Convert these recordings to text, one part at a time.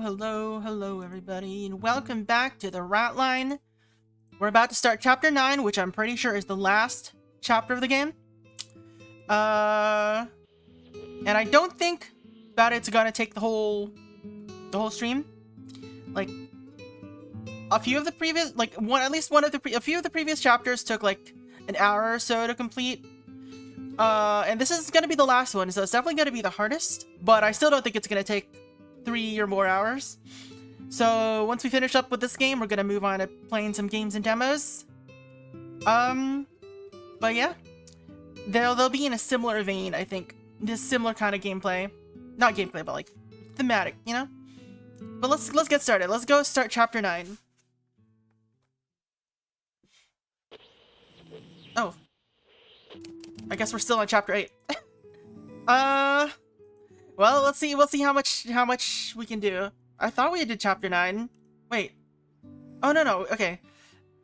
hello everybody, and welcome back to the Ratline. We're about to start chapter 9, which I'm pretty sure is the last chapter of the game. And I don't think that it's gonna take the whole stream. Like, a few of the previous, a few of the previous chapters took like an hour or so to complete. And this is gonna be the last one, so it's definitely gonna be the hardest, but I still don't think it's gonna take 3 or more hours. So once we finish up with this game, we're gonna move on to playing some games and demos. But yeah, they'll be in a similar vein, I think. This similar kind of gameplay, not gameplay, but like thematic, you know. But let's get started. Let's go start chapter 9. Oh, I guess we're still on chapter 8. Well, let's see. We'll see how much we can do. I thought we did chapter 9. Wait. Oh no. Okay.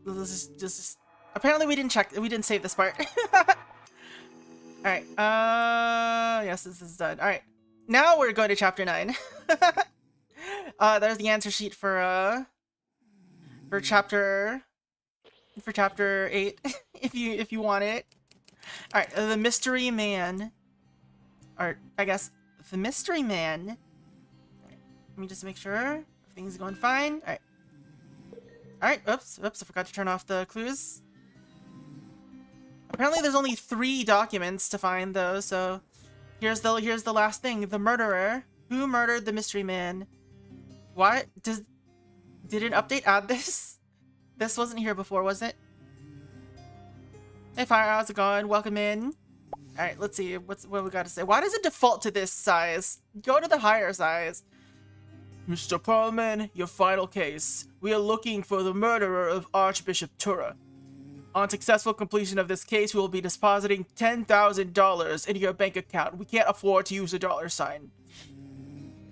This is apparently we didn't check. We didn't save this part. All right. Yes, this is done. All right. Now we're going to chapter 9. There's the answer sheet for chapter 8 if you want it. All right. The mystery man. Or I guess the mystery man. Right, let me just make sure everything's going fine. Alright, oops, I forgot to turn off the clues. Apparently there's only 3 documents to find though, so here's the last thing. The murderer. Who murdered the mystery man? What? Did an update add this? This wasn't here before, was it? Hey Fire, how's it going? Welcome in. Alright, let's see what we gotta say. Why does it default to this size? Go to the higher size. Mr. Perlman, your final case. We are looking for the murderer of Archbishop Tura. On successful completion of this case, we will be depositing $10,000 into your bank account. We can't afford to use a $sign.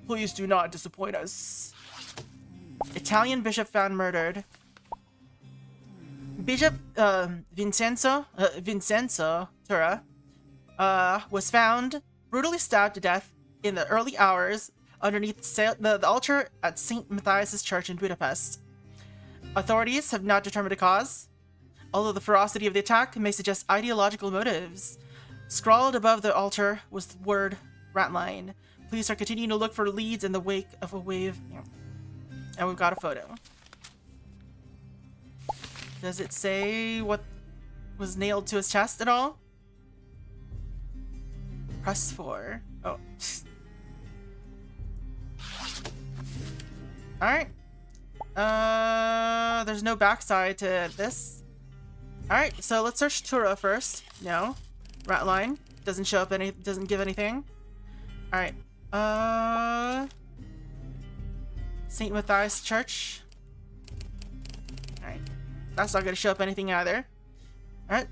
Please do not disappoint us. Italian bishop found murdered. Bishop Vincenzo Tura was found brutally stabbed to death in the early hours underneath the altar at St. Matthias' Church in Budapest. Authorities have not determined a cause, although the ferocity of the attack may suggest ideological motives. Scrawled above the altar was the word Ratline. Police are continuing to look for leads in the wake of a wave. Yeah. And we've got a photo. Does it say what was nailed to his chest at all? Press 4. Oh. Alright. There's no backside to this. Alright, so let's search Tura first. No. Ratline. Doesn't show up doesn't give anything. Alright. St. Matthias Church. Alright. That's not gonna show up anything either. Alright.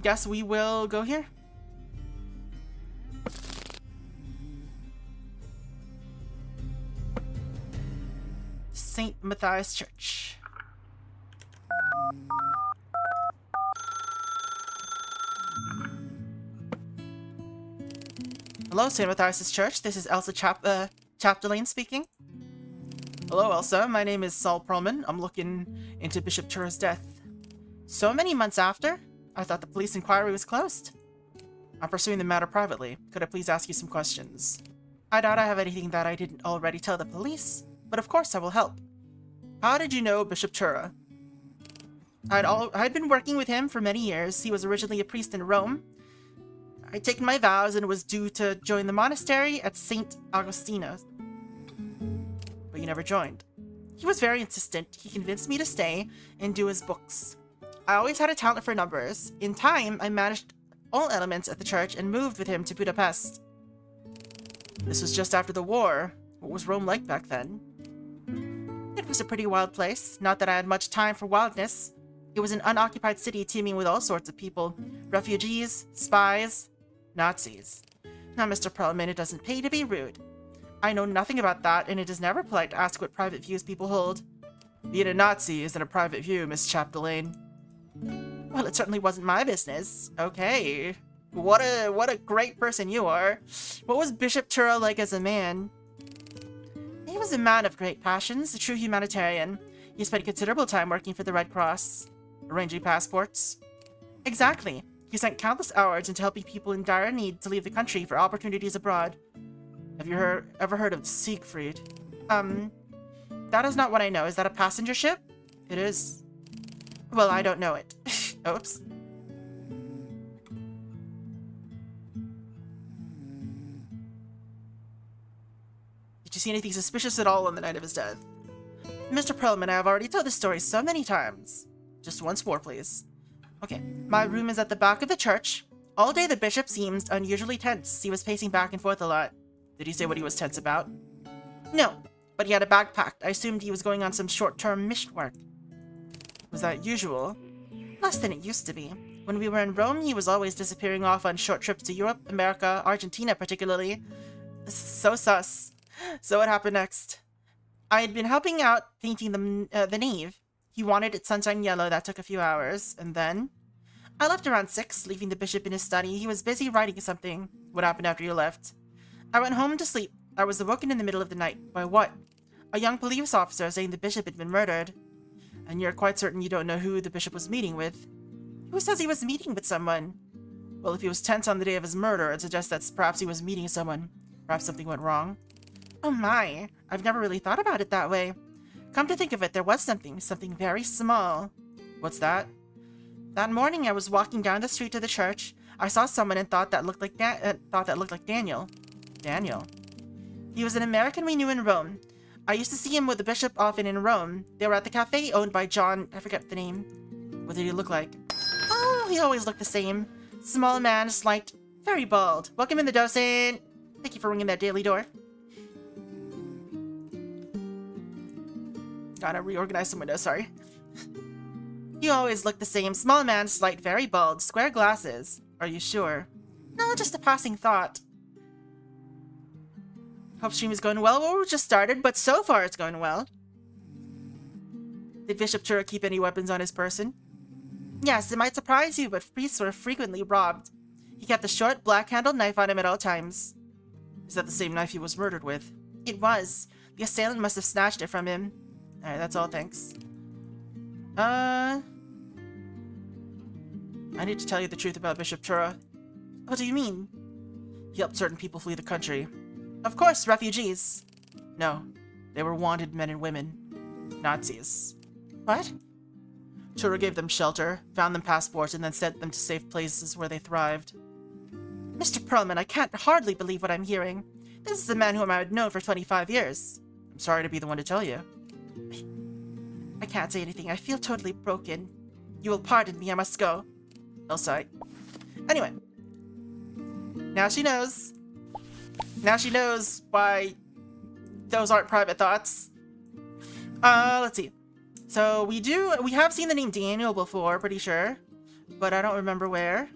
Guess we will go here. St. Matthias Church. Hello, St. Matthias Church. This is Elsa Chapdelaine speaking. Hello, Elsa. My name is Saul Perlman. I'm looking into Bishop Tura's death. So many months after? I thought the police inquiry was closed. I'm pursuing the matter privately. Could I please ask you some questions? I doubt I have anything that I didn't already tell the police, but of course I will help. How did you know Bishop Tura? I'd been working with him for many years. He was originally a priest in Rome. I'd taken my vows and was due to join the monastery at St. Augustino. But you never joined. He was very insistent. He convinced me to stay and do his books. I always had a talent for numbers. In time, I managed all elements at the church and moved with him to Budapest. This was just after the war. What was Rome like back then? It was a pretty wild place. Not that I had much time for wildness. It was an unoccupied city teeming with all sorts of people. Refugees, spies, Nazis. Now, Mr. Perlman, it doesn't pay to be rude. I know nothing about that, and it is never polite to ask what private views people hold. Being a Nazi isn't a private view, Miss Chapdelaine. Well, it certainly wasn't my business. Okay. What a great person you are. What was Bishop Tura like as a man? He was a man of great passions, a true humanitarian. He spent considerable time working for the Red Cross, arranging passports. Exactly. He spent countless hours into helping people in dire need to leave the country for opportunities abroad. Have you ever heard of Siegfried? That is not what I know. Is that a passenger ship? It is. Well, I don't know it. Oops. Did you see anything suspicious at all on the night of his death? Mr. Perlman, I have already told this story so many times. Just once more, please. Okay, my room is at the back of the church. All day the bishop seemed unusually tense. He was pacing back and forth a lot. Did he say what he was tense about? No, but he had a bag packed. I assumed he was going on some short-term mission work. Was that usual? Less than it used to be. When we were in Rome, he was always disappearing off on short trips to Europe, America, Argentina particularly. So sus. So what happened next? I had been helping out painting the nave. He wanted it sunshine yellow. That took a few hours. And then? I left around 6, leaving the bishop in his study. He was busy writing something. What happened after you left? I went home to sleep. I was awoken in the middle of the night. By what? A young police officer saying the bishop had been murdered. And you're quite certain you don't know who the bishop was meeting with? Who says he was meeting with someone? Well, if he was tense on the day of his murder, it suggests that perhaps he was meeting someone. Perhaps something went wrong. Oh my, I've never really thought about it that way. Come to think of it, there was something very small. What's that? That morning I was walking down the street to the church. I saw someone and thought that looked like Daniel. Daniel? He was an American we knew in Rome. I used to see him with the bishop often in Rome. They were at the cafe owned by John, I forget the name. What did he look like? Oh, he always looked the same. Small man, slight, very bald. Welcome in the docent. Thank you for ringing that daily door. Gotta reorganize some windows, sorry. You always look the same. Small man, slight, very bald, square glasses. Are you sure? No, just a passing thought. Hope stream is going well. Well, we just started, but so far it's going well. Did Bishop Tura keep any weapons on his person? Yes, it might surprise you, but priests were frequently robbed. He kept a short, black-handled knife on him at all times. Is that the same knife he was murdered with? It was. The assailant must have snatched it from him. Alright, that's all, thanks. I need to tell you the truth about Bishop Tura. What do you mean? He helped certain people flee the country. Of course, refugees. No, they were wanted men and women. Nazis. What? Tura gave them shelter, found them passports, and then sent them to safe places where they thrived. Mr. Perlman, I can't hardly believe what I'm hearing. This is a man whom I had known for 25 years. I'm sorry to be the one to tell you. I can't say anything. I feel totally broken. You will pardon me. I must go. Elsa. Anyway. Now she knows. Now she knows why those aren't private thoughts. Let's see. So we have seen the name Daniel before, pretty sure. But I don't remember where.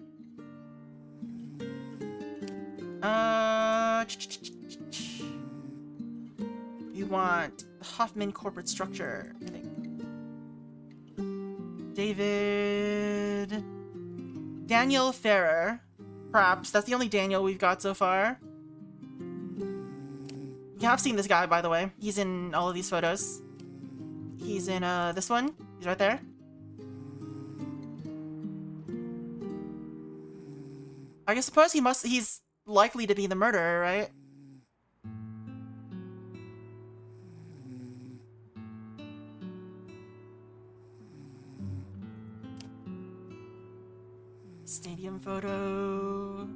You want Hoffman corporate structure, I think. Daniel Ferrer. Perhaps. That's the only Daniel we've got so far. You have seen this guy, by the way. He's in all of these photos. He's in, this one. He's right there. I suppose he's likely to be the murderer, right? Stadium photo.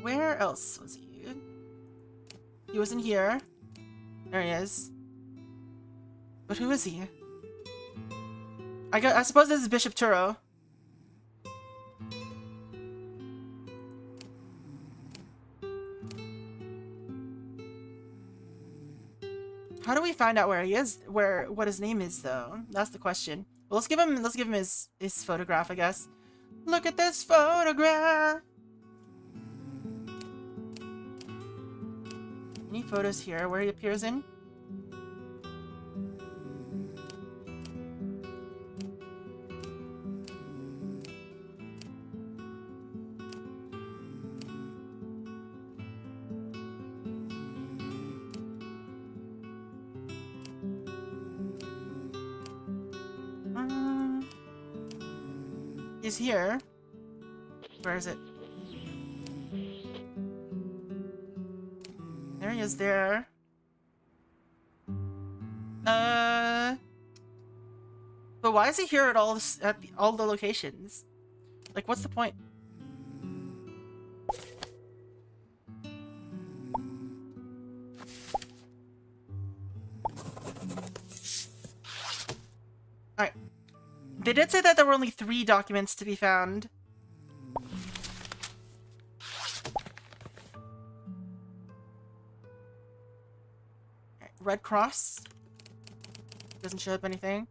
Where else was he? He wasn't here. There he is. But who is he? I suppose this is Bishop Turo. How do we find out where he is? What his name is, though? That's the question. Well, let's give him his photograph, I guess. Look at this photograph. Any photos here where he appears in? He's here. Where is it? There he is there. But why is he here at all the locations? Like, what's the point? Alright. They did say that there were only 3 documents to be found. Right, Red Cross. Doesn't show up anything.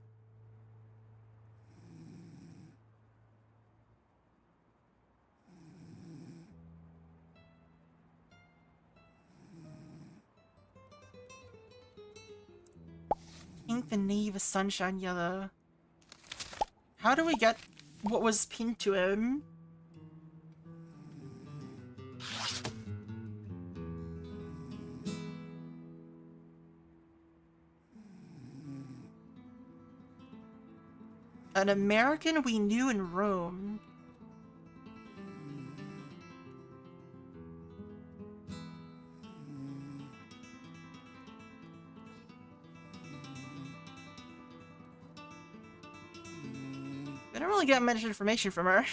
Pink, the nave is sunshine yellow. How do we get what was pinned to him? An American we knew in Rome. I don't really get much information from her.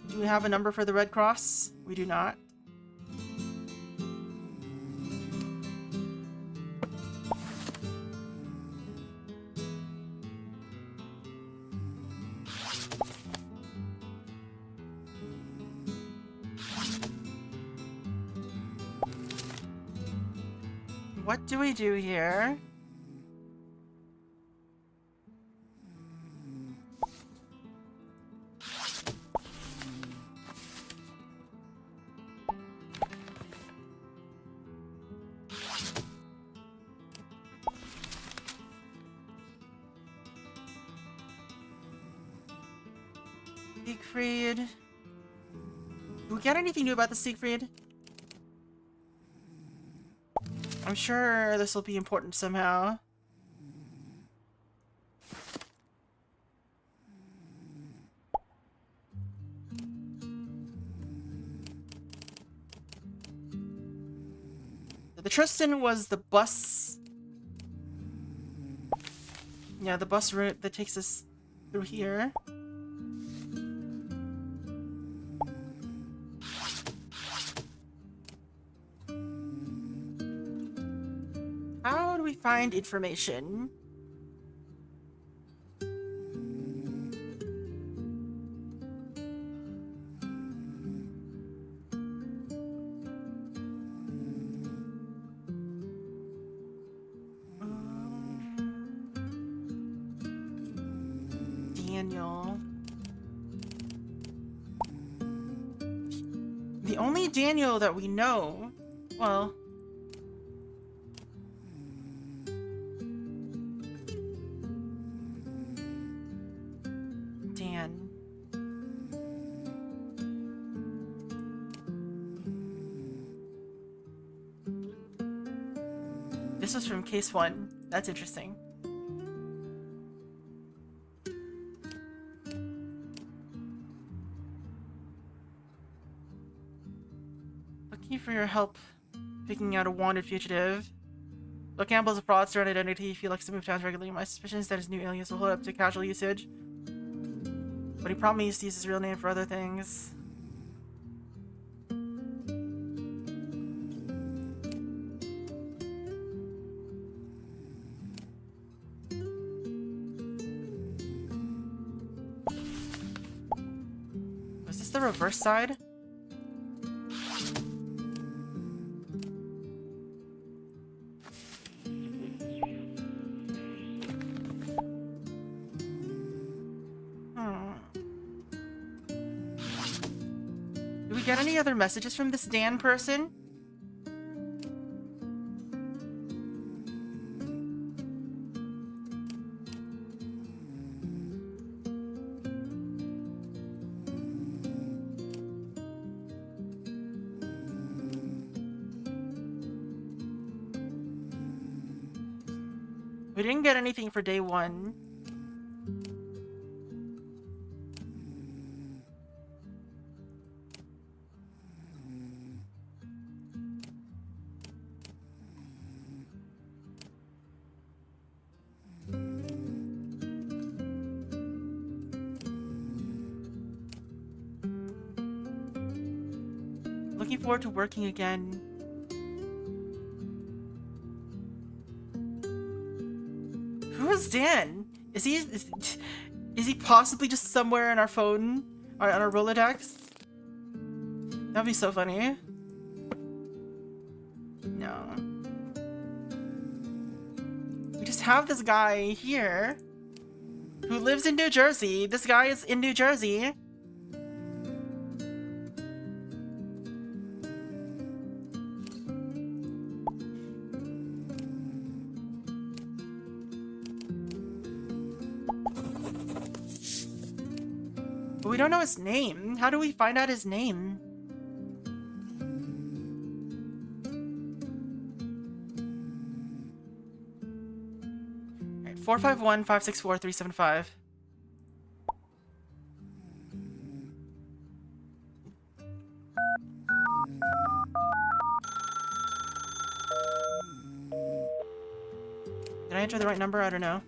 Do we have a number for the Red Cross? We do not. What do we do here? Siegfried. Do we get anything new about the Siegfried? I'm sure this will be important somehow. The Tristan was the bus. Yeah, the bus route that takes us through here. How do we find information? Daniel. The only Daniel that we know, well... Dan. This was from case 1. That's interesting. Looking for your help picking out a wanted fugitive. Though Campbell's a fraudster on identity, he likes to move towns regularly. My suspicion is that his new alias will hold up to casual usage. But he promised to use his real name for other things. Was this the reverse side? Get any other messages from this Dan person? We didn't get anything for day 1. Looking forward to working again. Who is Dan? Is he possibly just somewhere in our phone or on our Rolodex? That'd be so funny. No. We just have this guy here who lives in New Jersey. This guy is in New Jersey. But we don't know his name. How do we find out his name? Alright, 451-564-375. Did I enter the right number? I don't know.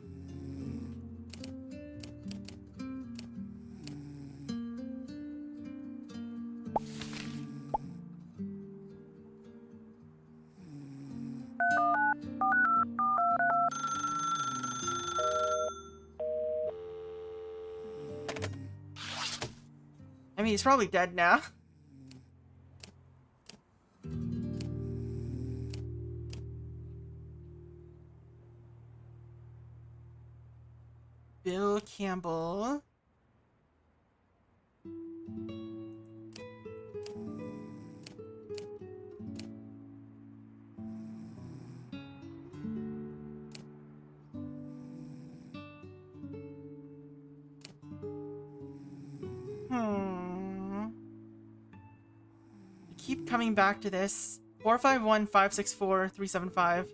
I mean, he's probably dead now. Bill Campbell. Keep coming back to this. 451-564-375.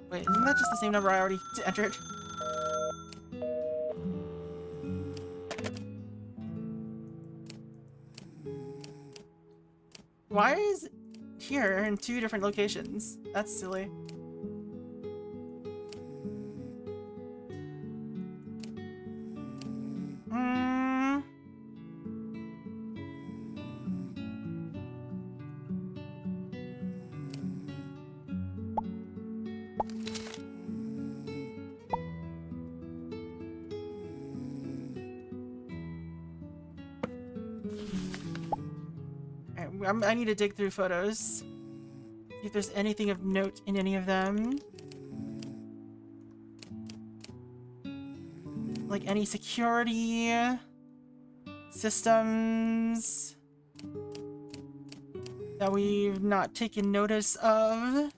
Wait, isn't that just the same number I already entered? Why is it here in 2 different locations? That's silly. I need to dig through photos. See if there's anything of note in any of them. Like any security systems that we've not taken notice of.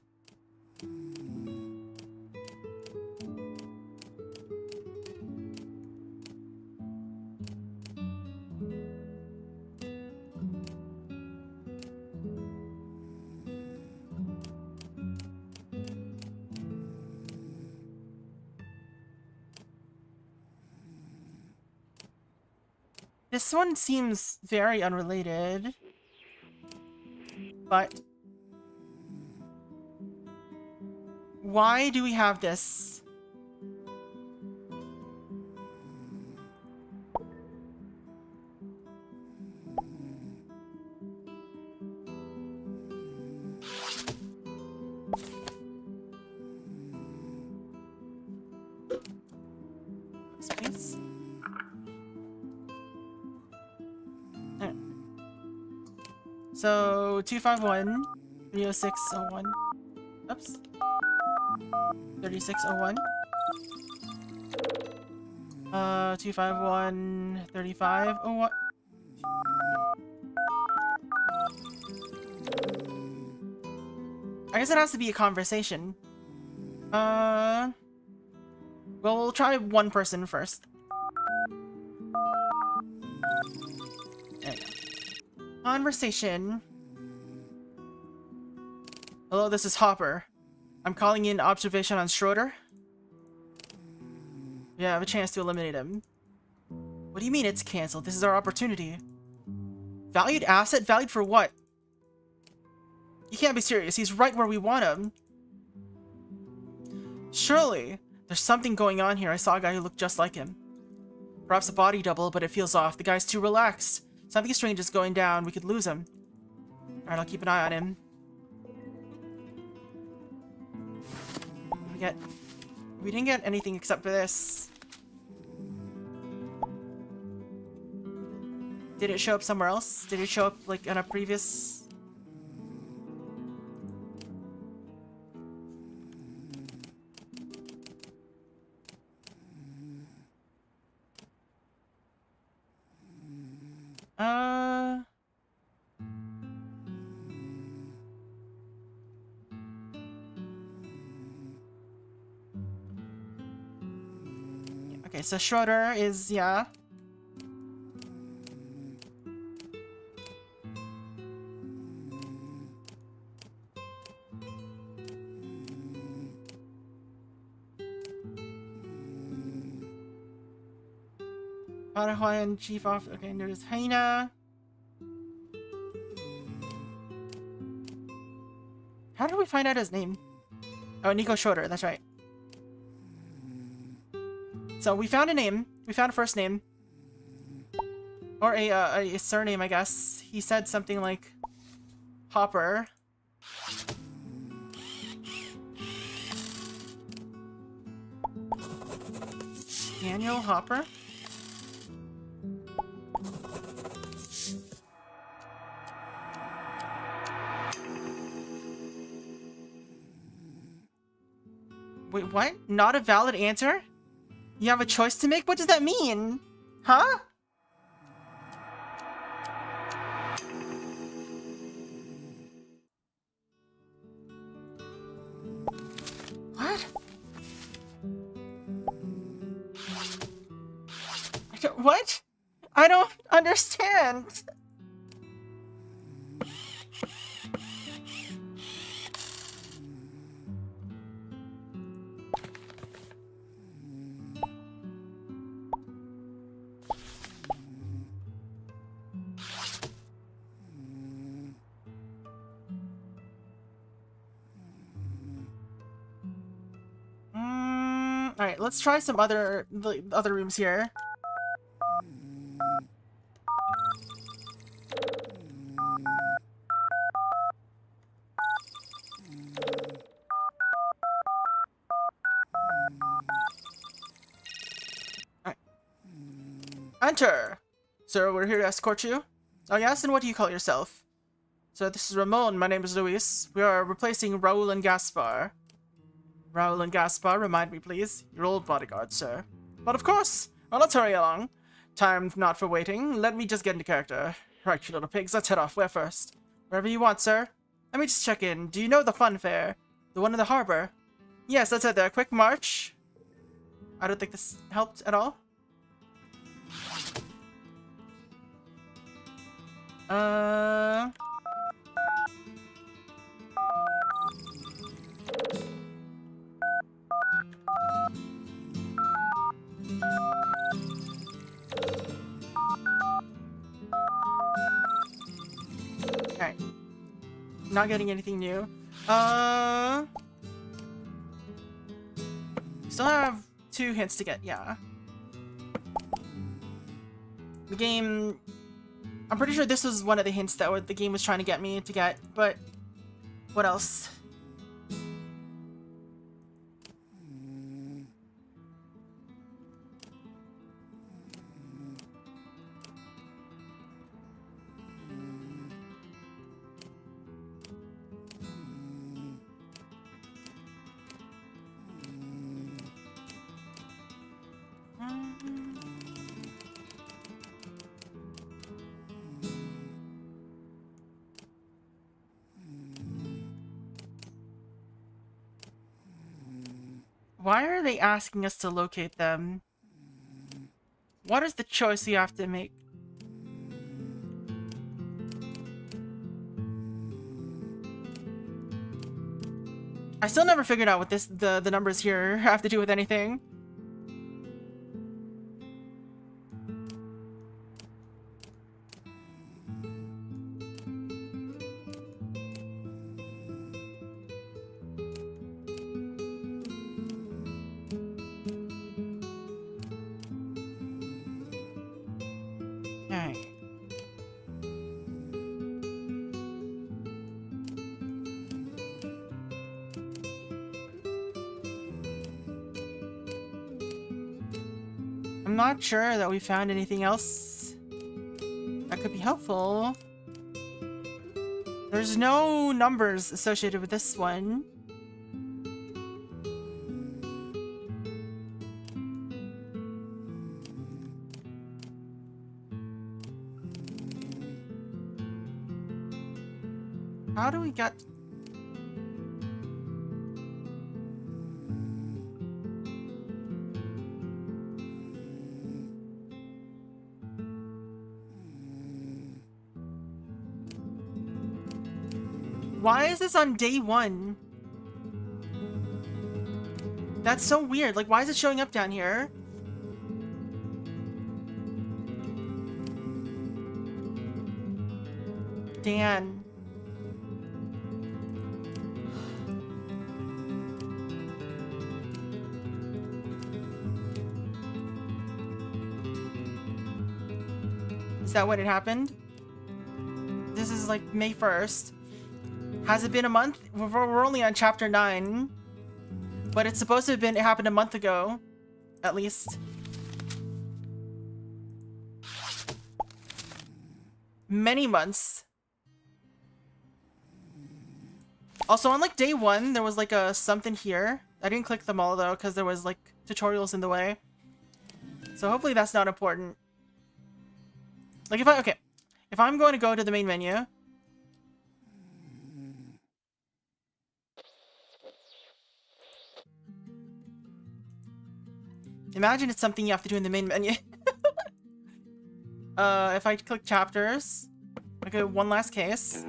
This one seems very unrelated, but why do we have this? Please. So 251 30601. Oops. 3601. 251 3501. I guess it has to be a conversation. Well, we'll try one person first. There we go. Conversation. Hello, this is Hopper. I'm calling in observation on Schroeder. Yeah, I have a chance to eliminate him. What do you mean it's cancelled? This is our opportunity. Valued asset? Valued for what? You can't be serious. He's right where we want him. Surely, there's something going on here. I saw a guy who looked just like him. Perhaps a body double, but it feels off. The guy's too relaxed. Something strange is going down. We could lose him. Alright, I'll keep an eye on him. We didn't get anything except for this. Did it show up somewhere else? Did it show up like on a previous... Okay, so Schroeder is, yeah. Hawaiian Chief Off. Okay, and there's Haina. How did we find out his name? Oh, Nico Schroeder, that's right. So we found a name. We found a first name. Or a surname, I guess. He said something like Hopper. Daniel Hopper? Wait, what? Not a valid answer? You have a choice to make? What does that mean? Huh? What? What? I don't understand. Alright, let's try some other rooms here. Alright. Enter! Sir, we're here to escort you. Oh yes, and what do you call yourself? So this is Ramon, my name is Luis. We are replacing Raul and Gaspar. Raul and Gaspar, remind me please. Your old bodyguard, sir. But of course! Well, let's hurry along. Time not for waiting. Let me just get into character. Right, you little pigs, let's head off. Where first? Wherever you want, sir. Let me just check in. Do you know the fun fair? The one in the harbor? Yes, let's head there. Quick march. I don't think this helped at all. Alright. Not getting anything new. Still have 2 hints to get, yeah. The game... I'm pretty sure this was one of the hints that the game was trying to get me to get, but... What else? Why are they asking us to locate them? What is the choice you have to make? I still never figured out what the numbers here have to do with anything. Alright. I'm not sure that we found anything else that could be helpful. There's no numbers associated with this one. How do we get... Why is this on day 1? That's so weird. Like, why is it showing up down here? Dan. Is that what it happened? This is like May 1st. Has it been a month? We're only on chapter 9. But it's supposed to have been, it happened a month ago. At least. Many months. Also, on like day 1, there was like a something here. I didn't click them all though, because there was like tutorials in the way. So hopefully that's not important. Like if I'm going to go to the main menu. Imagine it's something you have to do in the main menu. If I click chapters, okay, one last case.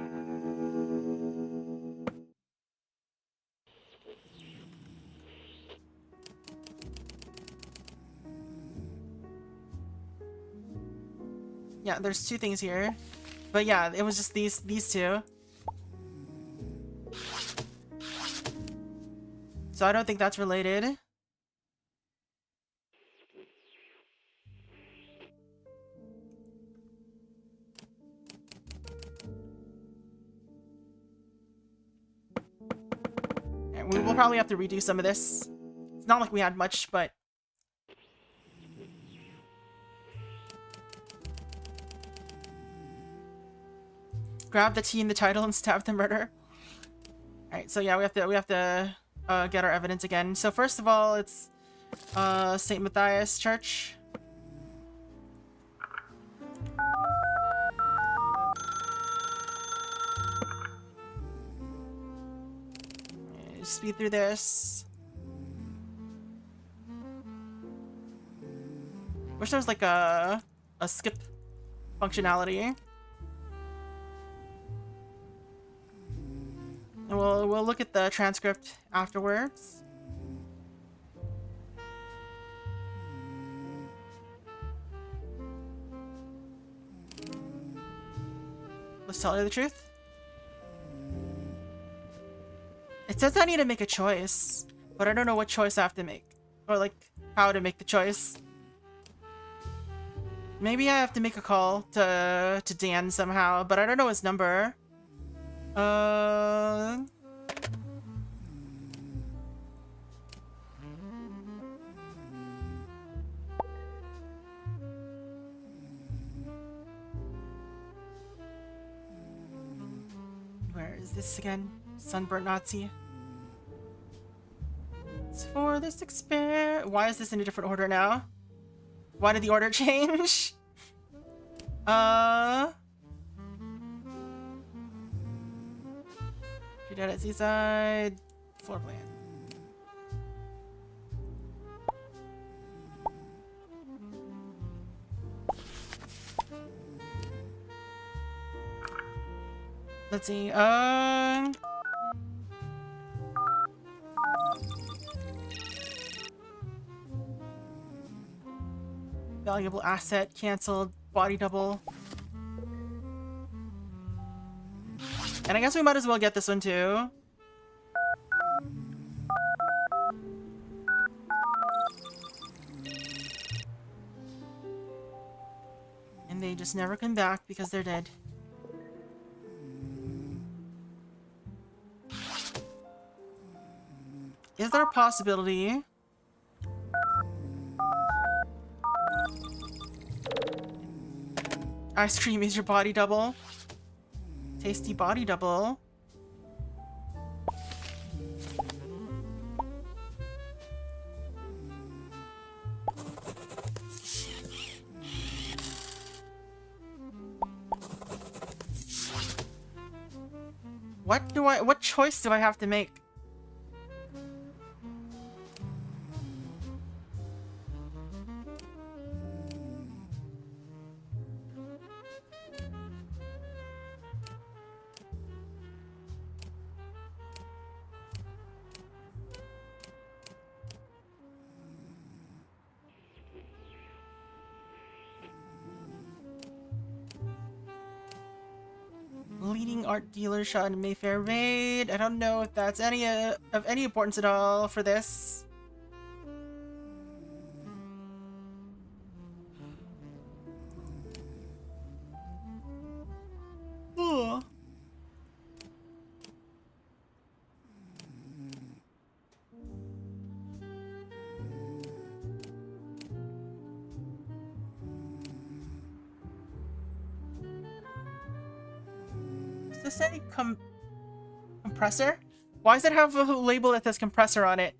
Yeah, there's 2 things here. But yeah, it was just these 2. So I don't think that's related. And we'll probably have to redo some of this. It's not like we had much, but... Grab the T in the title and stab the murder. Alright, so yeah, we have to get our evidence again. So first of all, it's St. Matthias Church. Speed through this. Wish there was like a skip functionality. And we'll look at the transcript afterwards. Let's tell you the truth. It says I need to make a choice, but I don't know what choice I have to make. Or like, how to make the choice. Maybe I have to make a call to Dan somehow, but I don't know his number. Where is this again? Sunburnt Nazi. It's for this experiment. Why is this in a different order now? Why did the order change? You're dead at Seaside. Floor plan. Let's see. Valuable asset, cancelled, body double. And I guess we might as well get this one too. And they just never come back because they're dead. Is there a possibility? Ice cream is your body double. Tasty body double. What choice do I have to make? Leading art dealer shot in Mayfair raid. I don't know if that's of any importance at all for this. Ooh. Does this say compressor? Why does it have a label that says compressor on it?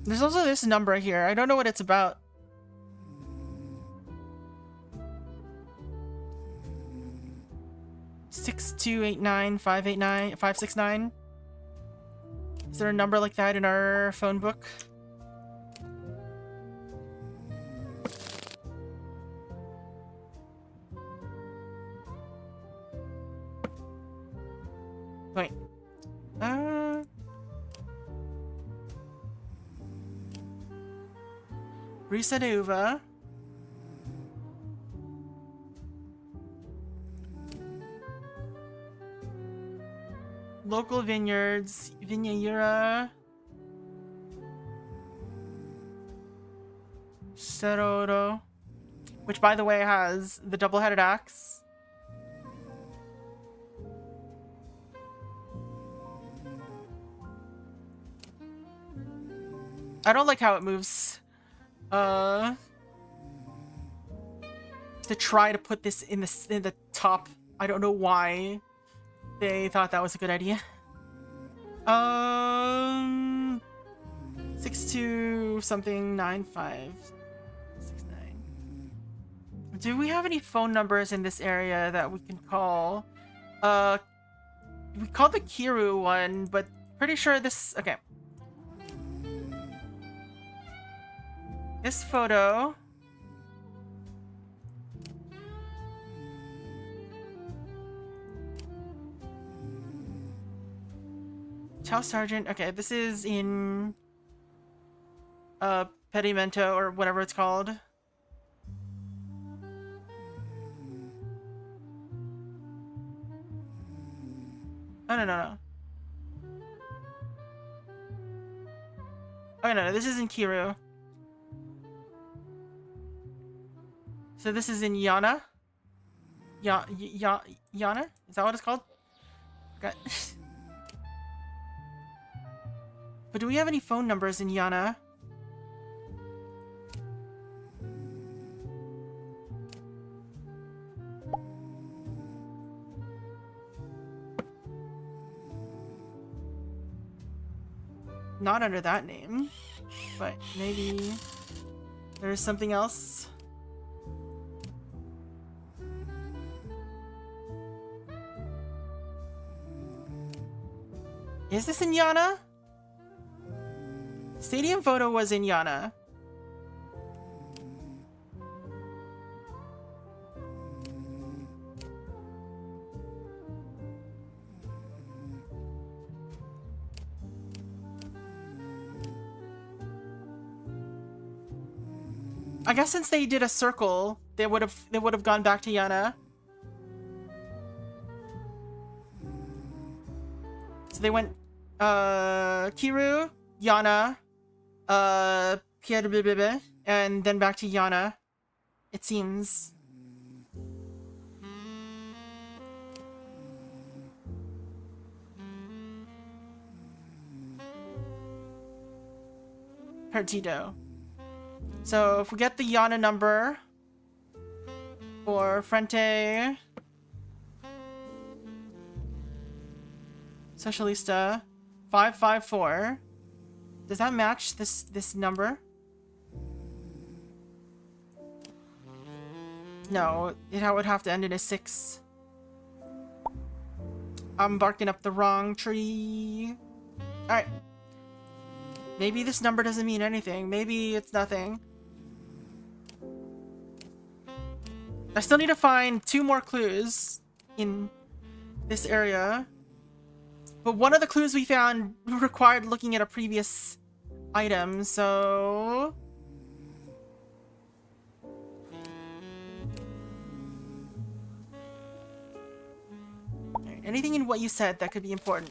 There's also this number here. I don't know what it's about. Six 569. Is there a number like that in our phone book? Wait. Reset over. Local vineyards, Viñaira, Seroro, which by the way has the double-headed axe. I don't like how it moves. To try to put this in the top. I don't know why they thought that was a good idea. 62 something 9569. Do we have any phone numbers in this area that we can call? We called the Kiru one, but pretty sure this. Okay. This photo. Chow Sergeant. Okay, this is in Pedimento or whatever it's called. Oh no. Oh no, this is in Kiru. So this is in Yana? Yana? Is that what it's called? Okay. But do we have any phone numbers in Yana? Not under that name, but maybe there's something else. Is this in Yana? Stadium photo was in Yana. I guess since they did a circle, they would have gone back to Yana. So they went Kiru, Yana, Pierre, and then back to Yana, it seems. Perdido. So if we get the Yana number for Frente Socialista 554, does that match this number? No, it would have to end in a 6. I'm barking up the wrong tree. Alright. Maybe this number doesn't mean anything. Maybe it's nothing. I still need to find 2 more clues in this area. But one of the clues we found required looking at a previous item, so... anything in what you said that could be important?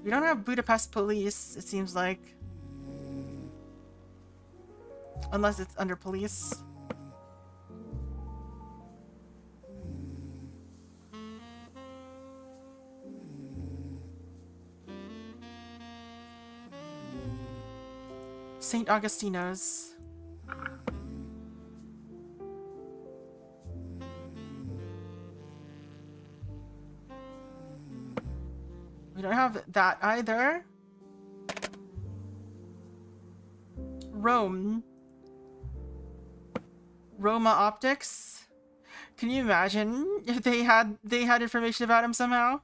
We don't have Budapest police, it seems like. Unless it's under police. St. Augustino's. We don't have that either. Rome. Roma Optics. Can you imagine if they had information about him somehow?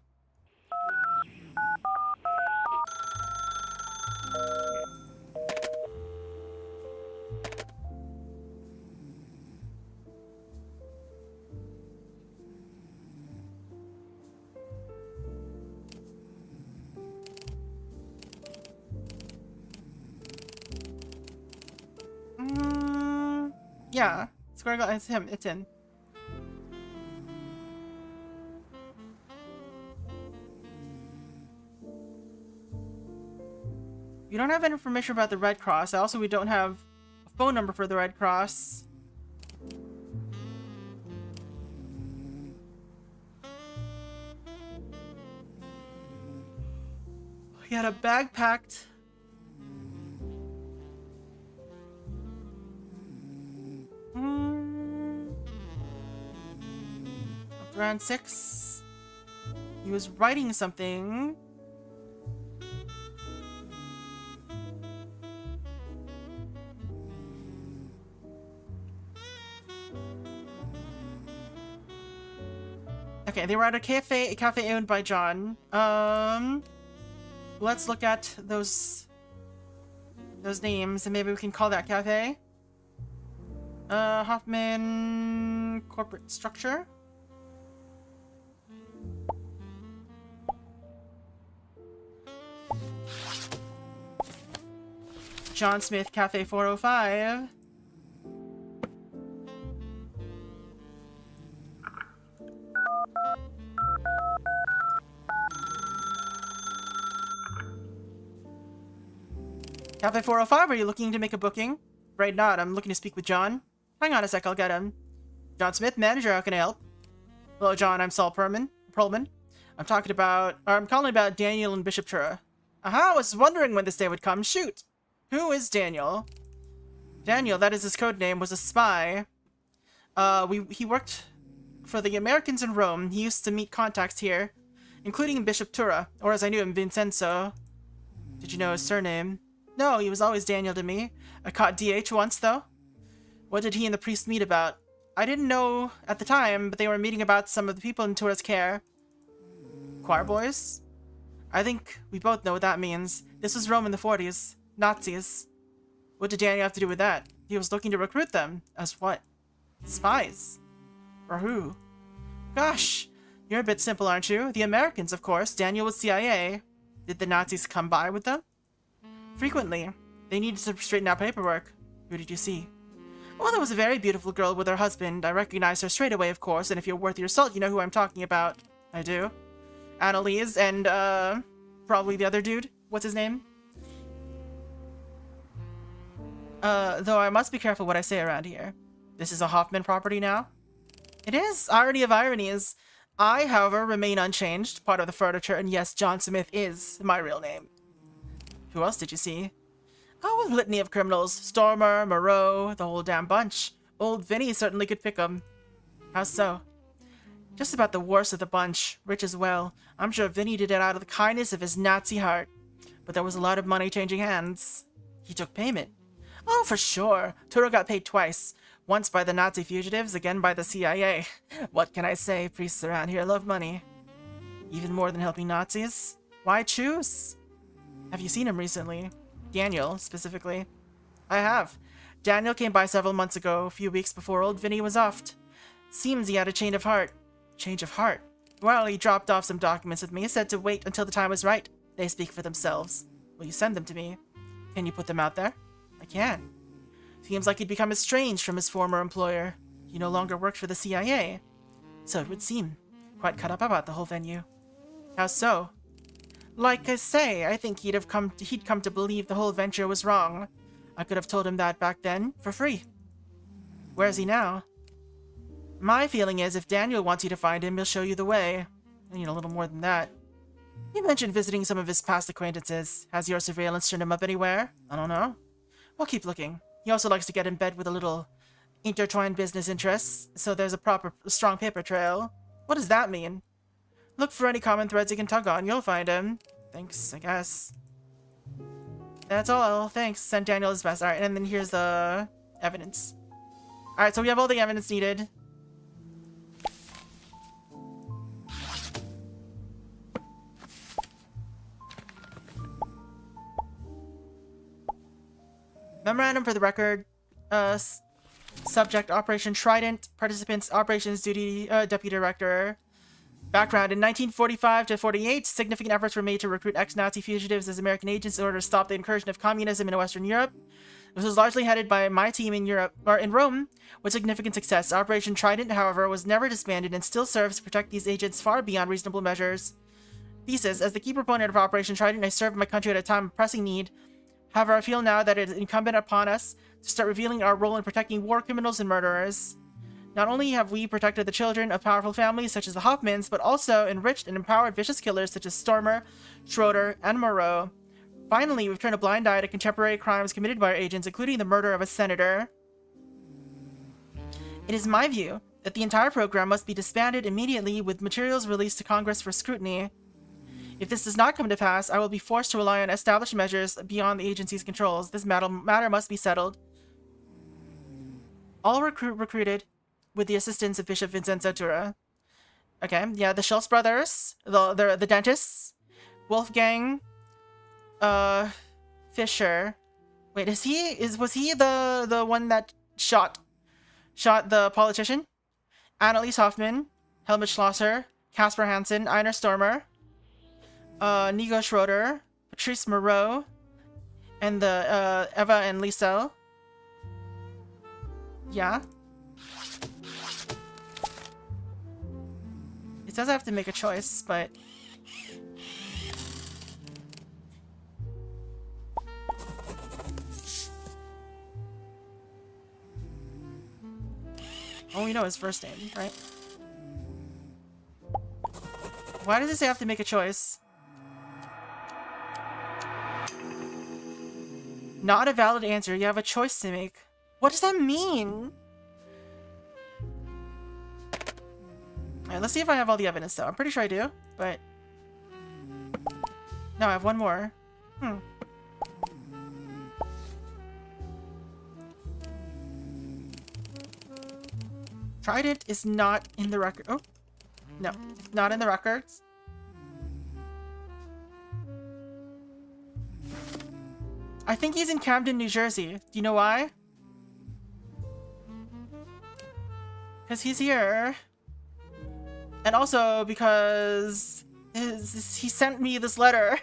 Yeah, Square Glass, it's him, it's in. We don't have any information about the Red Cross. Also, we don't have a phone number for the Red Cross. He had a bag packed. Around 6. He was writing something. Okay, they were at a cafe owned by John. Let's look at those names and maybe we can call that cafe. Hoffman corporate structure. John Smith Cafe 405. Cafe 405, are you looking to make a booking? Right not, I'm looking to speak with John. Hang on a sec, I'll get him. John Smith, manager, how can I help? Hello, John, I'm Saul Perlman. I'm calling about Daniel and Bishop Tura. Aha, I was wondering when this day would come. Shoot! Who is Daniel? Daniel, that is his code name, was a spy. He worked for the Americans in Rome. He used to meet contacts here, including Bishop Tura, or as I knew him, Vincenzo. Did you know his surname? No, he was always Daniel to me. I caught DH once, though. What did he and the priest meet about? I didn't know at the time, but they were meeting about some of the people in Tora's care. Choir boys? I think we both know what that means. This was Rome in the 40s. Nazis. What did Daniel have to do with that? He was looking to recruit them. As what? Spies. Or who? Gosh, you're a bit simple, aren't you? The Americans, of course. Daniel was CIA. Did the Nazis come by with them? Frequently. They needed to straighten out paperwork. Who did you see? Well, there was a very beautiful girl with her husband. I recognized her straight away, of course, and if you're worth your salt, you know who I'm talking about. I do. Annalise and, probably the other dude. What's his name? Though I must be careful what I say around here. This is a Hoffman property now? It is. Irony of ironies. I, however, remain unchanged, part of the furniture, and yes, John Smith is my real name. Who else did you see? Oh, a litany of criminals. Stormer, Moreau, the whole damn bunch. Old Vinny certainly could pick 'em. How so? Just about the worst of the bunch. Rich as well. I'm sure Vinny did it out of the kindness of his Nazi heart. But there was a lot of money changing hands. He took payment. Oh, for sure. Toro got paid twice. Once by the Nazi fugitives, again by the CIA. What can I say? Priests around here love money. Even more than helping Nazis? Why choose? Have you seen him recently? Daniel, specifically. I have. Daniel came by several months ago, a few weeks before old Vinny was offed. Seems he had a change of heart. Change of heart? Well, he dropped off some documents with me, said to wait until the time was right. They speak for themselves. Will you send them to me? Can you put them out there? I can. Seems like he'd become estranged from his former employer. He no longer worked for the CIA. So it would seem. Quite cut up about the whole venue. How so? Like I say, I think he'd come to believe the whole venture was wrong. I could have told him that back then, for free. Where is he now? My feeling is, if Daniel wants you to find him, he'll show you the way. I need a little more than that. You mentioned visiting some of his past acquaintances. Has your surveillance turned him up anywhere? I don't know. We'll keep looking. He also likes to get in bed with a little intertwined business interests, so there's a strong paper trail. What does that mean? Look for any common threads you can tug on. You'll find him. Thanks, I guess. That's all. Thanks. Send Daniel his best. Alright, and then here's the evidence. Alright, so we have all the evidence needed. Memorandum for the record. Subject, Operation Trident. Participants, Operations Duty, Deputy Director. Background, in 1945 to 48, significant efforts were made to recruit ex-Nazi fugitives as American agents in order to stop the incursion of communism in Western Europe. This was largely headed by my team in Rome, with significant success. Operation Trident, however, was never disbanded and still serves to protect these agents far beyond reasonable measures. Thesis, as the key proponent of Operation Trident, I served my country at a time of pressing need. However, I feel now that it is incumbent upon us to start revealing our role in protecting war criminals and murderers. Not only have we protected the children of powerful families such as the Hoffmans, but also enriched and empowered vicious killers such as Stormer, Schroeder, and Moreau. Finally, we've turned a blind eye to contemporary crimes committed by our agents, including the murder of a senator. It is my view that the entire program must be disbanded immediately with materials released to Congress for scrutiny. If this does not come to pass, I will be forced to rely on established measures beyond the agency's controls. This matter must be settled. All recruited with the assistance of Bishop Vincenzo Tura. Okay, yeah, the Schultz brothers, the dentists, Wolfgang, Fischer. Wait, was he the one that shot the politician? Annalise Hoffman, Helmut Schlosser, Caspar Hansen, Einar Stormer, Nico Schroeder, Patrice Moreau, and the Eva and Liesel. Yeah. It says I have to make a choice, but oh, we know his first name, right? Why does it say I have to make a choice? Not a valid answer. You have a choice to make. What does that mean? Alright, let's see if I have all the evidence, though. I'm pretty sure I do, but no, I have one more. Trident is not in the record. Oh, no, it's not in the records. I think he's in Camden, New Jersey. Do you know why? Because he's here. And also because he sent me this letter.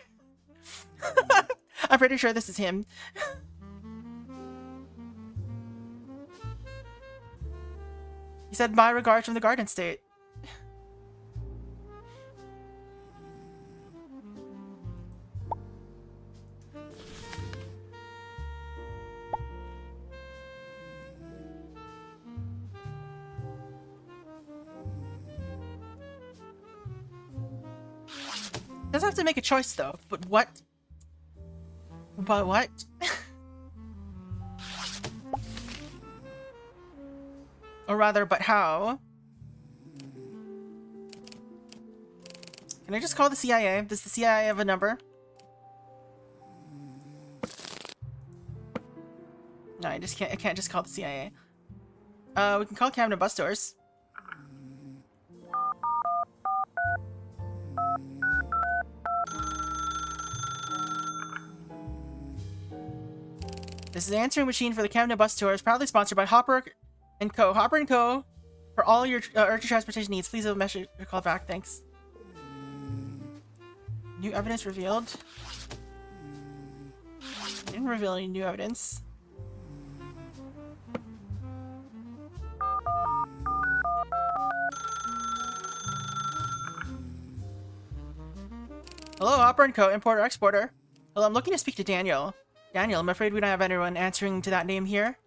I'm pretty sure this is him. He said, "My regards from the Garden State." Does have to make a choice though, but what? But what? Or rather, but how? Can I just call the CIA? Does the CIA have a number? No, I can't just call the CIA. We can call Camden Bus Stores. This is an answering machine for the Camden Bus Tours, proudly sponsored by Hopper & Co. Hopper & Co. For all your urgent transportation needs, please leave a message or call back. Thanks. New evidence revealed. Didn't reveal any new evidence. Hello, Hopper & Co. Importer-exporter. Hello, I'm looking to speak to Daniel. Daniel, I'm afraid we don't have anyone answering to that name here.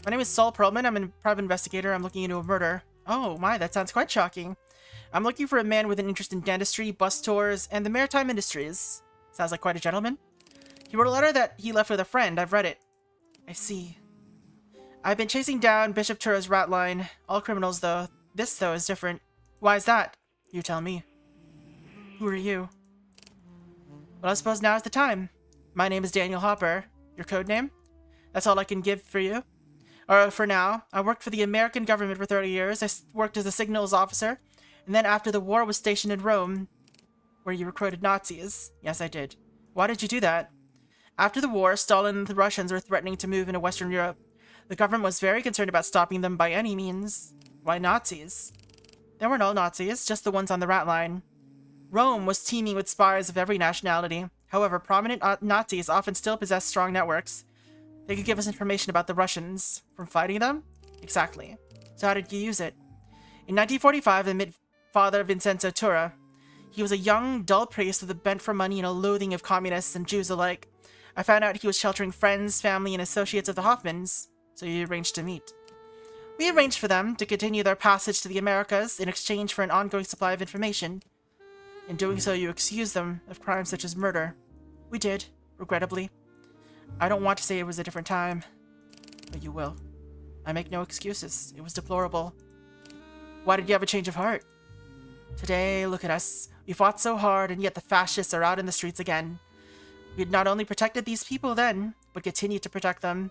My name is Saul Perlman. I'm a private investigator. I'm looking into a murder. Oh my, that sounds quite shocking. I'm looking for a man with an interest in dentistry, bus tours, and the maritime industries. Sounds like quite a gentleman. He wrote a letter that he left with a friend. I've read it. I see. I've been chasing down Bishop Tura's Ratline. All criminals, though. This, though, is different. Why is that? You tell me. Who are you? Well, I suppose now is the time. My name is Daniel Hopper. Your code name? That's all I can give for you. Or for now. I worked for the American government for 30 years. I worked as a signals officer. And then after the war was stationed in Rome, where you recruited Nazis. Yes, I did. Why did you do that? After the war, Stalin and the Russians were threatening to move into Western Europe. The government was very concerned about stopping them by any means. Why Nazis? There were no Nazis, just the ones on the Ratline. Rome was teeming with spies of every nationality. However, prominent Nazis often still possess strong networks. They could give us information about the Russians. From fighting them? Exactly. So how did you use it? In 1945, amid Father Vincenzo Tura, he was a young, dull priest with a bent for money and a loathing of communists and Jews alike. I found out he was sheltering friends, family, and associates of the Hoffmans, so you arranged to meet. We arranged for them to continue their passage to the Americas in exchange for an ongoing supply of information. In doing so, you accused them of crimes such as murder. We did, regrettably. I don't want to say it was a different time, but you will. I make no excuses. It was deplorable. Why did you have a change of heart? Today, look at us. We fought so hard, and yet the fascists are out in the streets again. We had not only protected these people then, but continued to protect them,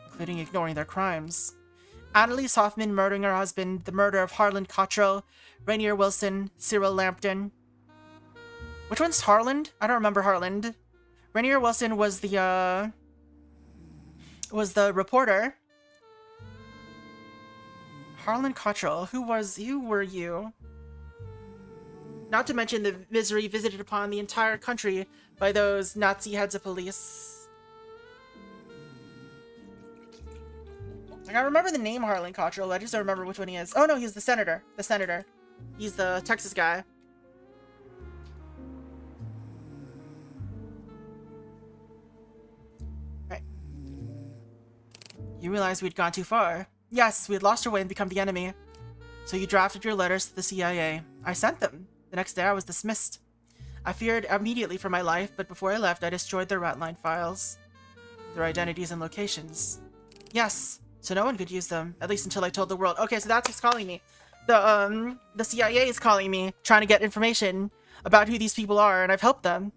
including ignoring their crimes. Annalise Hoffman murdering her husband, the murder of Harlan Cottrell, Rainier Wilson, Cyril Lampton. Which one's Harland? I don't remember Harland. Rainier Wilson was the reporter. Harlan Cottrell, who were you? Not to mention the misery visited upon the entire country by those Nazi heads of police. Like, I remember the name Harlan Cottrell, I just don't remember which one he is. Oh no, he's the senator. The senator. He's the Texas guy. Right. You realized we'd gone too far. Yes, we had lost our way and become the enemy. So you drafted your letters to the CIA. I sent them. The next day I was dismissed. I feared immediately for my life, but before I left, I destroyed their Ratline files. Their identities and locations. Yes, so no one could use them, at least until I told the world. Okay, so that's what's calling me. The CIA is calling me, trying to get information about who these people are, and I've helped them.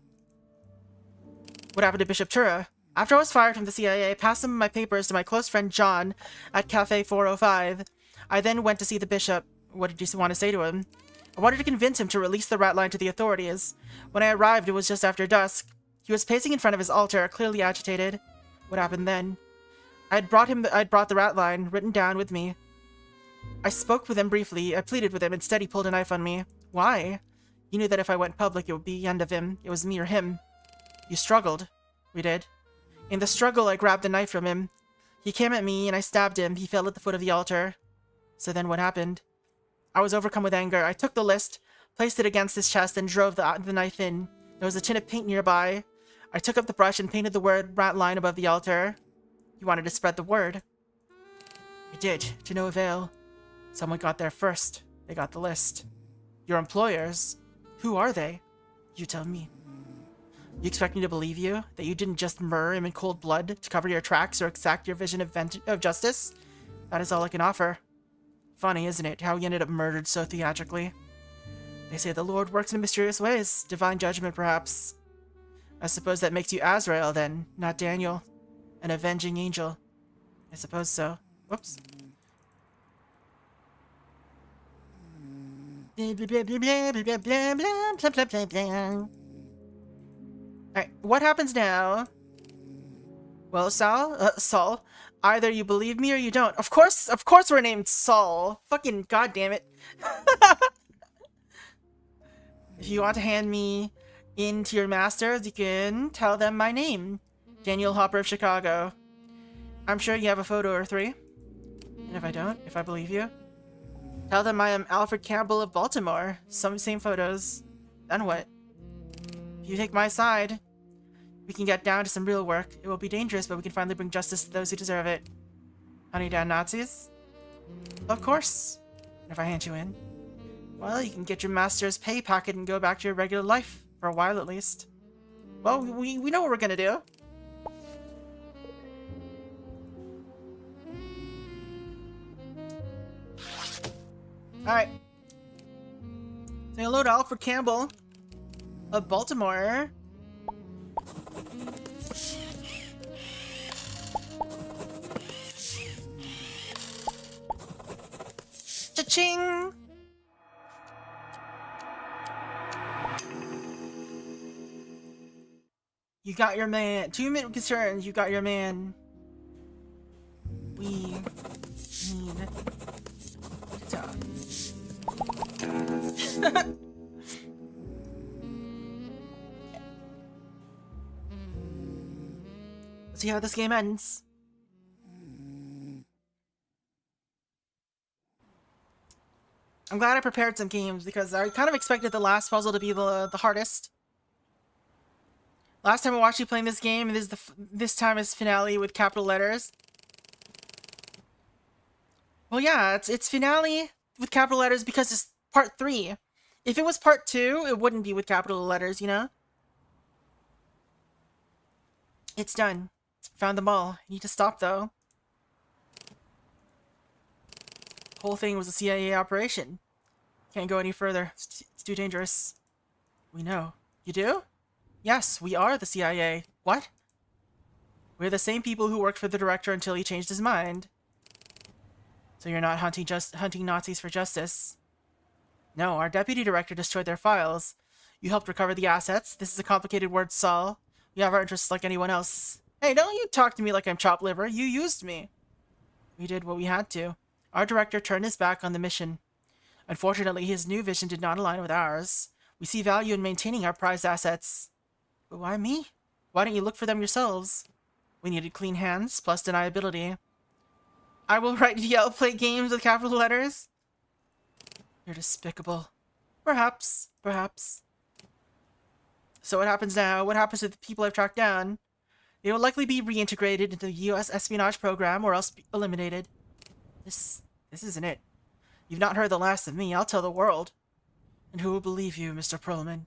What happened to Bishop Tura? After I was fired from the CIA, I passed some of my papers to my close friend John at Cafe 405. I then went to see the bishop. What did you want to say to him? I wanted to convince him to release the Ratline to the authorities. When I arrived, it was just after dusk. He was pacing in front of his altar, clearly agitated. What happened then? I'd brought the Ratline, written down, with me. I spoke with him briefly. I pleaded with him. Instead, he pulled a knife on me. Why? He knew that if I went public, it would be the end of him. It was me or him. You struggled. We did. In the struggle, I grabbed the knife from him. He came at me, and I stabbed him. He fell at the foot of the altar. So then what happened? I was overcome with anger. I took the list, placed it against his chest, and drove the knife in. There was a tin of paint nearby. I took up the brush and painted the word Ratline above the altar. You wanted to spread the word. I did, to no avail. Someone got there first. They got the list. Your employers? Who are they? You tell me. You expect me to believe you? That you didn't just murder him in cold blood to cover your tracks or exact your vision of justice? That is all I can offer. Funny, isn't it, how he ended up murdered so theatrically? They say the Lord works in mysterious ways. Divine judgment, perhaps. I suppose that makes you Azrael, then, not Daniel. An avenging angel. I suppose so. Whoops. Alright, what happens now? Well, Saul, either you believe me or you don't. Of course we're named Saul. Fucking goddamn it. If you want to hand me in to your masters, you can tell them my name. Daniel Hopper of Chicago. I'm sure you have a photo or three. And if I don't, if I believe you, tell them I am Alfred Campbell of Baltimore. Same photos. Then what? If you take my side, we can get down to some real work. It will be dangerous, but we can finally bring justice to those who deserve it. Honey down Nazis? Of course. And if I hand you in, well, you can get your master's pay packet and go back to your regular life. For a while, at least. Well, we know what we're gonna do. Alright. Say hello to Alfred Campbell of Baltimore. Cha-ching! You got your man. 2 minute concerns. You got your man. We need to talk. Let's see how this game ends. I'm glad I prepared some games because I kind of expected the last puzzle to be the hardest. Last time I watched you playing this game, and this time is finale with capital letters. Well, yeah, it's finale with capital letters because it's part 3. If it was part 2, it wouldn't be with capital letters, you know? It's done. Found them all. I need to stop, though. The whole thing was a CIA operation. Can't go any further. It's too dangerous. We know. You do? Yes, we are the CIA. What? We're the same people who worked for the director until he changed his mind. So you're not hunting Nazis for justice? No, our deputy director destroyed their files. You helped recover the assets. This is a complicated word, Saul. We have our interests like anyone else. Hey, don't you talk to me like I'm chopped liver. You used me. We did what we had to. Our director turned his back on the mission. Unfortunately, his new vision did not align with ours. We see value in maintaining our prized assets. But why me? Why don't you look for them yourselves? We needed clean hands, plus deniability. I will write yell play games with capital letters? You're despicable. Perhaps. So what happens now? What happens to the people I've tracked down? They will likely be reintegrated into the U.S. espionage program or else be eliminated. This isn't it. You've not heard the last of me. I'll tell the world. And who will believe you, Mr. Perlman?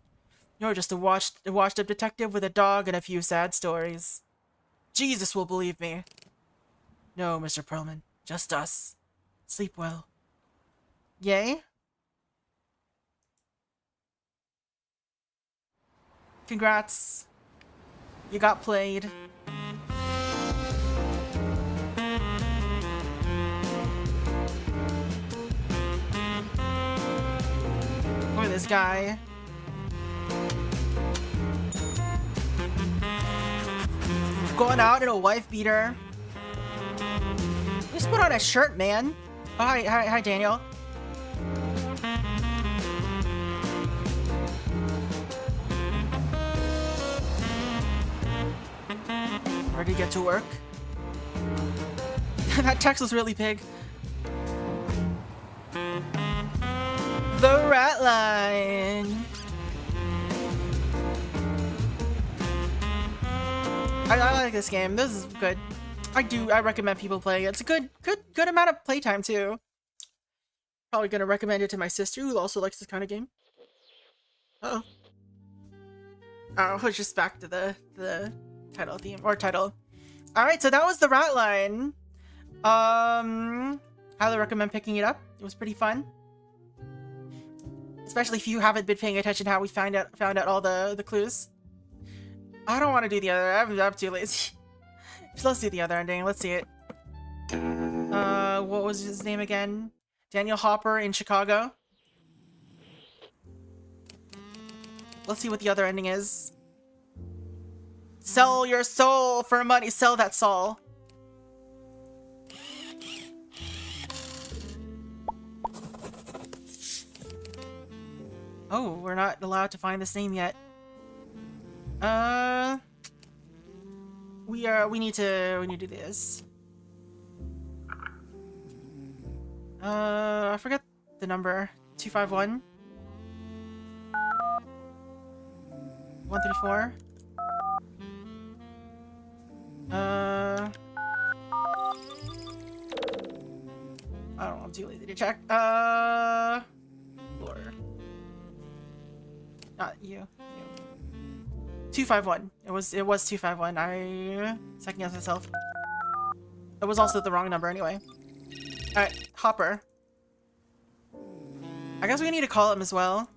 You're just a washed-up detective with a dog and a few sad stories. Jesus will believe me. No, Mr. Perlman. Just us. Sleep well. Yay? Congrats. You got played. this guy. Going out in a wife beater. Just put on a shirt, man. Oh, hi, Daniel. Ready to get to work? That text was really big. The Ratline. I like this game. This is good. I recommend people playing it. It's a good amount of playtime too. Probably gonna recommend it to my sister who also likes this kind of game. Uh oh. Oh, just back to the title theme or title. All right, so that was the Ratline. Highly recommend picking it up. It was pretty fun, especially if you haven't been paying attention. How we found out all the clues. I don't want to do the other. I'm too lazy. Let's do the other ending. Let's see it. What was his name again? Daniel Hopper in Chicago. Let's see what the other ending is. Sell your soul for money. Sell that soul. Oh, we're not allowed to find this name yet. We need to do this. I forget the number. 251 134. I don't know, I'm too lazy to check. Lord. Not you. 251. It was 251. I second guessed myself. It was also the wrong number anyway. Alright, Hopper. I guess we need to call him as well.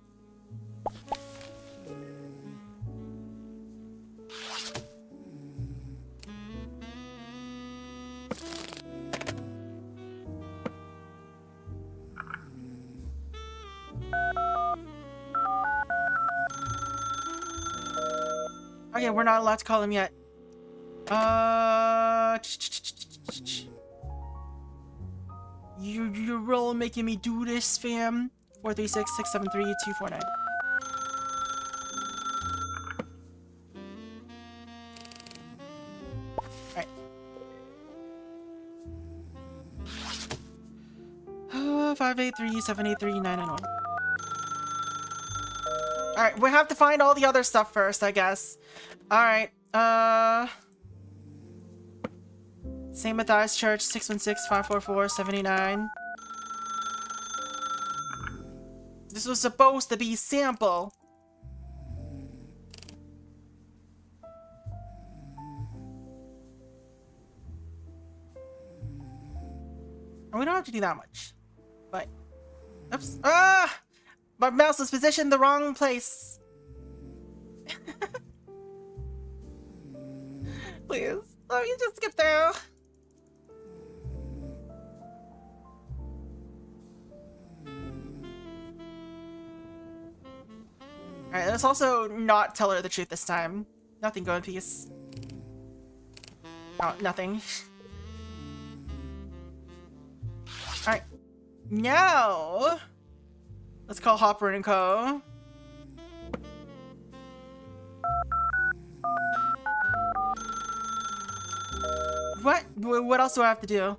Okay, we're not allowed to call him yet. You're really making me do this, fam. 436-673-249. Alright. 583-783-991. Alright, we have to find all the other stuff first, I guess. Alright, St. Matthias Church, 616-544-79. This was supposed to be sample. And we don't have to do that much. But, oops. Ah! My mouse is positioned in the wrong place. Please, let me just get through. Alright, let's also not tell her the truth this time. Nothing, go in peace. Oh, nothing. Alright. Now, let's call Hopper and Co. What? What else do I have to do?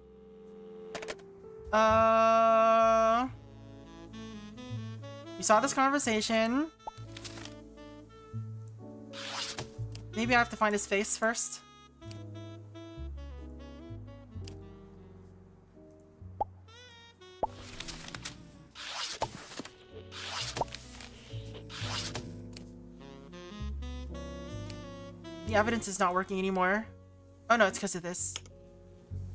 We saw this conversation. Maybe I have to find his face first. The evidence is not working anymore. Oh no, it's because of this.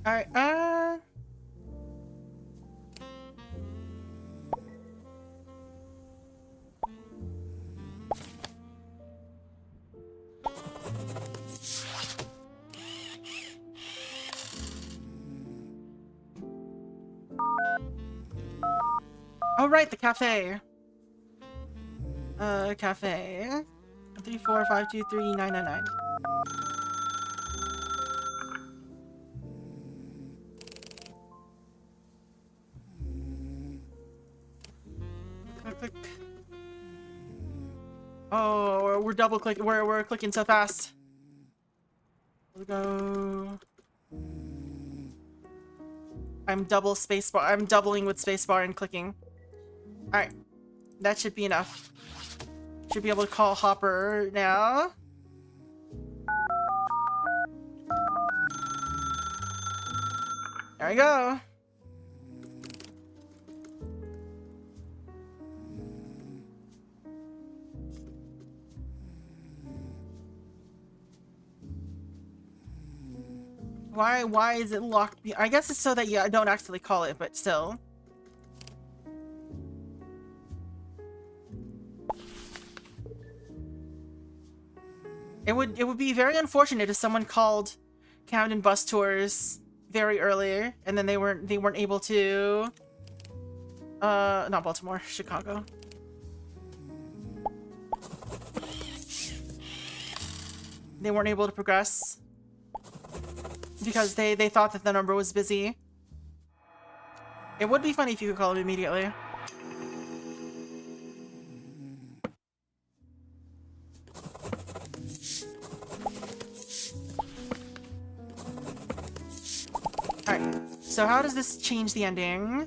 Alright, oh right, the cafe. Cafe. 134-523-999. Click, click. Oh, we're double clicking. We're clicking so fast. Let's go. I'm doubling with spacebar and clicking. All right, that should be enough. Should be able to call Hopper now. There we go. Why is it locked? I guess it's so that you don't actually call it, but still. It would be very unfortunate if someone called Camden Bus Tours very early and then they weren't able to not Baltimore, Chicago. They weren't able to progress because they thought that the number was busy. It would be funny if you could call him immediately. Alright, so how does this change the ending?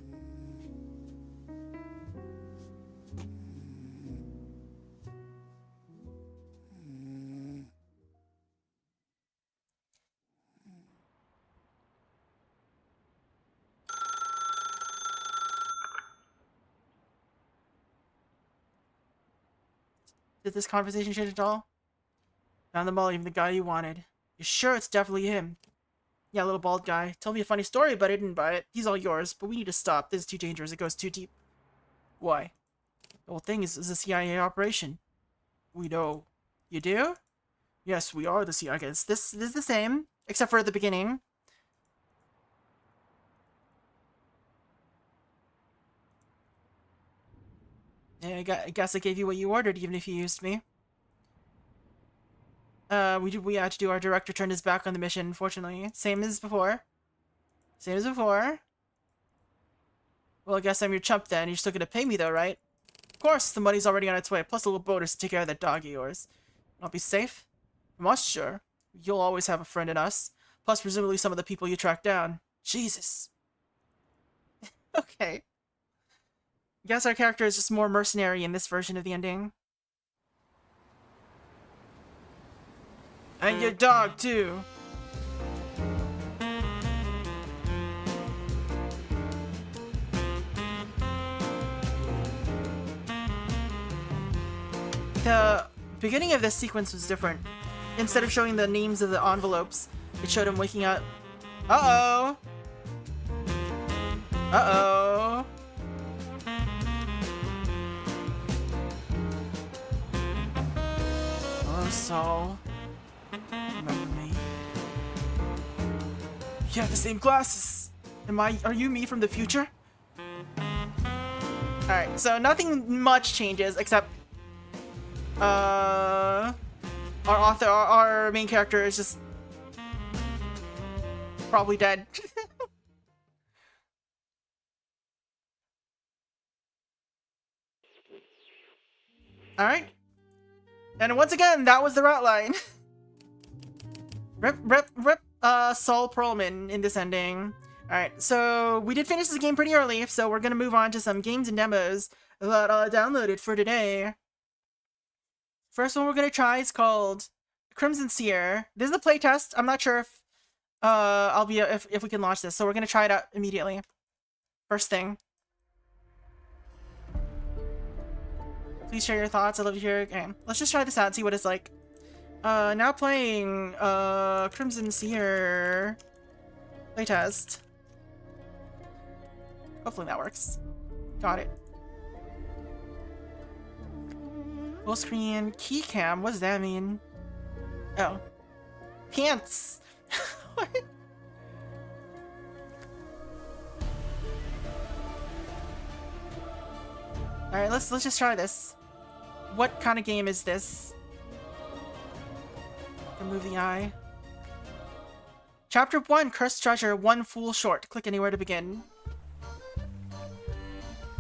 Did this conversation change at all? Found them all, even the guy you wanted. You're sure it's definitely him? Yeah, little bald guy. Told me a funny story, but I didn't buy it. He's all yours, but we need to stop. This is too dangerous. It goes too deep. Why? The whole thing is a CIA operation. We know. You do? Yes, we are the CIA. This is the same, except for at the beginning. Yeah, I guess I gave you what you ordered, even if you used me. We had to do. Our director turned his back on the mission, unfortunately. Same as before. Same as before. Well, I guess I'm your chump then. You're still gonna pay me though, right? Of course, the money's already on its way, plus a little bonus to take care of that dog of yours. I'll be safe? I'm not sure. You'll always have a friend in us. Plus, presumably some of the people you tracked down. Jesus. Okay. Guess our character is just more mercenary in this version of the ending. And your dog, too. The beginning of this sequence was different. Instead of showing the names of the envelopes, it showed him waking up. Uh-oh! Uh-oh! Oh, Saul. Remember me? You have the same glasses! Are you me from the future? Alright, so nothing much changes except our main character is just probably dead. Alright. And once again, that was the Ratline. Rip, Saul Perlman in this ending. Alright, so we did finish this game pretty early, so we're gonna move on to some games and demos that I downloaded for today. First one we're gonna try is called Crimson Seer. This is a playtest. I'm not sure if if we can launch this, so we're gonna try it out immediately. First thing. Please share your thoughts. I'd love to hear. Okay, let's just try this out and see what it's like. Now playing Crimson Seer playtest. Hopefully that works. Got it. Full screen keycam. What does that mean? Oh, pants. What? All right, let's just try this. What kind of game is this? Remove the eye. Chapter 1, Cursed Treasure, 1 Fool Short. Click anywhere to begin.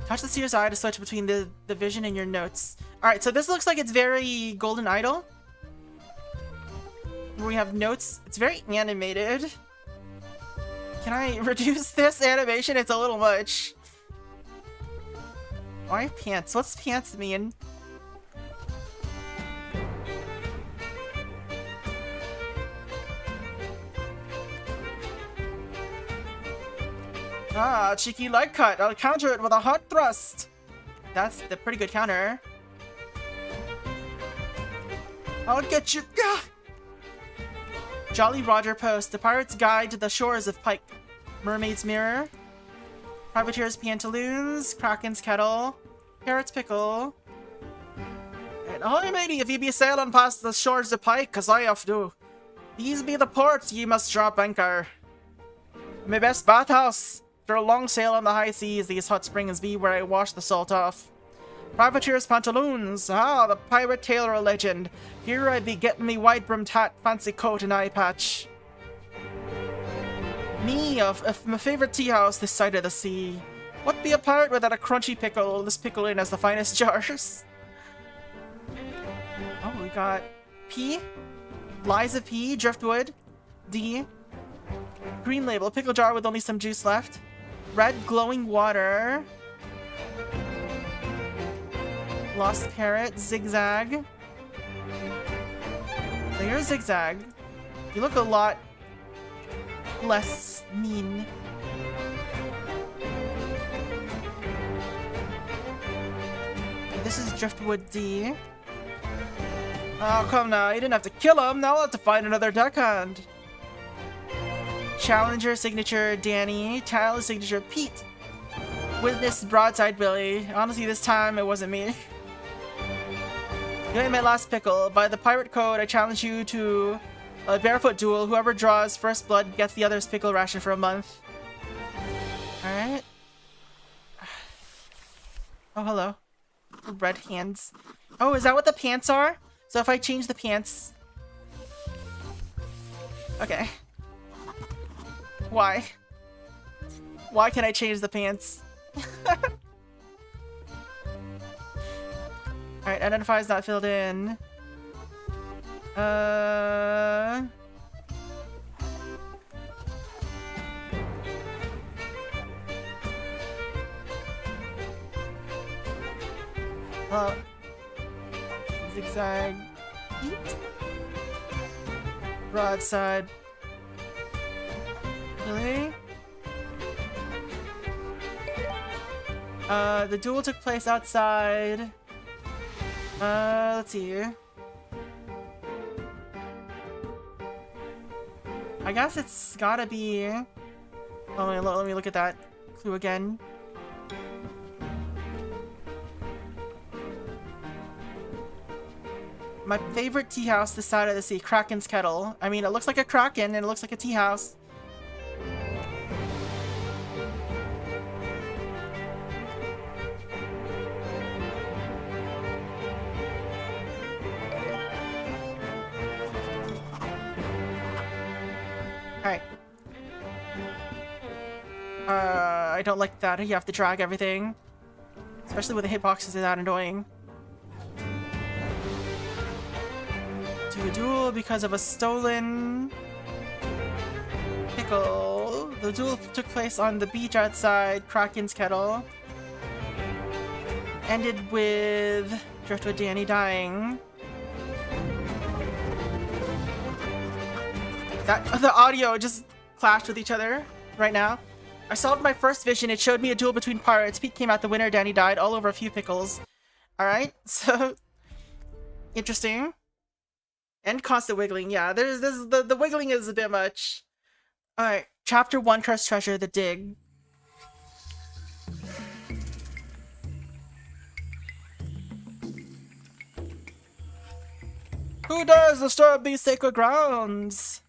Touch the Seer's eye to switch between the vision and your notes. Alright, so this looks like it's very Golden Idol. We have notes. It's very animated. Can I reduce this animation? It's a little much. Why pants? What's pants mean? Ah, cheeky light cut. I'll counter it with a hot thrust. That's the pretty good counter. I'll get you. Gah! Jolly Roger Post. The Pirate's Guide to the Shores of Pike. Mermaid's Mirror. Privateer's Pantaloons. Kraken's Kettle. Parrot's Pickle. And ahoy, matey, if ye be sailing past the shores of Pike, as I oft do. These be the ports ye must drop anchor. My best bathhouse. After a long sail on the high seas, these hot springs be where I wash the salt off. Privateer's Pantaloons. Ah, the pirate tailor legend. Here I be getting me wide-brimmed hat, fancy coat, and eye patch. Me, of my favorite tea house this side of the sea. What be a pirate without a crunchy pickle? This pickle in has the finest jars. Oh, we got P. Liza P. Driftwood. D. Green label. Pickle jar with only some juice left. Red glowing water. Lost Parrot. Zigzag. So you're Zigzag. You look a lot less mean. This is Driftwood D. Oh, come now. You didn't have to kill him. Now I'll have to find another deckhand. Challenger signature Danny. Tyler signature Pete. Witness broadside Billy. Honestly, this time it wasn't me. You ain't my last pickle. By the pirate code, I challenge you to a barefoot duel. Whoever draws first blood gets the other's pickle ration for a month. Alright. Oh, hello. Red hands. Oh, is that what the pants are? So if I change the pants... Okay. Why? Why can I change the pants? Alright, identify is not filled in. Zigzag. Eat. Broadside. Really? The duel took place outside. Let's see. I guess it's gotta be... Oh, let me look at that clue again. My favorite tea house this side of the sea, Kraken's Kettle. I mean, it looks like a kraken and it looks like a tea house. Alright. I don't like that. You have to drag everything. Especially with the hitboxes, is that annoying. To a duel because of a stolen pickle. The duel took place on the beach outside Kraken's Kettle. Ended with Driftwood Danny dying. The audio just clashed with each other right now. I solved my first vision. It showed me a duel between pirates. Pete came out the winner. Danny died. All over a few pickles. Alright, so... Interesting. And constant wiggling. Yeah, the wiggling is a bit much. Alright, Chapter 1, Cursed Treasure, The Dig. Who dares disturb these sacred grounds?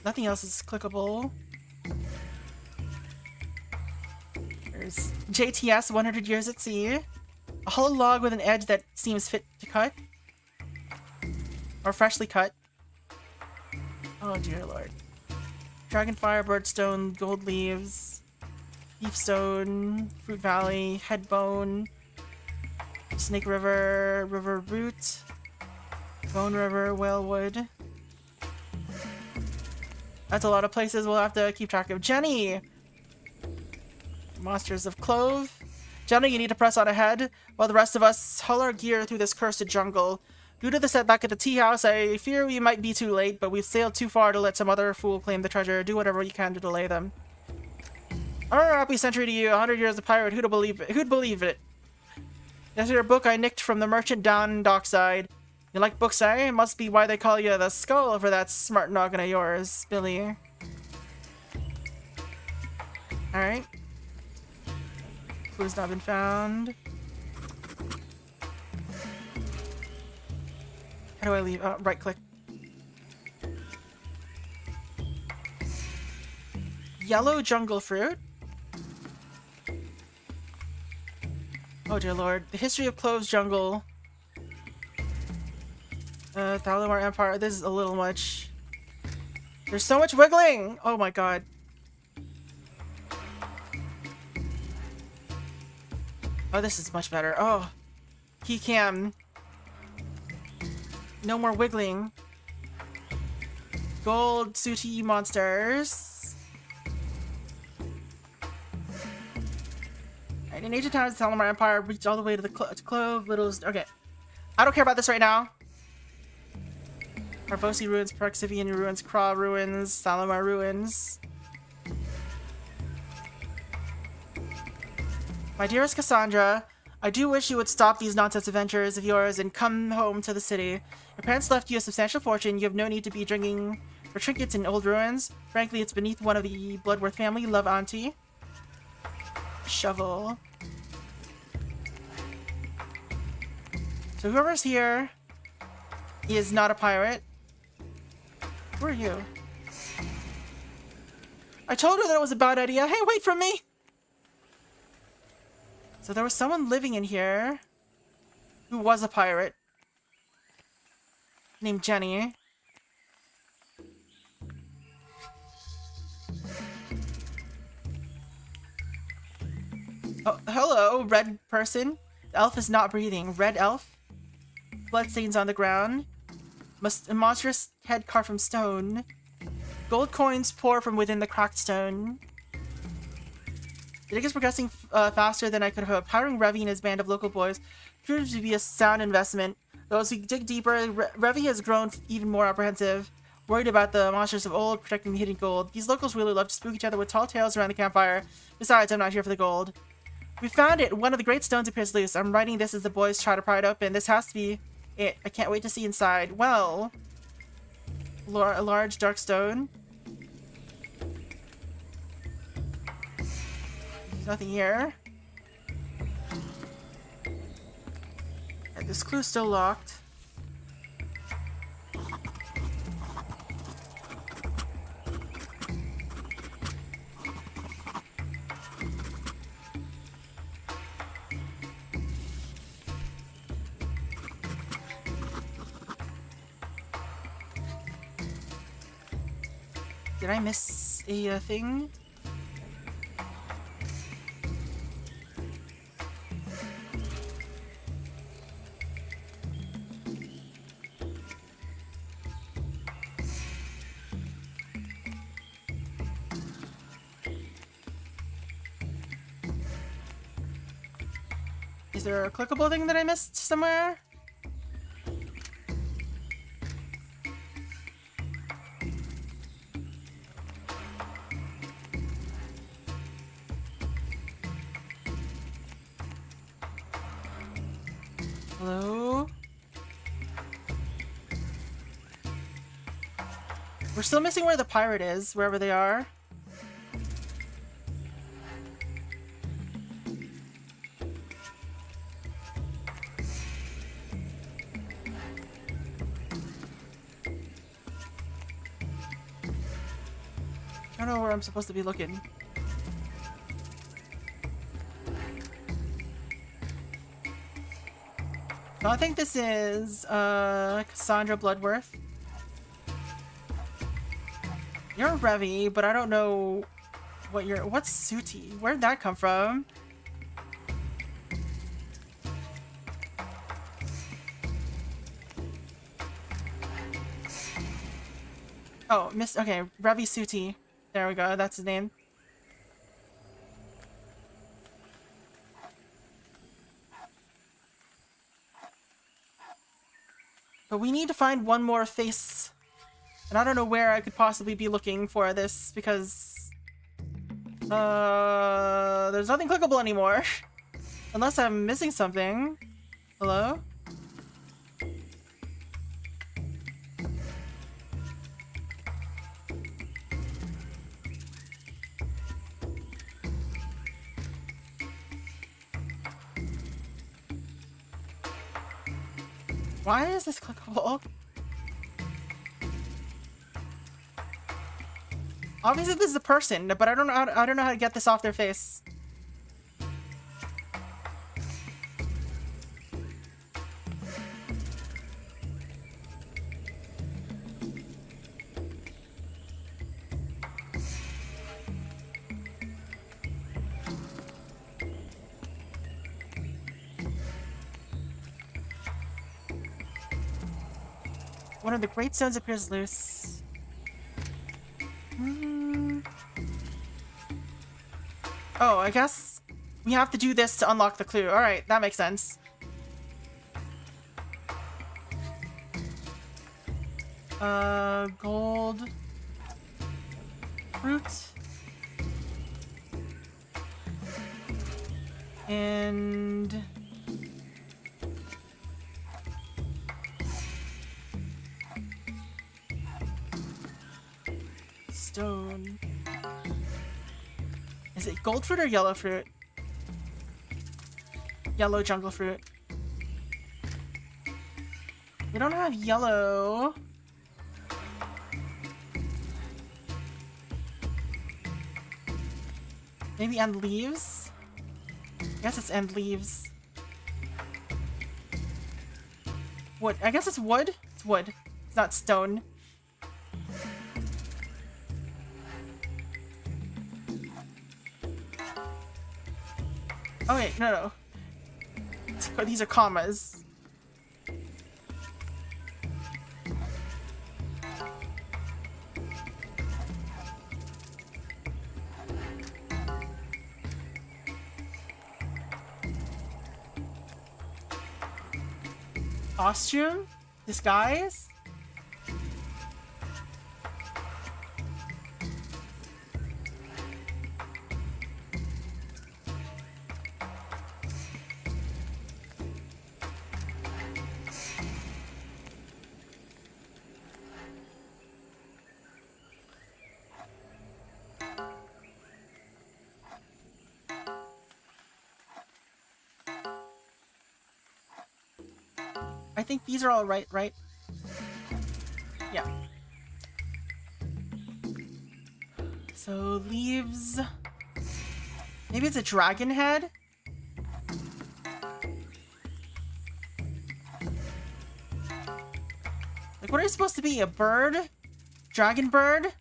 Nothing else is clickable. There's JTS 100 Years at Sea. A hollow log with an edge that seems fit to cut. Or freshly cut. Oh dear lord. Dragonfire, birdstone, gold leaves, leafstone, fruit valley, headbone, snake river, river root, bone river, whalewood. That's a lot of places we'll have to keep track of. Jenny! Monsters of Clove. Jenny, you need to press on ahead while the rest of us haul our gear through this cursed jungle. Due to the setback at the tea house, I fear we might be too late, but we've sailed too far to let some other fool claim the treasure. Do whatever you can to delay them. Happy century to you, 100 years of pirate. Who'd believe it? Who'd believe it? This is your book I nicked from the merchant down dockside. You like books, eh? Must be why they call you the skull for that smart noggin of yours, Billy. Alright. Clue's not been found. How do I leave? Right click. Yellow jungle fruit? Oh dear lord. The history of Clove's jungle. Thalamar Empire. This is a little much. There's so much wiggling! Oh my god. Oh, this is much better. Oh. Keycam. No more wiggling. Gold Suti monsters. Alright, in ancient times, the Thalamar Empire reached all the way to the Clove. Okay. I don't care about this right now. Carfosi ruins, Praxivian ruins, Kra ruins, Thalamar ruins. My dearest Cassandra, I do wish you would stop these nonsense adventures of yours and come home to the city. Your parents left you a substantial fortune. You have no need to be drinking for trinkets in old ruins. Frankly, it's beneath one of the Bloodworth family. Love, Auntie. Shovel. So whoever's here is not a pirate. Who are you? I told her that it was a bad idea. Hey, wait for me! So there was someone living in here who was a pirate named Jenny. Oh, hello, red person. The elf is not breathing. Red elf. Bloodstains on the ground. A monstrous head carved from stone. Gold coins pour from within the cracked stone. The dig is progressing faster than I could hope. Hiring Revy and his band of local boys proved to be a sound investment. Though as we dig deeper, Revy has grown even more apprehensive, worried about the monsters of old protecting the hidden gold. These locals really love to spook each other with tall tales around the campfire. Besides, I'm not here for the gold. We found it! One of the great stones appears loose. I'm writing this as the boys try to pry it open. This has to be it. I can't wait to see inside. Well, a large dark stone. There's nothing here. Right, this clue's still locked. Did I miss a thing? Is there a clickable thing that I missed somewhere? Hello? We're still missing where the pirate is, wherever they are. I don't know where I'm supposed to be looking. So I think this is Cassandra Bloodworth. You're Revi, but I don't know what you're. What's Suti? Where'd that come from? Oh, okay, Revi Suti. There we go, that's his name. But we need to find one more face. And I don't know where I could possibly be looking for this, because... there's nothing clickable anymore. Unless I'm missing something. Hello? Why is this clickable? Obviously this is a person, but I don't know how to get this off their face. One of the great stones appears loose. Oh, I guess we have to do this to unlock the clue. Alright, that makes sense. Gold. Fruit. And... stone. Is it gold fruit or yellow fruit? Yellow jungle fruit. We don't have yellow. Maybe end leaves? I guess it's end leaves. Wood. I guess it's wood? It's wood. It's not stone. Oh wait, no. These are commas. Costume? Disguise? I think these are all right? Yeah. So, leaves... Maybe it's a dragon head? Like, what are you supposed to be? A bird? Dragon bird?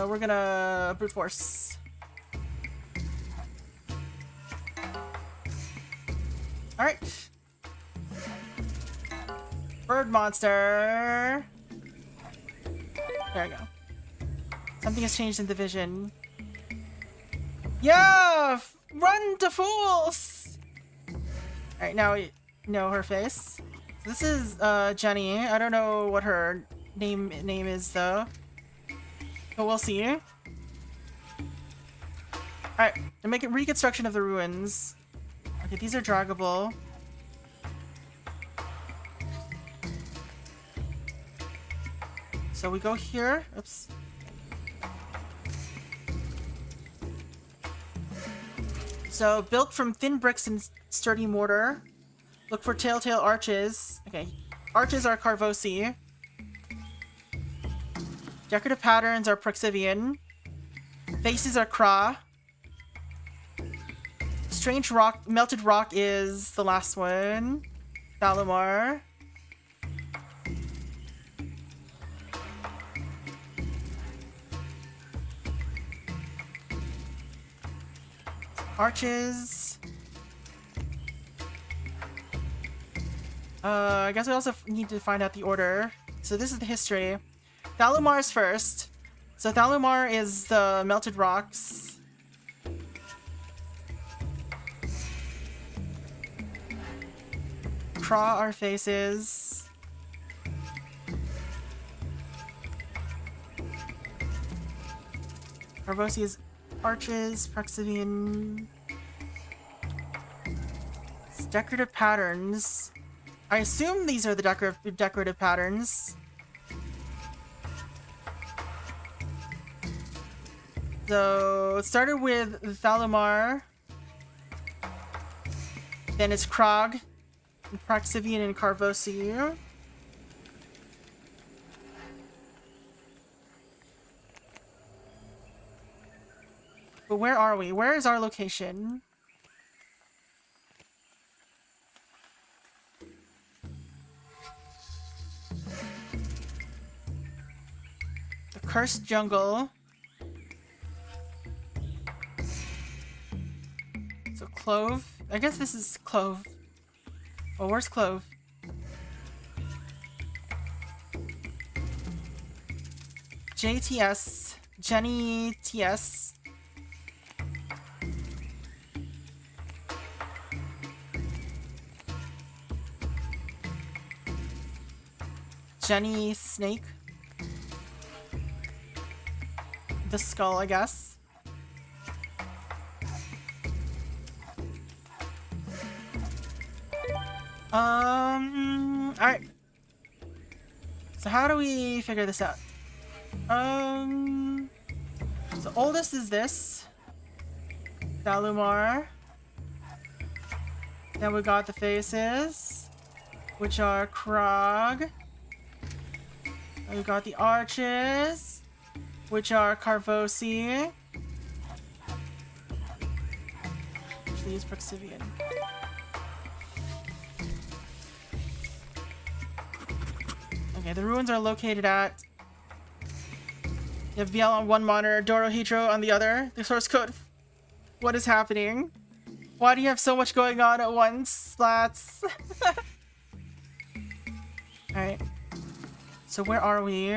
We're gonna brute force. Alright. Bird monster. There we go. Something has changed in the vision. Yeah! Run to fools! Alright, now we know her face. This is Jenny. I don't know what her name is though. But we'll see. Alright, to make a reconstruction of the ruins. Okay, these are draggable. So we go here. Oops. So, built from thin bricks and sturdy mortar. Look for telltale arches. Okay, Arches are Carvosi. Decorative patterns are Proxivian. Faces are Kra. Strange rock, melted rock is the last one. Thalumar. Arches. I guess we also need to find out the order. So this is the history. Thalumar is first. So Thalumar is the melted rocks. Kra are faces. Carvosi is arches. Proxivian. It's decorative patterns. I assume these are the decorative patterns. So it started with Thalumar. Then it's Krog, and Proxivian, and Carvosi. But where are we? Where is our location? Cursed jungle. So Clove. I guess this is Clove. Oh, where's Clove? JTS. Jenny TS. Jenny Snake. The skull, I guess. Alright. So how do we figure this out? So oldest is this. Thalumar. Then we got the faces, which are Krog. And we got the arches, which are Carvosi. Actually use Proxivian. Okay, the ruins are located at... You have VL on one monitor, Dorohedro on the other. The source code. What is happening? Why do you have so much going on at once, Splats? Alright. So where are we?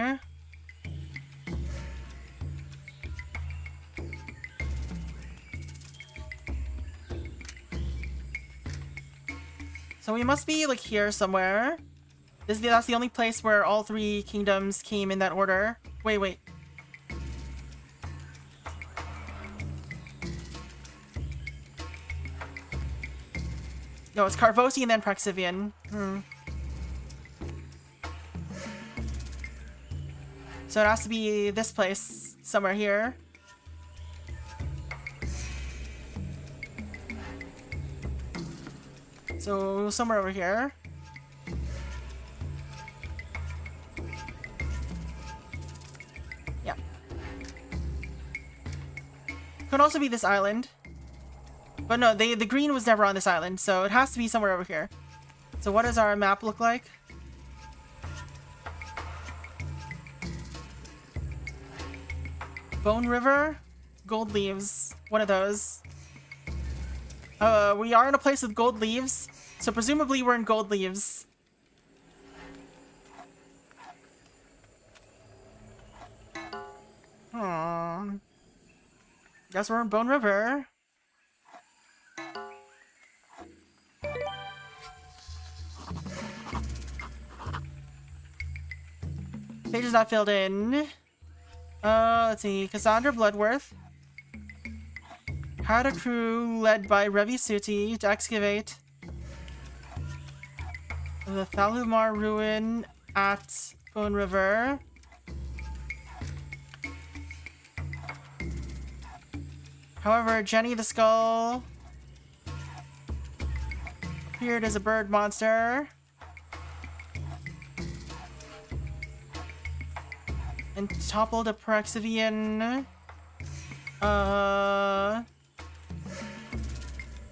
So we must be like here somewhere. That's the only place where all three kingdoms came in that order. Wait. No, it's Carvosi and then Proxivian. So it has to be this place, somewhere here. So somewhere over here. Yeah. Could also be this island. But no, the green was never on this island, so it has to be somewhere over here. So what does our map look like? Bone River? Gold leaves. One of those. We are in a place with gold leaves, so presumably we're in gold leaves. Guess we're in Bone River. Page is not filled in. Let's see. Cassandra Bloodworth had a crew led by Revi Suti to excavate the Thalumar ruin at Bone River. However, Jenny the Skull appeared as a bird monster. And toppled a Praxivian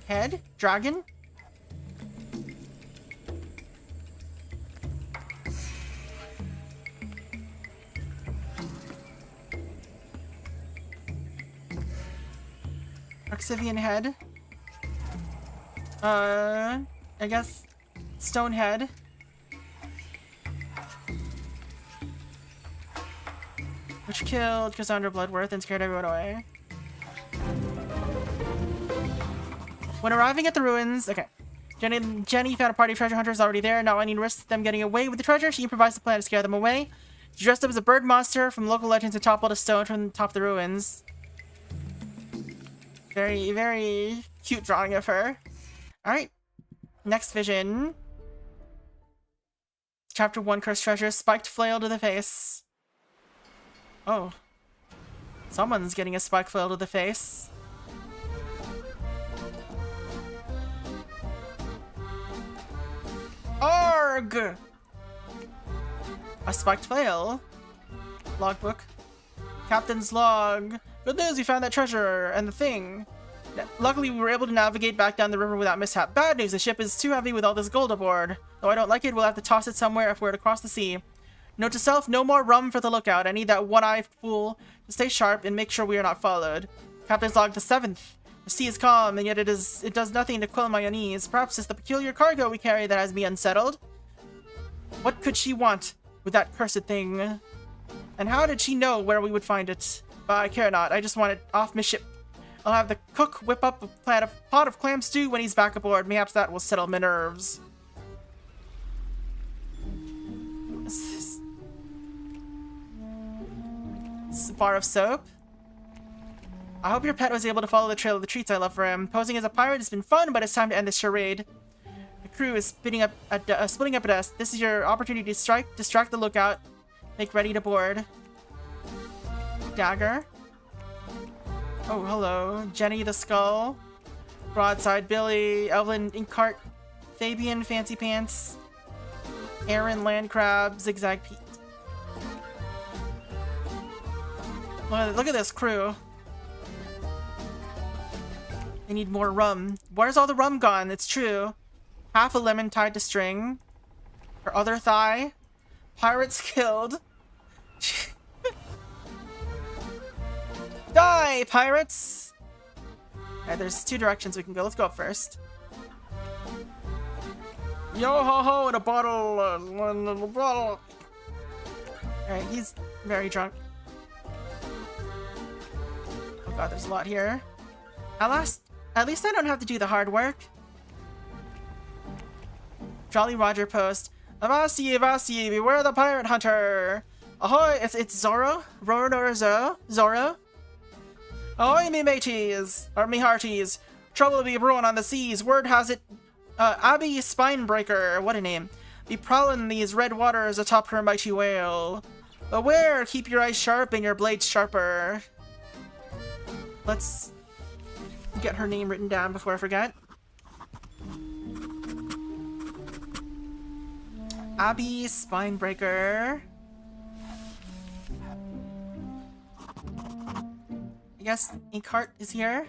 head? Dragon? Praxivian head? I guess stone head. Which killed Cassandra Bloodworth and scared everyone away. When arriving at the ruins, okay. Jenny found a party of treasure hunters already there. Not wanting to risk them getting away with the treasure, she improvised a plan to scare them away. She dressed up as a bird monster from local legends and toppled a stone from the top of the ruins. Very, very cute drawing of her. Alright. Next vision. Chapter 1, Cursed Treasure. Spiked flail to the face. Oh. Someone's getting a spike flail to the face. Arg! A spiked flail. Logbook. Captain's log. Good news, we found that treasure and the thing. Luckily, we were able to navigate back down the river without mishap. Bad news, the ship is too heavy with all this gold aboard. Though I don't like it, we'll have to toss it somewhere if we're to cross the sea. Note to self, no more rum for the lookout. I need that one-eyed fool to stay sharp and make sure we are not followed. Captain's log the 7th. The sea is calm, and yet it does nothing to quell my unease. Perhaps it's the peculiar cargo we carry that has me unsettled. What could she want with that cursed thing? And how did she know where we would find it? But I care not. I just want it off my ship. I'll have the cook whip up a pot of clam stew when he's back aboard. Perhaps that will settle my nerves. What's this? This is a bar of soap. I hope your pet was able to follow the trail of the treats I love for him. Posing as a pirate has been fun, but it's time to end this charade. The crew is splitting up at dusk. This is your opportunity to distract the lookout. Make ready to board. Dagger. Oh, hello. Jenny the Skull. Broadside Billy. Evelyn Inkcart. Fabian Fancy Pants. Aaron Landcrab. Zigzag Pete. Look at this crew. They need more rum. Where's all the rum gone? It's true. Half a lemon tied to string. Her other thigh. Pirates killed. Die, pirates! Alright, there's 2 directions we can go. Let's go up first. Yo ho ho in a bottle. Alright, he's very drunk. Oh god, there's a lot here. At least I don't have to do the hard work. Jolly Roger post. Avasti, Avasti, beware the pirate hunter! Ahoy! It's Zorro? Zorro? Ahoy, me mateys! Or me hearties! Trouble be brewing on the seas. Word has it, Abby Spinebreaker, what a name, be prowling these red waters atop her mighty whale. Beware! Keep your eyes sharp and your blades sharper. Let's get her name written down before I forget. Abby Spinebreaker. I guess Inkcart is here.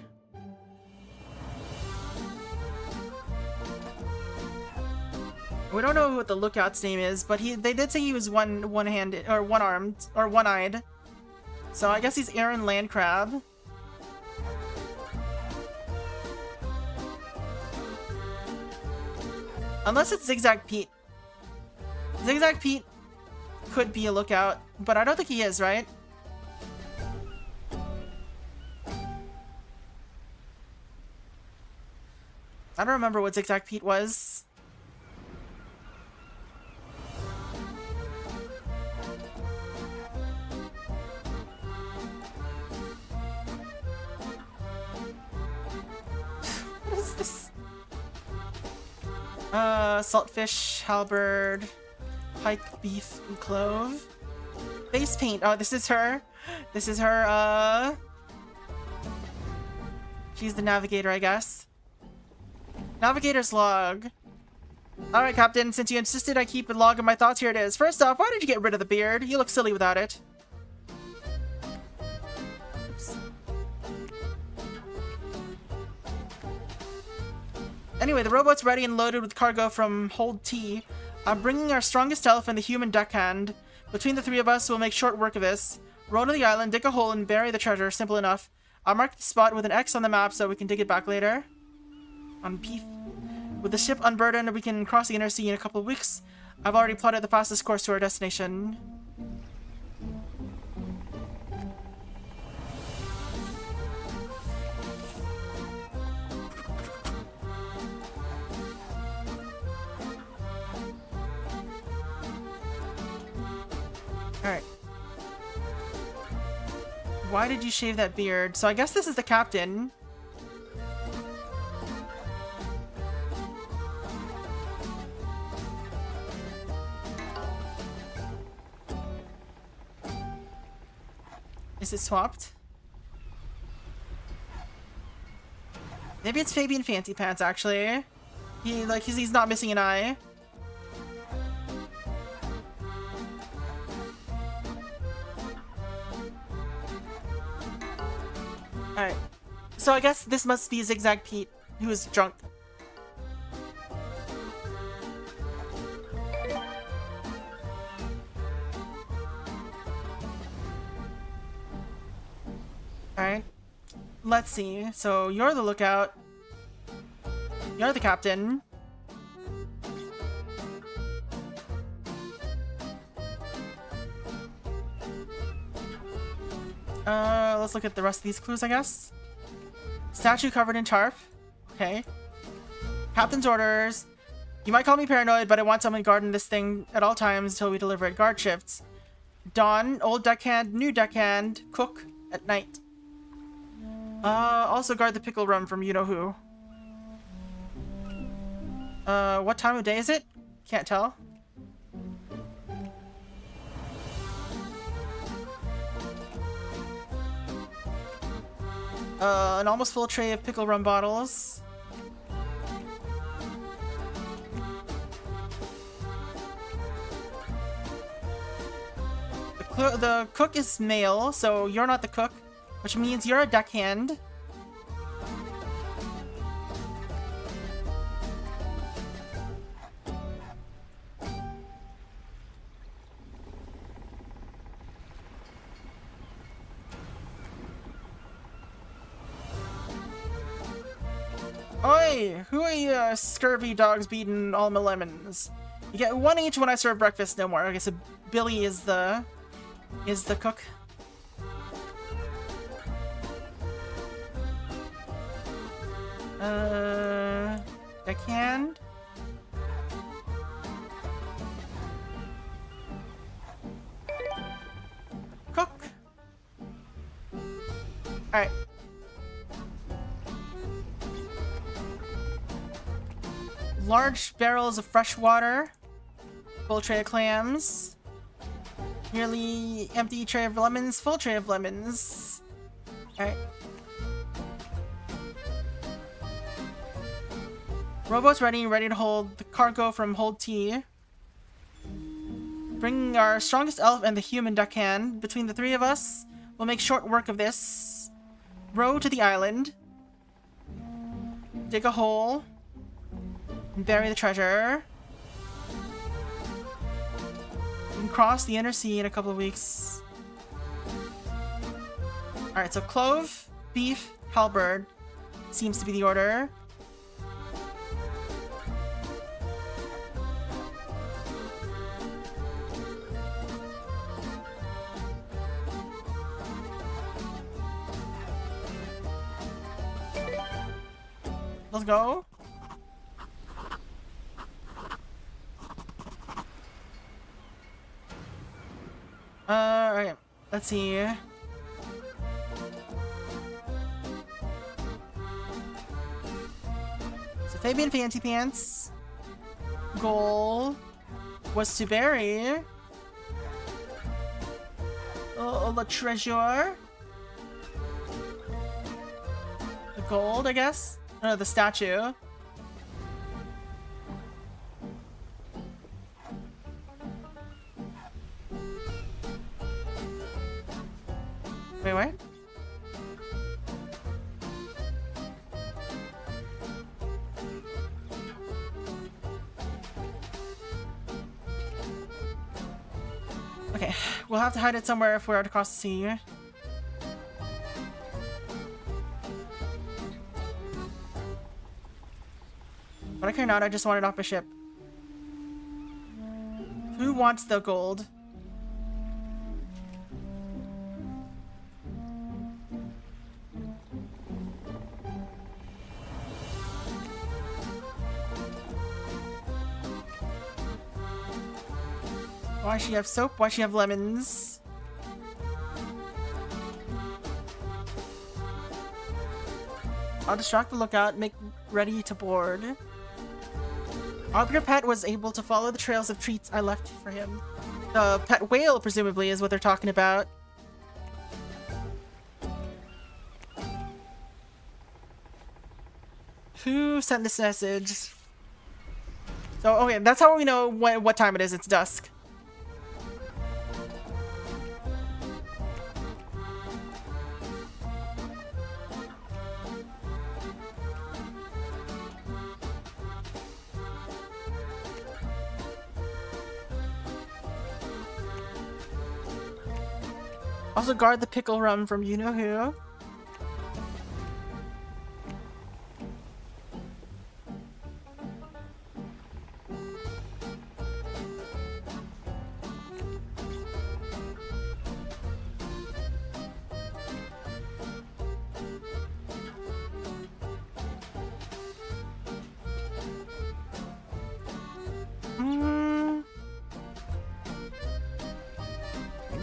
We don't know what the lookout's name is, but they did say he was one-handed or one-armed or one-eyed. So I guess he's Aaron Landcrab. Unless it's Zigzag Pete. Zigzag Pete could be a lookout, but I don't think he is, right? I don't remember what Zigzag Pete was. What is this? Saltfish, halberd, pike, beef, and clove. Face paint. Oh, this is her. This is her, she's the navigator, I guess. Navigator's log. Alright, Captain, since you insisted I keep a log of my thoughts, here it is. First off, why did you get rid of the beard? You look silly without it. Anyway, the rowboat's ready and loaded with cargo from Hold T. I'm bringing our strongest elf and the human deckhand. Between the three of us, we'll make short work of this. Row to the island, dig a hole, and bury the treasure. Simple enough. I'll mark the spot with an X on the map so we can dig it back later. On Peef. With the ship unburdened, we can cross the inner sea in a couple of weeks. I've already plotted the fastest course to our destination. Alright. Why did you shave that beard? So I guess this is the captain. Is it swapped? Maybe it's Fabian Fancy Pants, actually. He's not missing an eye. Alright. So I guess this must be Zigzag Pete, who is drunk. Alright. Let's see. So you're the lookout. You're the captain. Let's look at the rest of these clues, I guess. Statue covered in tarp. Okay. Captain's orders. You might call me paranoid, but I want someone guarding this thing at all times until we deliver it. Guard shifts. Dawn, old deckhand, new deckhand, cook at night. Also guard the pickle rum from you-know-who. What time of day is it? Can't tell. An almost full tray of pickle rum bottles. The cook is male, so you're not the cook, which means you're a deckhand. Oi! Who are you scurvy dogs beating all my lemons? You get one each when I serve breakfast, no more. Okay, so Billy is the cook. Deckhand? Cook! Alright. Large barrels of fresh water. Full tray of clams. Nearly empty tray of lemons. Full tray of lemons. Alright. Rowboat's ready to hold the cargo from Hold T. Bring our strongest elf and the human deckhand. Between the three of us, we'll make short work of this. Row to the island. Dig a hole. And bury the treasure. We can cross the inner sea in a couple of weeks. Alright, so clove, beef, halberd seems to be the order. Let's go. Alright, let's see. So Fabian Fancy Pants. Goal was to bury. Oh, the treasure. The gold, I guess? No, the statue. Wait, what? Okay, we'll have to hide it somewhere if we're out across the sea. But I care not, I just want it off my ship. Who wants the gold? Why she have soap? Why she have lemons? I'll distract the lookout, make ready to board. I hope your pet was able to follow the trails of treats I left for him. The pet whale, presumably, is what they're talking about. Who sent this message? So, okay, that's how we know what time it is. It's dusk. Also guard the pickle rum from you-know-who.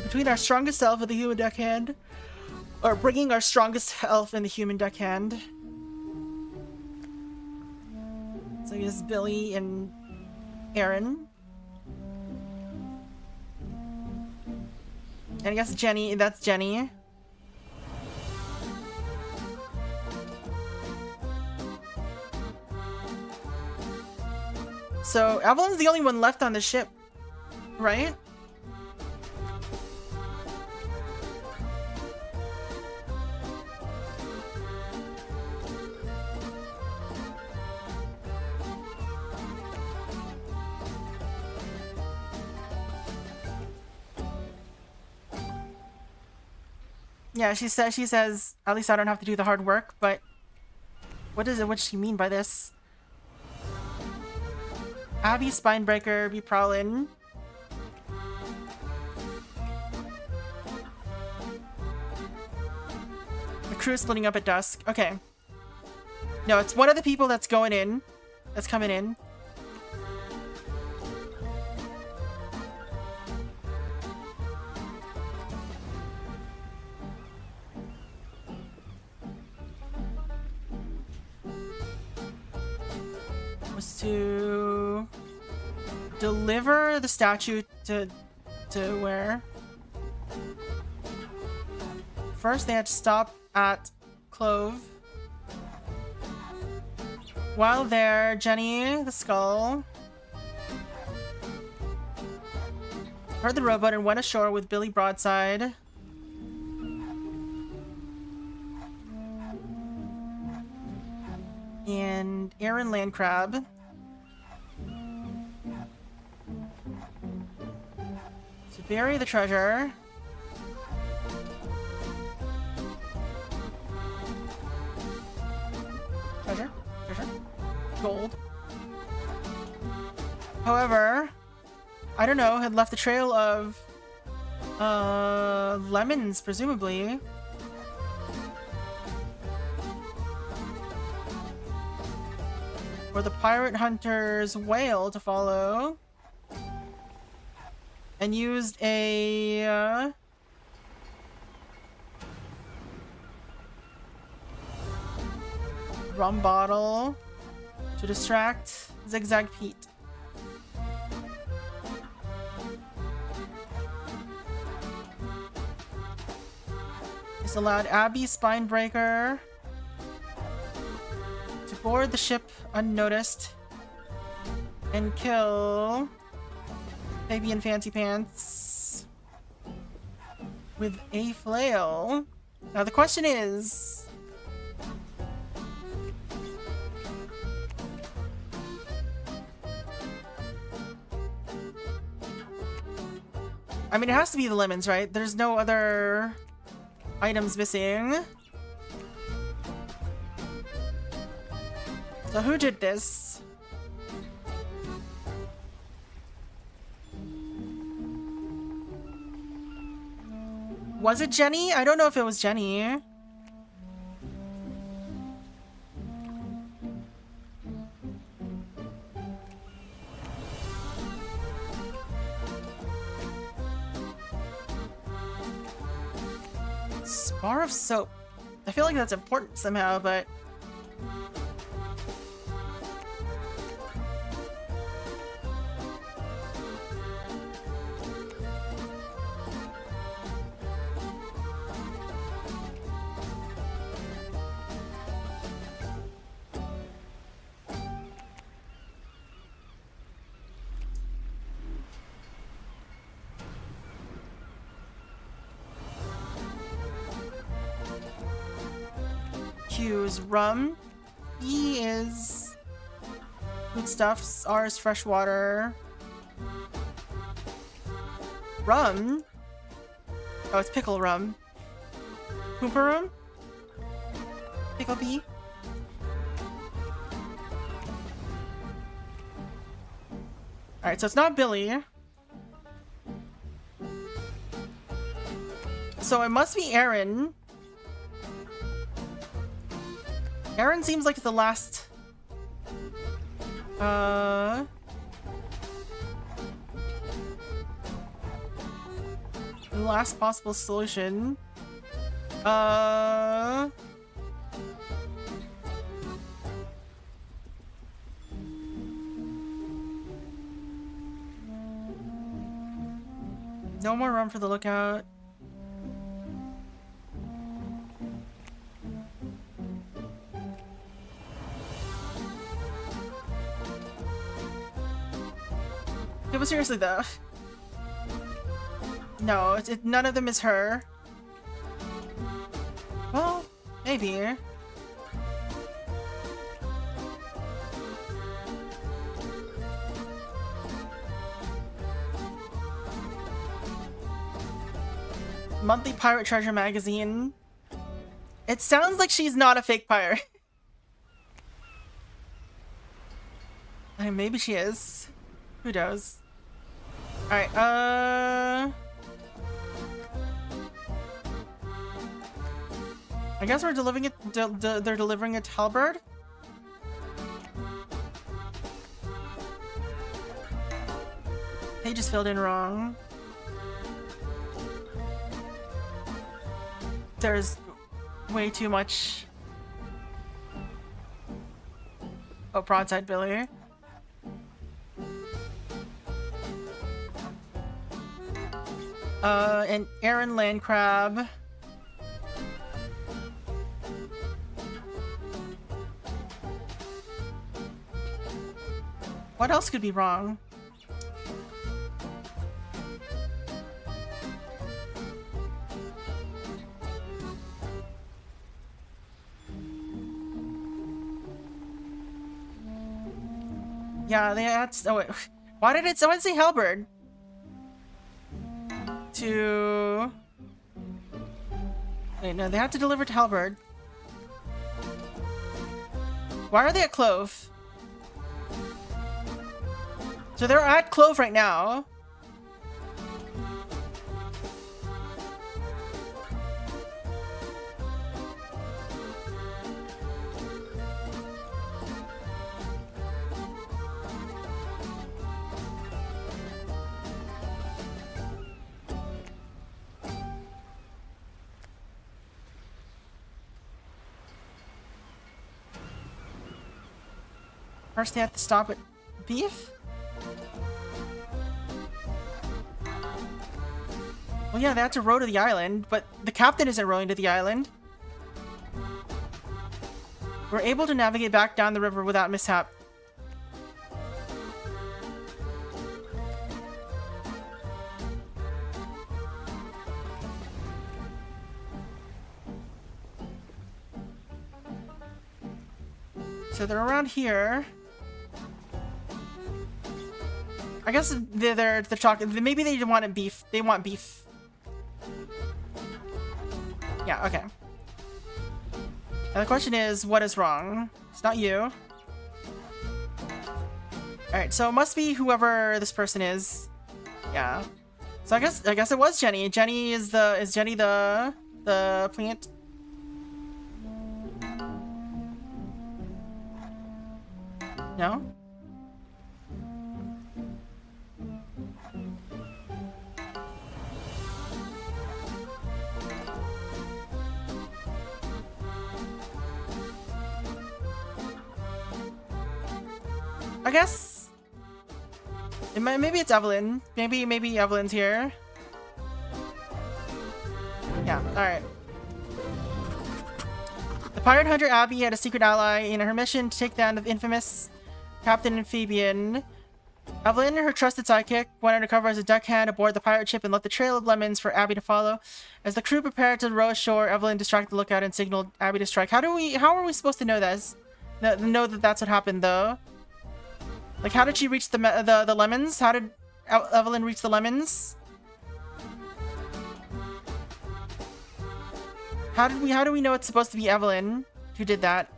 Between our strongest self and the human deckhand, or bringing our strongest elf in the human deckhand. So it's Billy and Aaron. And I guess Jenny, that's Jenny. So Evelyn's the only one left on the ship, right? Yeah, she says, at least I don't have to do the hard work, but what does she mean by this? Abby, Spinebreaker, be prowling. The crew is splitting up at dusk. Okay. No, it's one of the people that's going in. That's coming in. To deliver the statue to where? First they had to stop at Clove. While there, Jenny, the skull, heard the rowboat and went ashore with Billy Broadside. And Aaron Landcrab. To bury the treasure. Treasure? Gold. However, I don't know, had left a trail of lemons, presumably. For the pirate hunter's whale to follow. And used a rum bottle to distract Zigzag Pete. This allowed Abby, Spinebreaker, to board the ship unnoticed and kill Baby in Fancy Pants with a flail. Now the question is, I mean, it has to be the lemons, right? There's no other items missing. So who did this? Was it Jenny? I don't know if it was Jenny. Bar of soap. I feel like that's important somehow, but... Q is rum. E is foodstuffs. R is fresh water. Rum? Oh, it's pickle rum. Pooper rum? Pickle pea? Alright, so it's not Billy. So it must be Aaron. Aaron seems like the last... the last possible solution. No more room for the lookout. Yeah, but seriously though. No, none of them is her. Well, maybe. Monthly Pirate Treasure magazine. It sounds like she's not a fake pirate. I mean, maybe she is. Who knows? Alright, I guess we're delivering it. They're delivering it to Halberd. They just filled in wrong. There's way too much. Oh, broadside Billy. And Aaron Landcrab. What else could be wrong? Yeah, they had. Oh wait, why did it? Someone say Halberd? To wait, no, they have to deliver to Halberd. Why are they at Clove? So they're at Clove right now. First they have to stop at Beef? Well, yeah, they had to row to the island, but the captain isn't rowing to the island. We're able to navigate back down the river without mishap. So they're around here. I guess they're talking. Maybe they want beef. They want beef. Yeah. Okay. Now the question is, what is wrong? It's not you. All right. So it must be whoever this person is. Yeah. So I guess it was Jenny. Jenny is Jenny the plant? No? I guess maybe it's Evelyn. Maybe Evelyn's here. Yeah, alright. The pirate hunter Abby had a secret ally in her mission to take down the infamous Captain Amphibian. Evelyn, her trusted sidekick, went undercover as a deckhand aboard the pirate ship and left a trail of lemons for Abby to follow. As the crew prepared to row ashore, Evelyn distracted the lookout and signaled Abby to strike. How are we supposed to know this? Know that that's what happened, though? Like, how did she reach the lemons? How did Evelyn reach the lemons? How do we know it's supposed to be Evelyn who did that?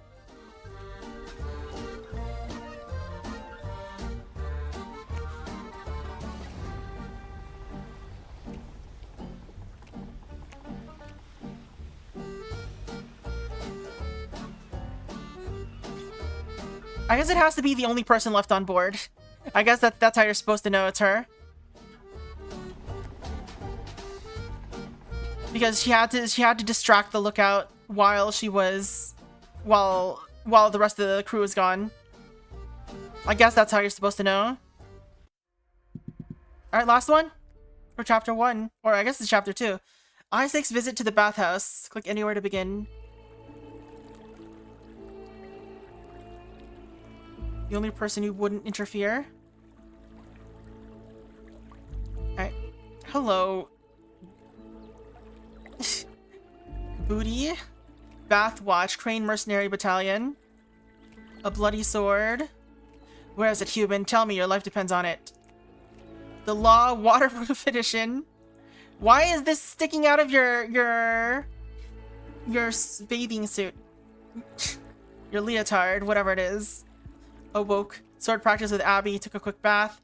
I guess it has to be the only person left on board. I guess that's how you're supposed to know it's her. Because she had to distract the lookout while the rest of the crew was gone. I guess that's how you're supposed to know. Alright, last one? For chapter 1. Or I guess it's chapter 2. Isaac's visit to the bathhouse. Click anywhere to begin. The only person who wouldn't interfere. Alright. Hello. Booty. Bath Watch. Crane Mercenary Battalion. A bloody sword. Where is it, human? Tell me, your life depends on it. The Law Waterproof Edition. Why is this sticking out of your bathing suit? Your leotard, whatever it is. Awoke. Sword practice with Abby. Took a quick bath.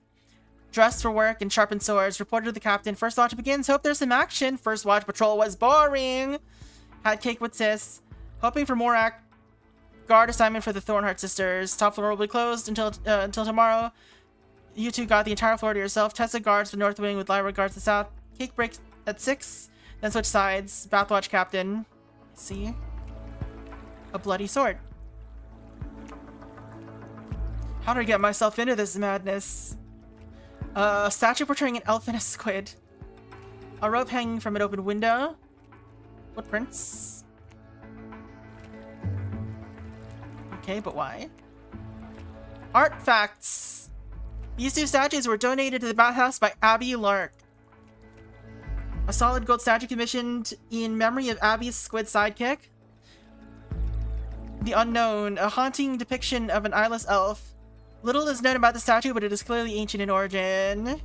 Dressed for work and sharpened swords. Reported to the captain. First watch begins. Hope there's some action. First watch patrol was boring. Had cake with sis. Hoping for more guard assignment for the Thornheart sisters. Top floor will be closed until tomorrow. You two got the entire floor to yourself. Tessa guards the north wing with Lyra guards the south. Cake break at 6. Then switch sides. Bathwatch captain. See? A bloody sword. How did I get myself into this madness? A statue portraying an elf and a squid. A rope hanging from an open window. Footprints. Okay, but why? Artifacts. These two statues were donated to the bathhouse by Abby Lark. A solid gold statue commissioned in memory of Abby's squid sidekick. The Unknown, a haunting depiction of an eyeless elf. Little is known about the statue, but it is clearly ancient in origin.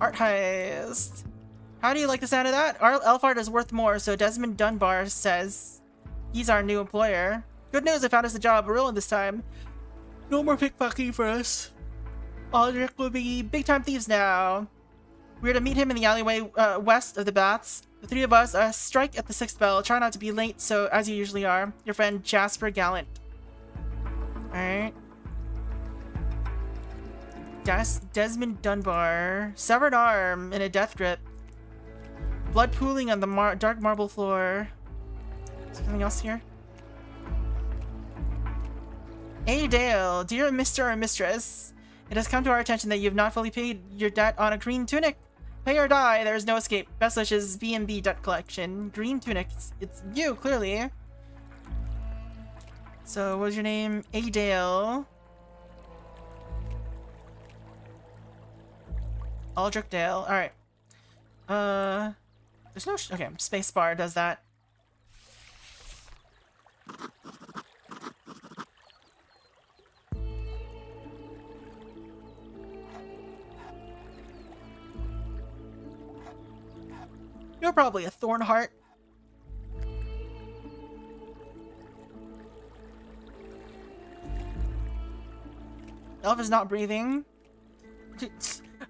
Art heist. How do you like the sound of that? Our elf art is worth more, so Desmond Dunbar says he's our new employer. Good news, I found us a job. We're rolling this time. No more pickpocketing for us. Aldrich will be big-time thieves now. We're to meet him in the alleyway west of the baths. The three of us strike at the 6th bell. Try not to be late, so as you usually are. Your friend Jasper Gallant. Alright. Desmond Dunbar. Severed arm in a death grip. Blood pooling on the dark marble floor. Is there anything else here? Hey Dale, dear Mr. or Mistress. It has come to our attention that you have not fully paid your debt on a green tunic. Pay or die, there is no escape. Best wishes, B&B Debt Collection. Green tunic. It's you, clearly. So, what was your name? Adale. Aldrich Dale. Alright. There's no... okay, spacebar does that. You're probably a thorn heart. Elf is not breathing.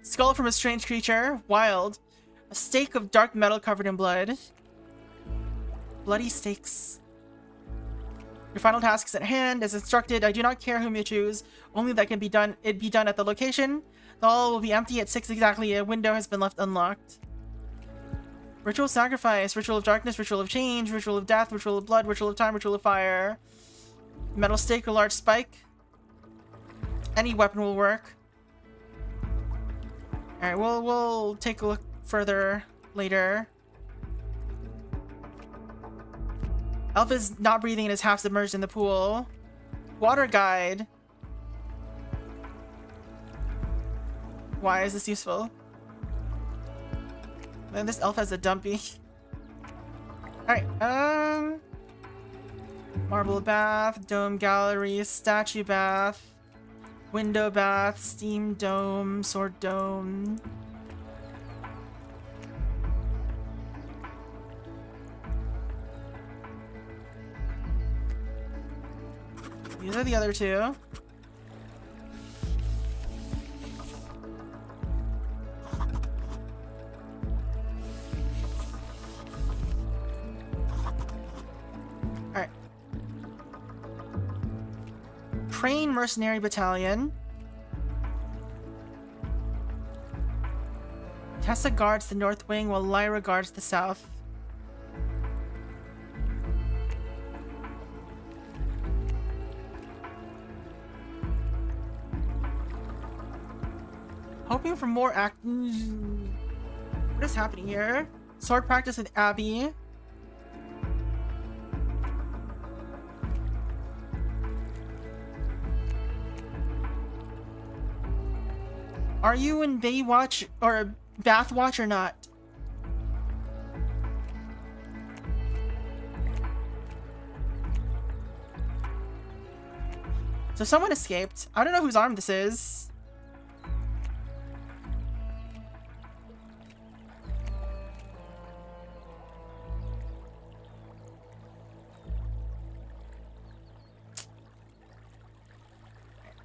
Skull from a strange creature. Wild. A stake of dark metal covered in blood. Bloody stakes. Your final task is at hand. As instructed, I do not care whom you choose. Only that can be done. It be done at the location. The hall will be empty at 6 exactly. A window has been left unlocked. Ritual sacrifice. Ritual of darkness. Ritual of change. Ritual of death. Ritual of blood. Ritual of time. Ritual of fire. Metal stake or large spike. Any weapon will work. Alright, we'll take a look further later. Elf is not breathing and is half submerged in the pool. Water guide. Why is this useful? Man, this elf has a dumpy. Alright, marble bath, dome gallery, statue bath. Window bath, steam dome, sword dome. These are the other two. Alright. Train Mercenary Battalion. Tessa guards the north wing while Lyra guards the south. Hoping for more action. What is happening here? Sword practice with Abby. Are you in Baywatch or Bathwatch or not? So someone escaped. I don't know whose arm this is.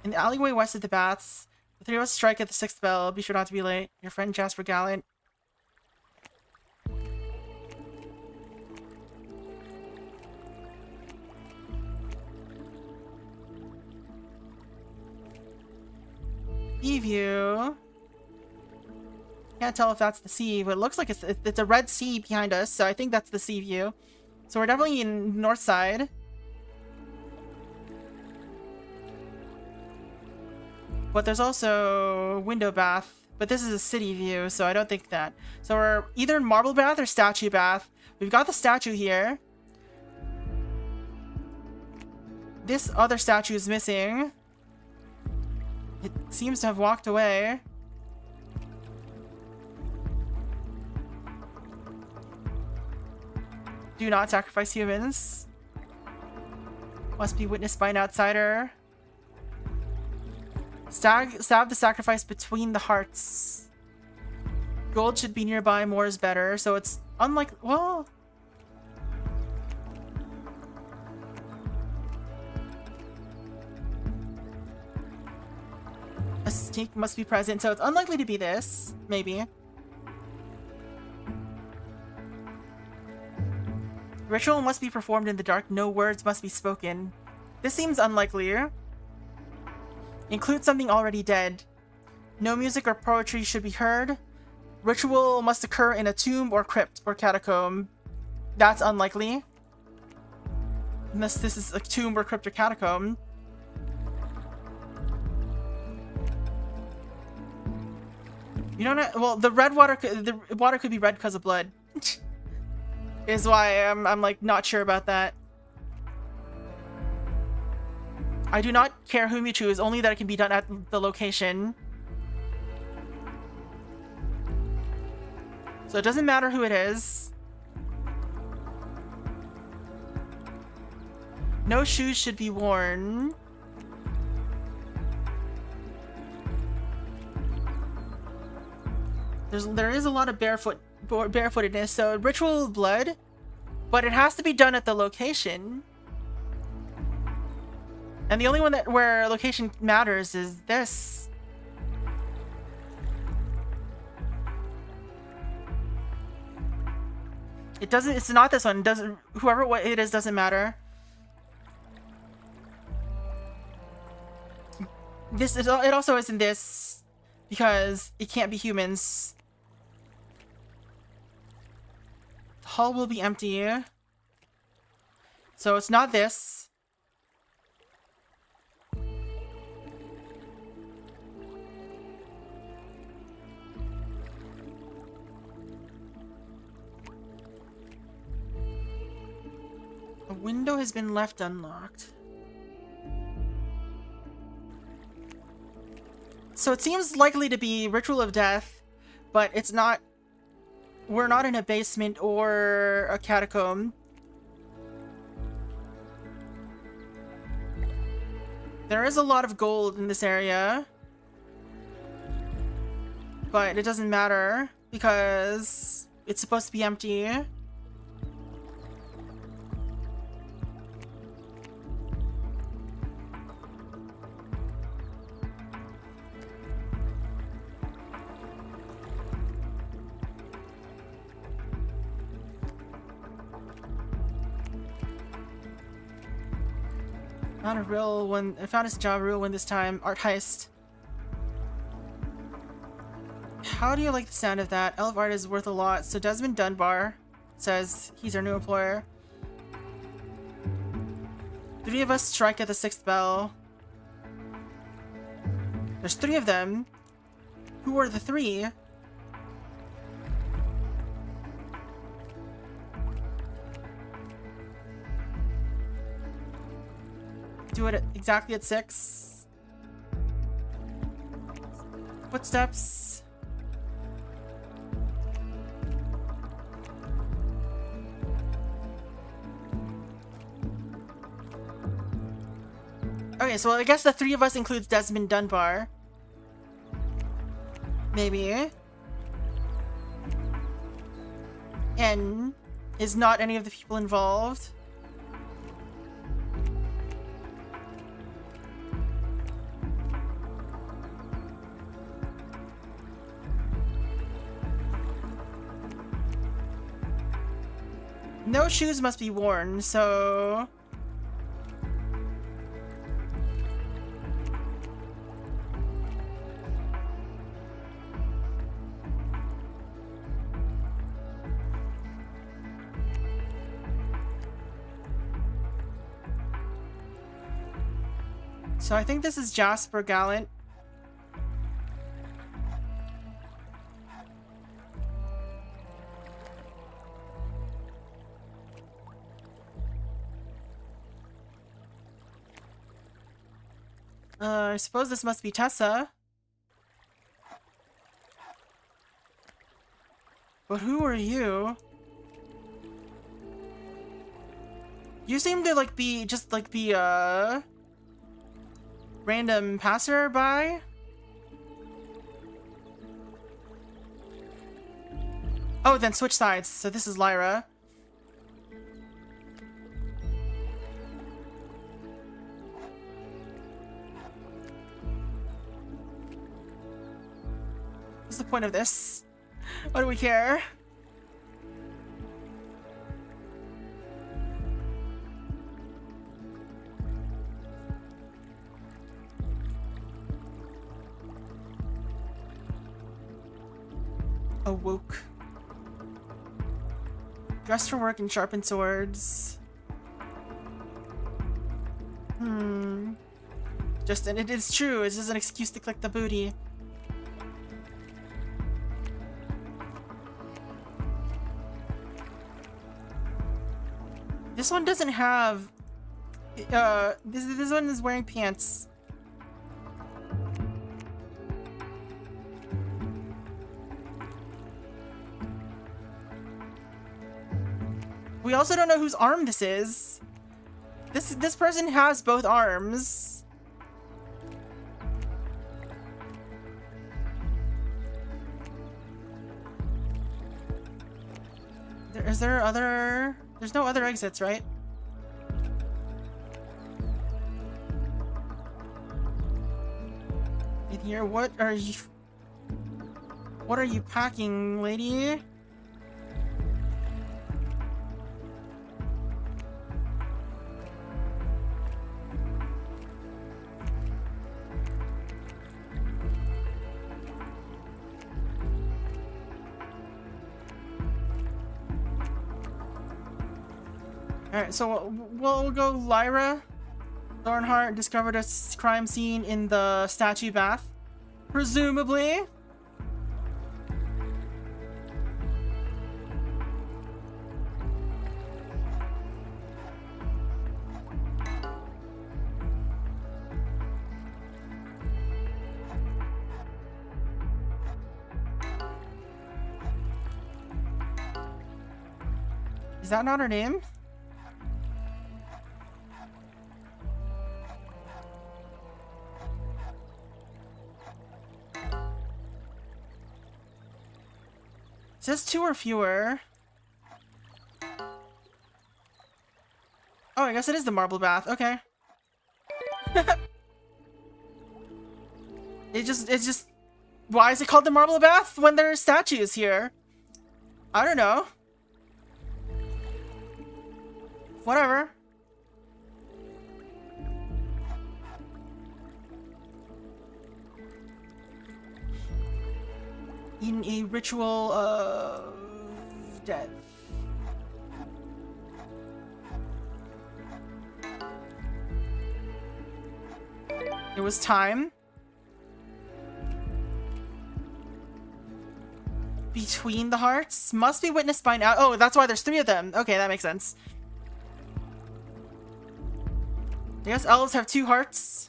In the alleyway west of the baths, the three of us strike at the 6th bell. Be sure not to be late. Your friend Jasper Gallant. Sea view. Can't tell if that's the sea, but it looks like it's a red sea behind us, so I think that's the sea view. So we're definitely in north side. But there's also window bath, but this is a city view, so I don't think that. So we're either in marble bath or statue bath. We've got the statue here. This other statue is missing. It seems to have walked away. Do not sacrifice humans. Must be witnessed by an outsider. Stab the sacrifice between the hearts. Gold should be nearby, more is better. So it's unlike, well... A snake must be present, so it's unlikely to be this. Maybe. Ritual must be performed in the dark. No words must be spoken. This seems unlikely. Include something already dead. No music or poetry should be heard. Ritual must occur in a tomb or crypt or catacomb. That's unlikely. Unless this is a tomb or crypt or catacomb. You don't know, well, the water could be red because of blood. Is why I'm like not sure about that. I do not care whom you choose, only that it can be done at the location. So it doesn't matter who it is. No shoes should be worn. There is a lot of barefoot barefootedness. So ritual of blood, but it has to be done at the location. And the only one where location matters is this. It doesn't. It's not this one. It doesn't. Whoever what it is doesn't matter. This is. It also isn't this because it can't be humans. The hall will be empty. So it's not this. A window has been left unlocked. So it seems likely to be Ritual of Death, but it's not. We're not in a basement or a catacomb. There is a lot of gold in this area, but it doesn't matter because it's supposed to be empty. Found a real one. I found a job real one this time. Art heist. How do you like the sound of that? Elf art is worth a lot. So Desmond Dunbar says he's our new employer. 3 of us strike at the 6th bell. There's 3 of them. Who are the 3? Do it exactly at 6. Footsteps. Okay, so I guess the 3 of us includes Desmond Dunbar. Maybe. N is not any of the people involved. No shoes must be worn, so... So I think this is Jasper Gallant. I suppose this must be Tessa. But who are you? You seem to be a random passerby? Oh, then switch sides. So this is Lyra. What's the point of this? Why do we care? Awoke. Dressed for work and sharpened swords. And it is true. It's just an excuse to click the booty. This one doesn't have... this one is wearing pants. We also don't know whose arm this is. This person has both arms. Is there other... There's no other exits, right? In here, what are you... What are you packing, lady? Alright, so we'll go Lyra. Thornheart discovered a crime scene in the statue bath. Presumably. Is that not her name? It says 2 or fewer. Oh, I guess it is the marble bath. Okay. It's just... Why is it called the marble bath when there are statues here? I don't know. Whatever. In a ritual of death. It was time. Between the hearts? Must be witnessed by now. Oh, that's why there's 3 of them. Okay, that makes sense. I guess elves have 2 hearts.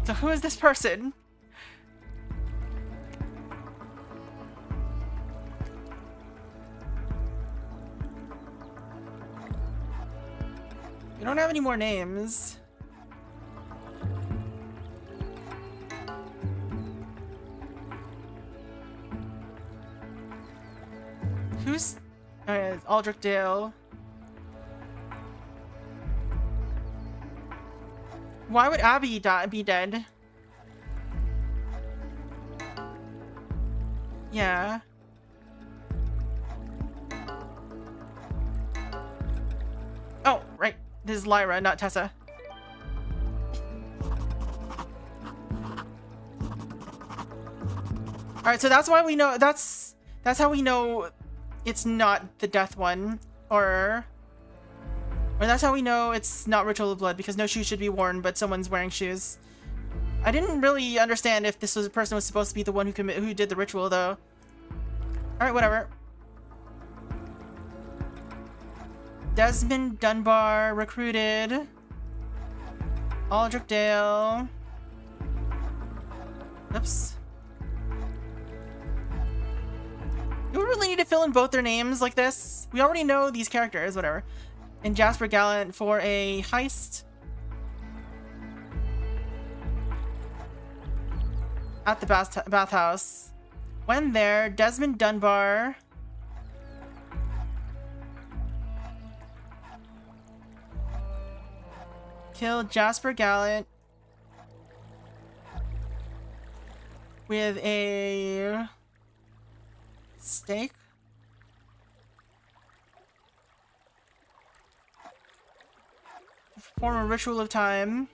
So who is this person? We don't have any more names. Who's... Aldrich Dale. Why would Abby be dead? Yeah. Oh, right. This is Lyra, not Tessa. Alright, so that's why we know... That's how we know it's not the death one. Or that's how we know it's not Ritual of Blood, because no shoes should be worn, but someone's wearing shoes. I didn't really understand if this person was supposed to be the one who did the ritual, though. Alright, whatever. Desmond Dunbar recruited. Aldrich Dale. Oops. Do we really need to fill in both their names like this? We already know these characters, whatever. And Jasper Gallant for a heist. At the bathhouse. When there, Desmond Dunbar killed Jasper Gallant with a stake. Perform a ritual of time.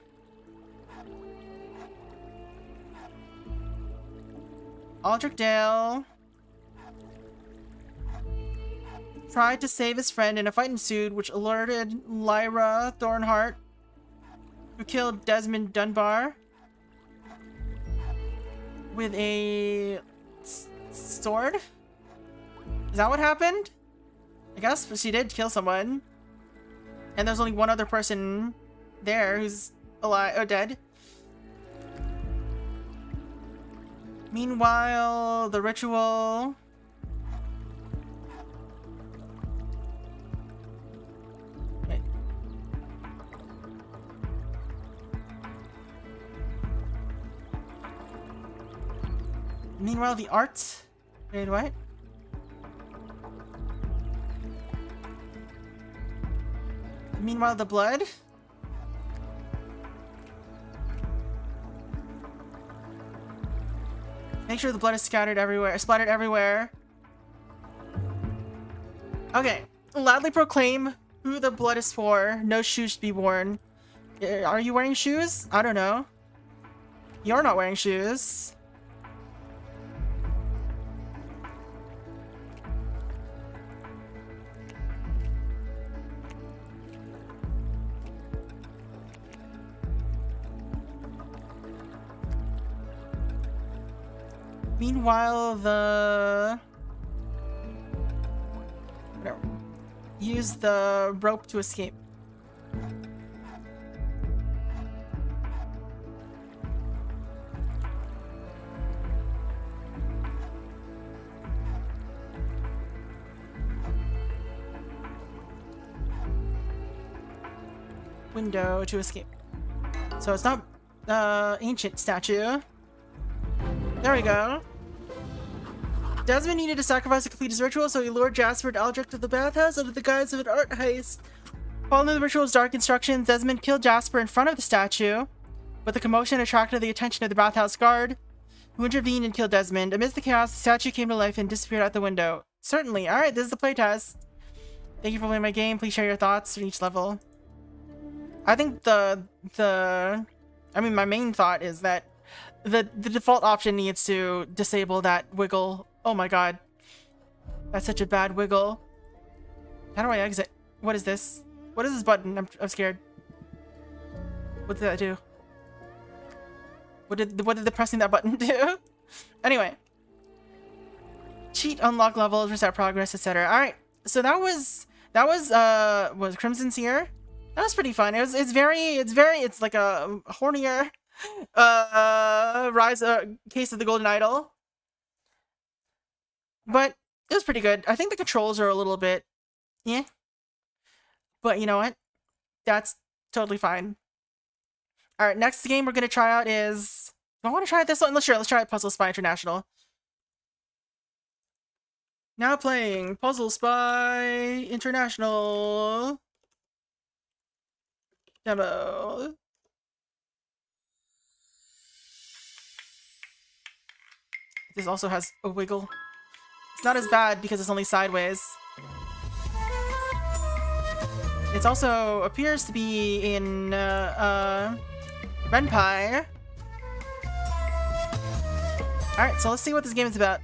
Aldrich Dale tried to save his friend and a fight ensued, which alerted Lyra Thornheart, who killed Desmond Dunbar with a sword. Is that what happened? I guess she did kill someone. And there's only one other person there who's alive or dead. Meanwhile, the ritual... Wait. Meanwhile, the art... Wait, what? Meanwhile, the blood? Make sure the blood is scattered everywhere, splattered everywhere. Okay. Loudly proclaim who the blood is for. No shoes to be worn. Are you wearing shoes? I don't know. You're not wearing shoes. Meanwhile, use the rope to escape. Window to escape. So it's not ancient statue. There we go. Desmond needed to sacrifice to complete his ritual, so he lured Jasper to Aldrich to the bathhouse under the guise of an art heist. Following the ritual's dark instructions, Desmond killed Jasper in front of the statue, but the commotion attracted the attention of the bathhouse guard, who intervened and killed Desmond. Amidst the chaos, the statue came to life and disappeared out the window. Certainly. Alright, this is the playtest. Thank you for playing my game. Please share your thoughts for each level. I think I mean, my main thought is that the default option needs to disable that wiggle. Oh my god. That's such a bad wiggle. How do I exit? What is this? What is this button? I'm scared. What did that do? What did the pressing that button do? Anyway. Cheat, unlock levels, reset progress, etc. Alright. So that was Crimson Seer? That was pretty fun. It's like a hornier case of the Golden Idol. But it was pretty good. I think the controls are a little bit yeah. But you know what? That's totally fine. Alright, next game we're gonna try out is do I want to try out this one? Let's try out Puzzle Spy International. Now playing Puzzle Spy International demo. This also has a wiggle. It's not as bad because it's only sideways. It also appears to be in Renpai. Alright, so let's see what this game is about.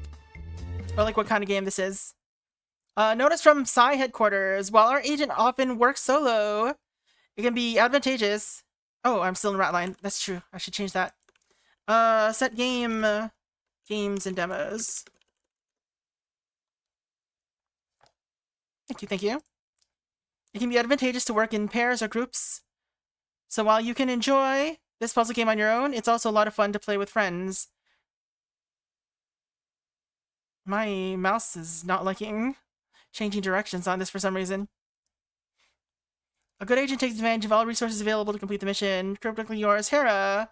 Or like what kind of game this is. Notice from Psy headquarters, while our agent often works solo, it can be advantageous. Oh, I'm still in Ratline. That's true. I should change that. Set game, games and demos. Thank you. It can be advantageous to work in pairs or groups. So while you can enjoy this puzzle game on your own, it's also a lot of fun to play with friends. My mouse is not liking changing directions on this for some reason. A good agent takes advantage of all resources available to complete the mission. Cryptically yours, Hera.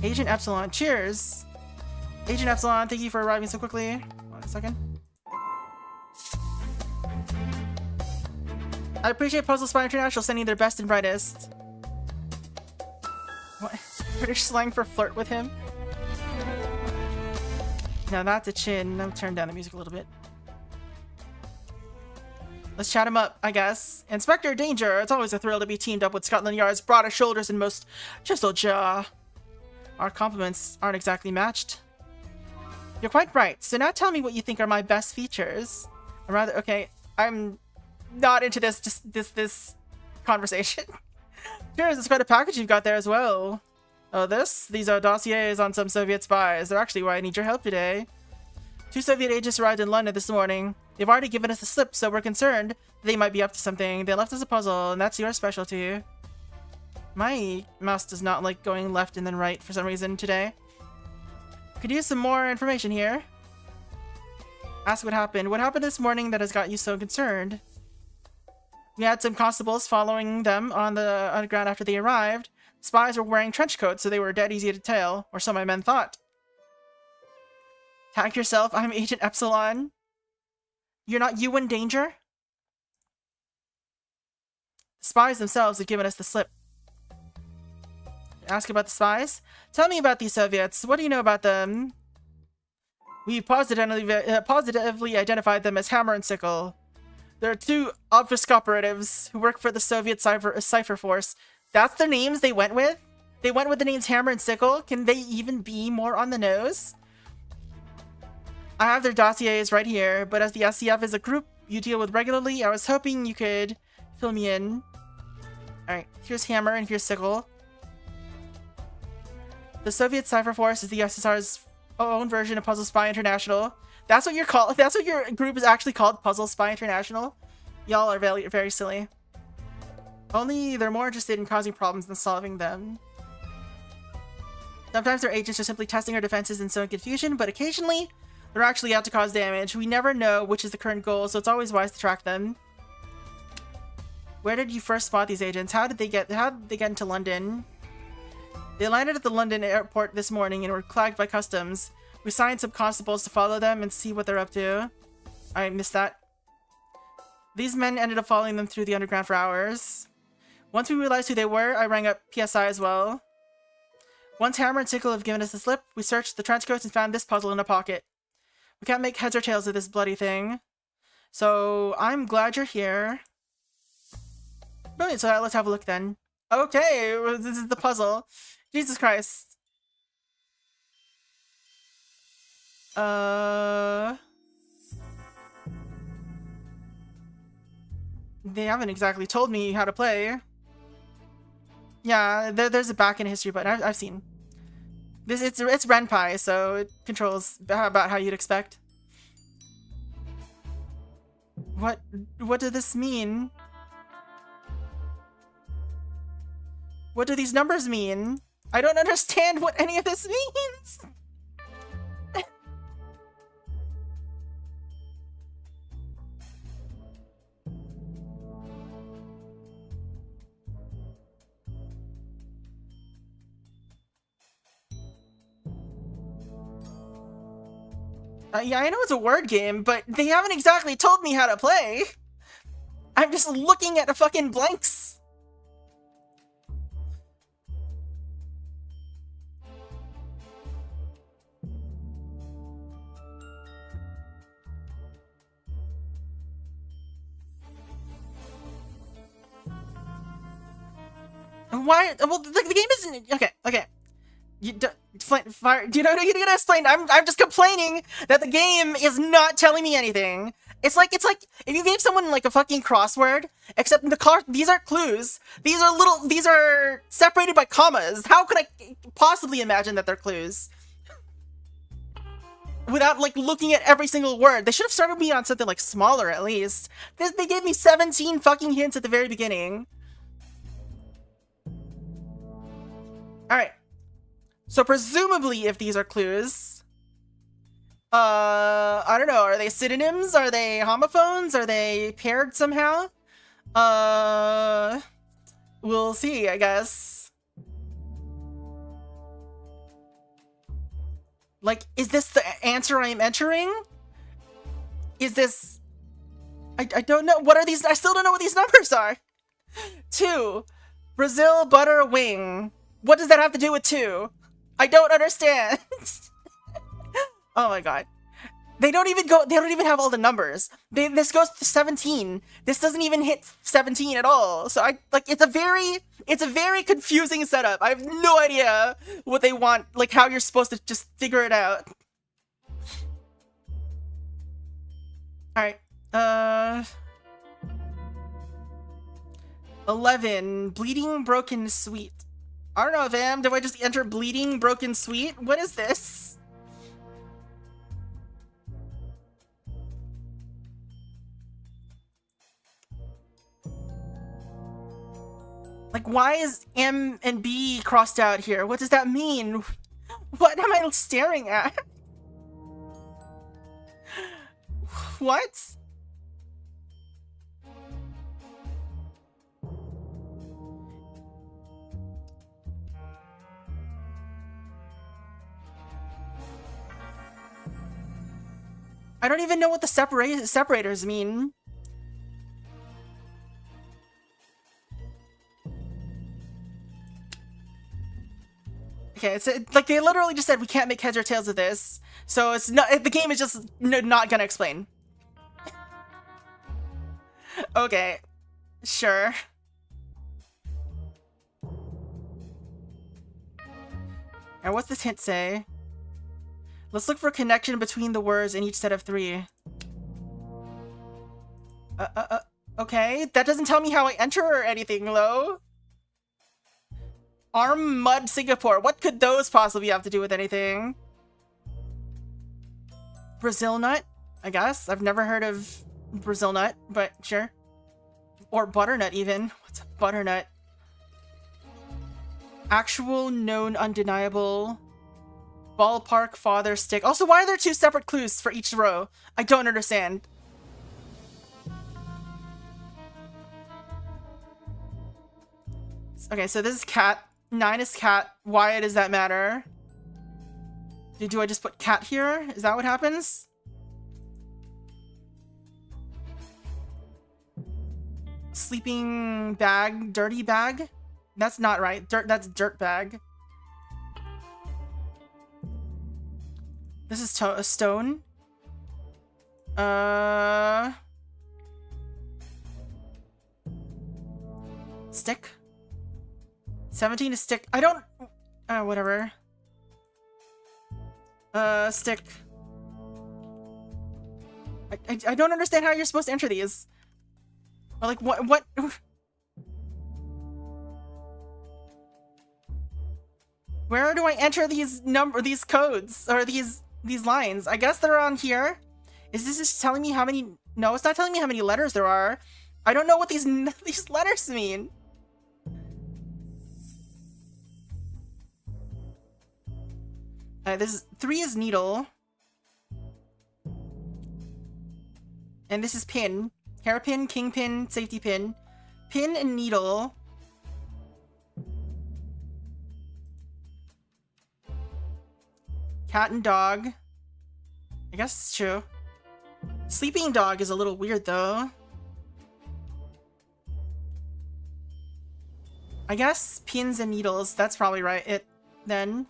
Agent Epsilon, cheers! Agent Epsilon, thank you for arriving so quickly. Hold on a second. I appreciate Puzzle Spy International sending their best and brightest. What? British slang for flirt with him? Now that's a chin. I'll turn down the music a little bit. Let's chat him up, I guess. Inspector Danger, it's always a thrill to be teamed up with Scotland Yard's broadest shoulders and most chiseled jaw. Our compliments aren't exactly matched. You're quite right. So now tell me what you think are my best features. Okay, I'm not into this conversation. Cheers, it's quite a package you've got there as well. Oh, these are dossiers on some Soviet spies. They're actually why I need your help today. 2 Soviet agents arrived in London this morning. They've already given us the slip, so we're concerned they might be up to something. They left us a puzzle, and that's your specialty. My mouse does not like going left and then right for some reason today. Could use some more information here. Ask what happened. What happened this morning that has got you so concerned? We had some constables following them on the ground after they arrived. Spies were wearing trench coats, so they were dead easy to tail, or so my men thought. Tag yourself, I'm Agent Epsilon. You're not you in danger? The spies themselves have given us the slip. Ask about the spies? Tell me about these Soviets. What do you know about them? We positively identified them as Hammer and Sickle. There are two obfuscats who work for the Soviet Cipher Force. That's their names they went with? They went with the names Hammer and Sickle? Can they even be more on the nose? I have their dossiers right here, but as the SCF is a group you deal with regularly, I was hoping you could fill me in. Alright, here's Hammer and here's Sickle. The Soviet Cipher Force is the USSR's own version of Puzzle Spy International. That's what you're called. That's what your group is actually called, Puzzle Spy International. Y'all are very, very silly. Only they're more interested in causing problems than solving them. Sometimes their agents are simply testing our defenses and sowing confusion, but occasionally they're actually out to cause damage. We never know which is the current goal, so it's always wise to track them. Where did you first spot these agents? How did they get into London? They landed at the London airport this morning and were flagged by customs. We signed some constables to follow them and see what they're up to. I missed that. These men ended up following them through the underground for hours. Once we realized who they were, I rang up PSI as well. Once Hammer and Sickle have given us the slip, we searched the trench coats and found this puzzle in a pocket. We can't make heads or tails of this bloody thing. So, I'm glad you're here. Brilliant, so let's have a look then. Okay, this is the puzzle. Jesus Christ. They haven't exactly told me how to play. Yeah, there's a back in history button. I've seen. It's Renpai, so it controls about how you'd expect. What does this mean? What do these numbers mean? I don't understand what any of this means! Yeah, I know it's a word game, but they haven't exactly told me how to play. I'm just looking at the fucking blanks. Why? Well, the game isn't okay. You don't fire. Do you know what you're gonna explain? I'm just complaining that the game is not telling me anything. It's like if you gave someone like a fucking crossword, except these aren't clues. These are separated by commas. How could I possibly imagine that they're clues? Without like looking at every single word. They should have started me on something like smaller at least. They gave me 17 fucking hints at the very beginning. Alright. So presumably if these are clues, I don't know, are they synonyms? Are they homophones? Are they paired somehow? We'll see, I guess. Like, is this the answer I am entering? Is this... I don't know. What are these? I still don't know what these numbers are. 2. Brazil butter wing. What does that have to do with 2? I don't understand. Oh my god. They don't even have all the numbers. This goes to 17. This doesn't even hit 17 at all. So it's a very confusing setup. I have no idea what they want, like how you're supposed to just figure it out. Alright. 11. Bleeding broken sweet. I don't know, fam. Do I just enter bleeding broken sweet? What is this? Like, why is M and B crossed out here? What does that mean? What am I staring at? What? I don't even know what the separators mean. Okay, it's like they literally just said we can't make heads or tails of this, so it's not. The game is just not gonna explain. Okay, sure. And what's this hint say? Let's look for a connection between the words in each set of 3. Okay, that doesn't tell me how I enter or anything, though. Arm, mud, Singapore. What could those possibly have to do with anything? Brazil nut, I guess. I've never heard of Brazil nut, but sure. Or butternut, even. What's a butternut? Actual, known, undeniable. Ballpark, father, stick. Also, why are there 2 separate clues for each row? I don't understand. Okay, so this is cat. 9 is cat. Why does that matter? Do I just put cat here? Is that what happens? Sleeping bag. Dirty bag? That's not right. That's dirt bag. This is a stone. Stick. 17 is stick. I don't... whatever. Stick. I don't understand how you're supposed to enter these. Or like, what? Where do I enter these codes? Or these lines? I guess they're on here. Is this just telling me how many... No, it's not telling me how many letters there are. I don't know what these letters mean. This is 3 is needle. And this is pin. Hairpin, kingpin, safety pin. Pin and needle. Cat and dog. I guess it's true. Sleeping dog is a little weird though. I guess pins and needles. That's probably right. Then.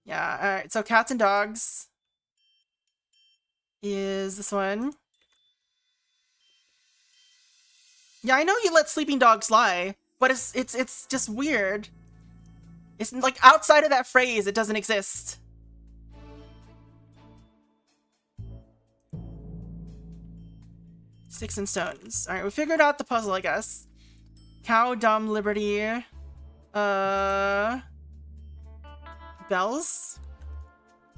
Yeah, alright, so cats and dogs is this one. Yeah, I know you let sleeping dogs lie, but it's just weird. It's like outside of that phrase, it doesn't exist. Sticks and stones. Alright, we figured out the puzzle, I guess. Cow, dumb, liberty. Bells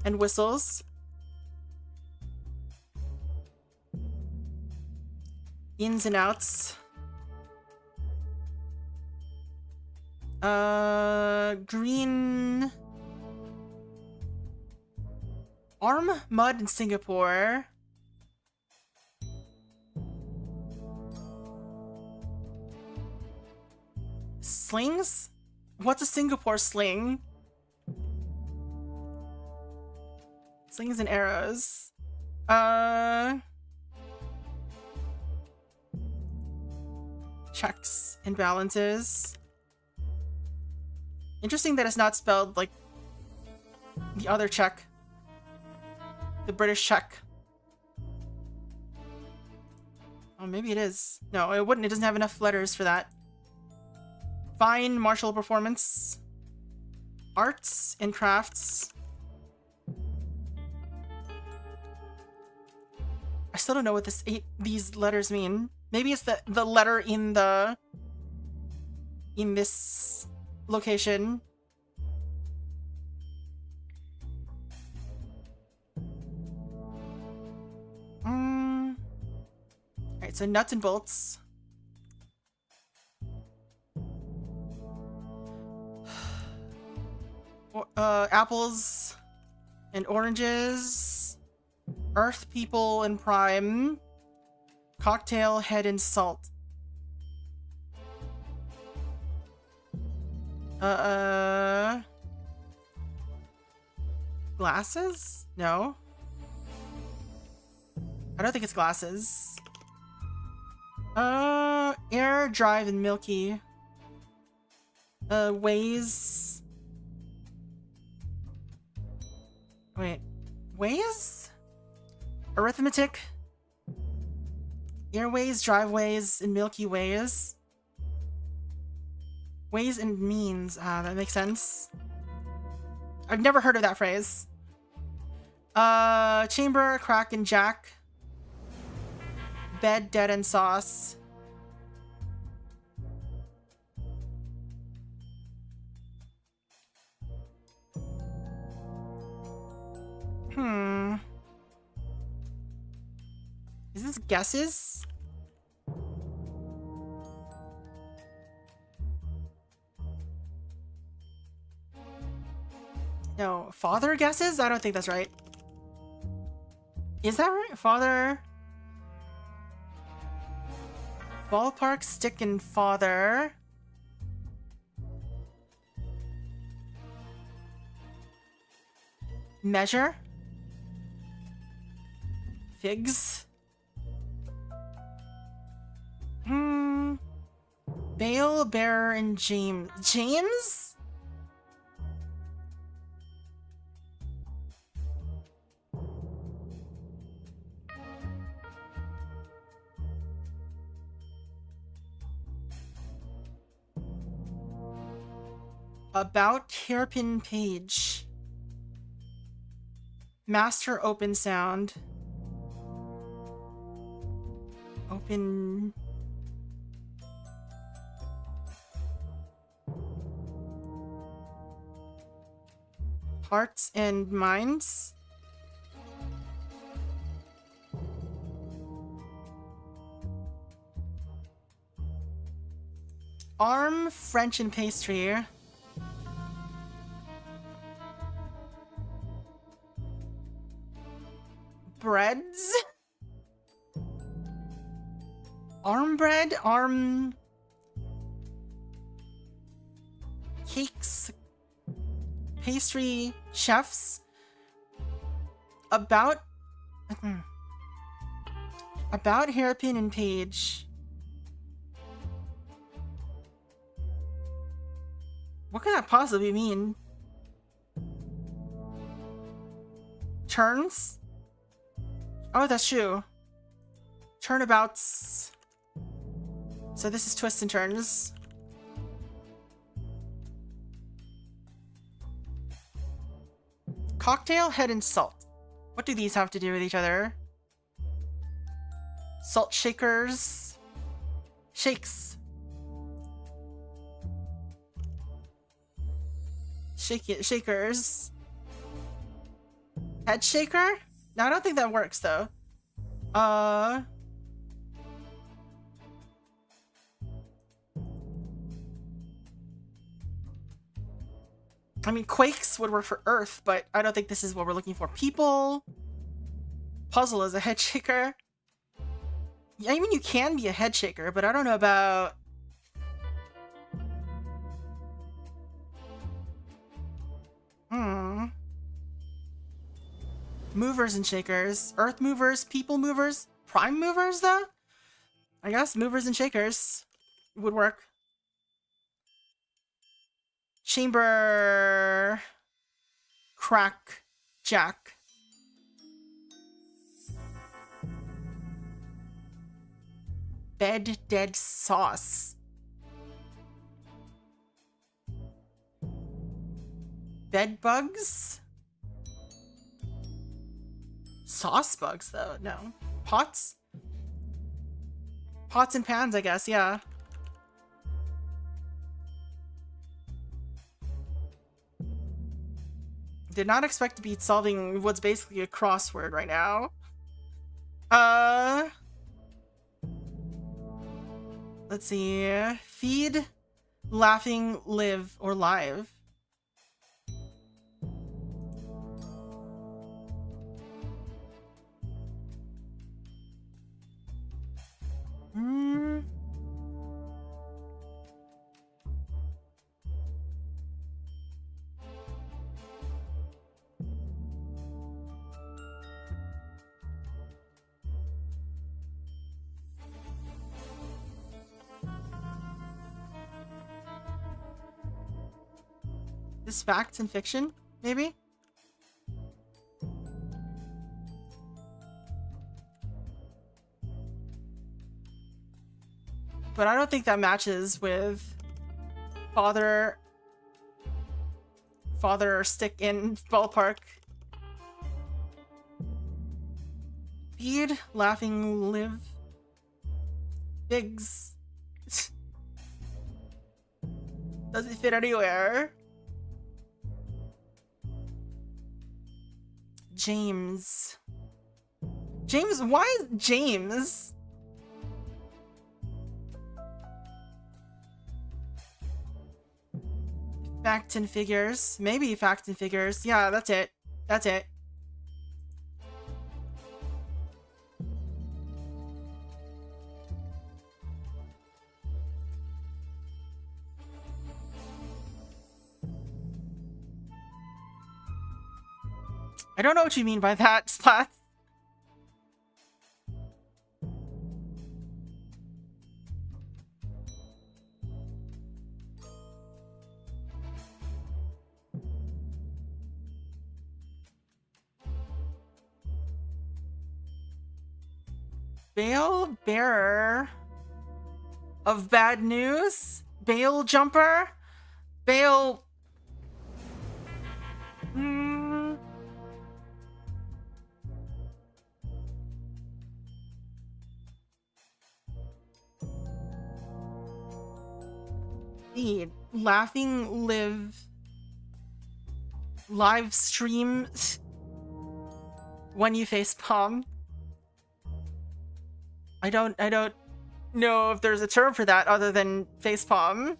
and whistles. Ins and outs. Green. Arm, mud, and Singapore. Slings? What's a Singapore sling? Slings and arrows. Checks and balances. Interesting that it's not spelled like the other check. The British check. Oh, maybe it is. No, it wouldn't. It doesn't have enough letters for that. Fine martial performance. Arts and crafts. I still don't know what these letters mean. Maybe it's the letter in this location. Alright, so nuts and bolts. Apples and oranges. Earth, people, and prime. Cocktail, head, and salt. Glasses? No. I don't think it's glasses. Air, drive, and milky. Ways. Wait. Ways? Arithmetic? Airways, driveways, and Milky Ways. Ways and means. Ah, that makes sense. I've never heard of that phrase. Chamber, crack, and jack. Bed, dead, and sauce. Is this guesses? No, father guesses? I don't think that's right. Is that right? Father... Ballpark, stick, and father. Measure. Figs. Bale, bearer, and James. James? About hairpin page. Master open sound. Open. Hearts and minds. Arm, French, and pastry. Breads? Arm bread? Arm... Cakes? Pastry chefs? About... About hairpin and page. What could that possibly mean? Turns? Oh, that's true. Turnabouts. So this is twists and turns. Cocktail, head, and salt. What do these have to do with each other? Salt shakers. Shakes. Shakers. Head shaker? No, I don't think that works though. I mean, quakes would work for Earth, but I don't think this is what we're looking for. People. Puzzle is a head shaker. Yeah, I mean, you can be a head shaker, but I don't know about... Movers and shakers. Earth movers, people movers, prime movers, though? I guess movers and shakers would work. Chamber... Crack... Jack. Bed, dead, sauce. Bed bugs? Sauce bugs, though? No. Pots? Pots and pans, I guess, yeah. Did not expect to be solving what's basically a crossword right now. Let's see. Feed, laughing, live, or live. This facts and fiction, maybe? But I don't think that matches with father stick in ballpark. Feed, laughing, live. Biggs. Does it fit anywhere? James. James, why is James? Facts and figures. Maybe facts and figures. Yeah, that's it. That's it. I don't know what you mean by that, Splat. Bale bearer of bad news? Bale jumper? Bale... Laughing live stream when you face palm. I don't know if there's a term for that other than face palm.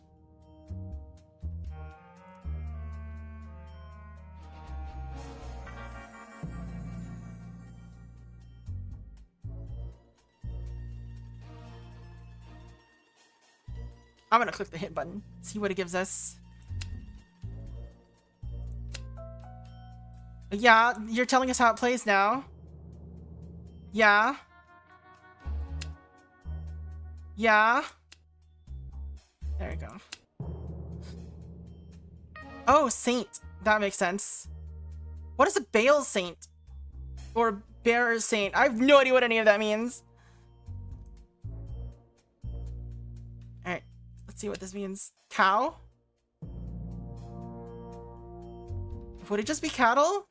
I'm gonna click the hit button, see what it gives us. Yeah, you're telling us how it plays now. Yeah. Yeah. There we go. Oh, saint. That makes sense. What is a Bale saint? Or bearer saint? I have no idea what any of that means. Alright. Let's see what this means. Cow? Would it just be cattle?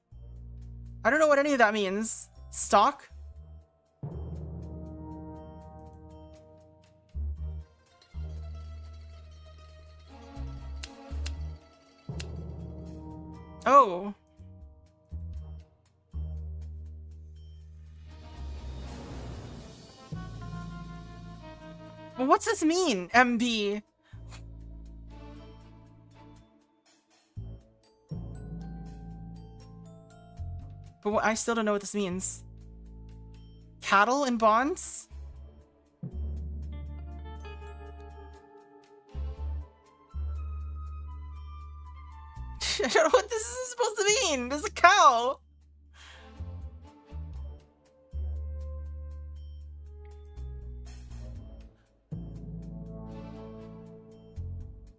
I don't know what any of that means. Stock? Oh. Well, what's this mean, MB? But I still don't know what this means. Cattle and bonds? I don't know what this is supposed to mean. There's a cow.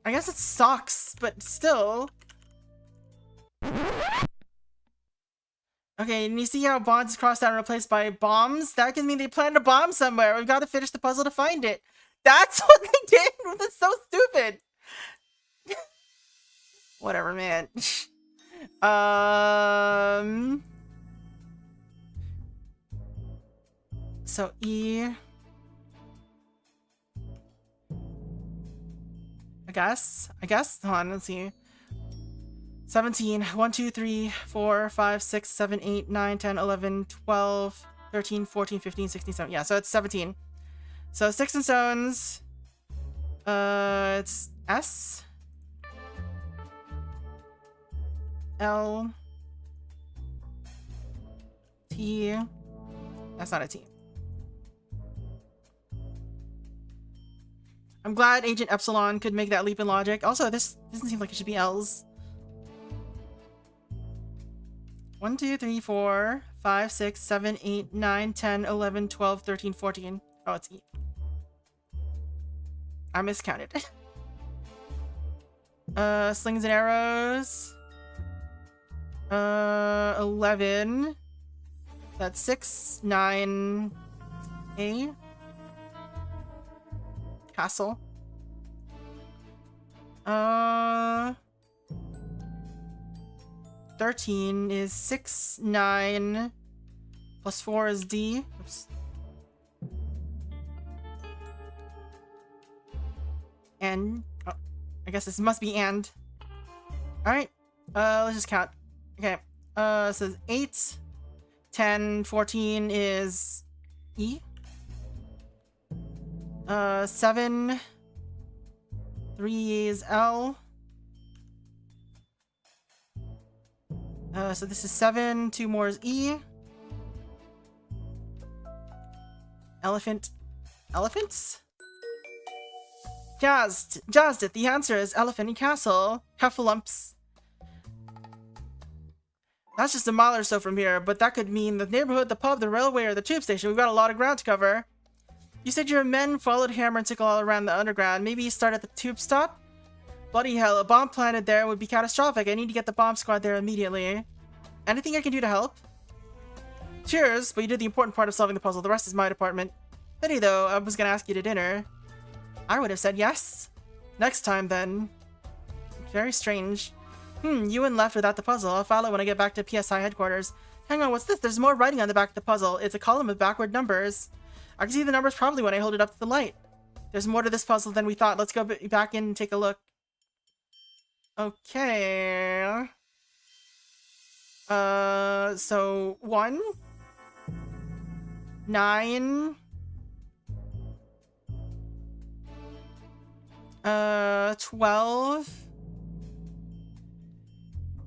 I guess it's stocks, but still. Okay, and you see how bonds is crossed out and replaced by bombs? That can mean they planted a bomb somewhere. We've got to finish the puzzle to find it. That's what they did? That's so stupid. Whatever, man. So E. I guess. Hold on, let's see. 17. 1, 2, 3, 4, 5, 6, 7, 8, 9, 10, 11, 12, 13, 14, 15, 16, 17. Yeah, so it's 17. So sticks and stones. It's S. L. T. That's not a T. I'm glad Agent Epsilon could make that leap in logic. Also, this doesn't seem like it should be L's. 1, 2, 3, 4, 5, 6, 7, 8, 9, 10, 11, 12, 13, 14. Oh, it's E. I miscounted. Slings and arrows. 11. That's 6, 9, A. Castle. 13 is 6, 9, plus 4 is D. Oops. And, oh, I guess this must be and. Alright, let's just count. Okay, it says 8, 10, 14 is E. 7, 3 is L. So this is 7, 2 more is E. Elephant. Elephants? Jazzed it. The answer is Elephant and Castle. Heffalumps. That's just a mile or so from here, but that could mean the neighborhood, the pub, the railway, or the tube station. We've got a lot of ground to cover. You said your men followed Hammer and Tickle all around the underground. Maybe you start at the tube stop? Bloody hell, a bomb planted there would be catastrophic. I need to get the bomb squad there immediately. Anything I can do to help? Cheers, but you did the important part of solving the puzzle. The rest is my department. Pity though, I was gonna ask you to dinner. I would have said yes. Next time then. Very strange. You and left without the puzzle. I'll follow when I get back to PSI headquarters. Hang on, what's this? There's more writing on the back of the puzzle. It's a column of backward numbers. I can see the numbers probably when I hold it up to the light. There's more to this puzzle than we thought. Let's go back in and take a look. Okay. So 1, 9, 12.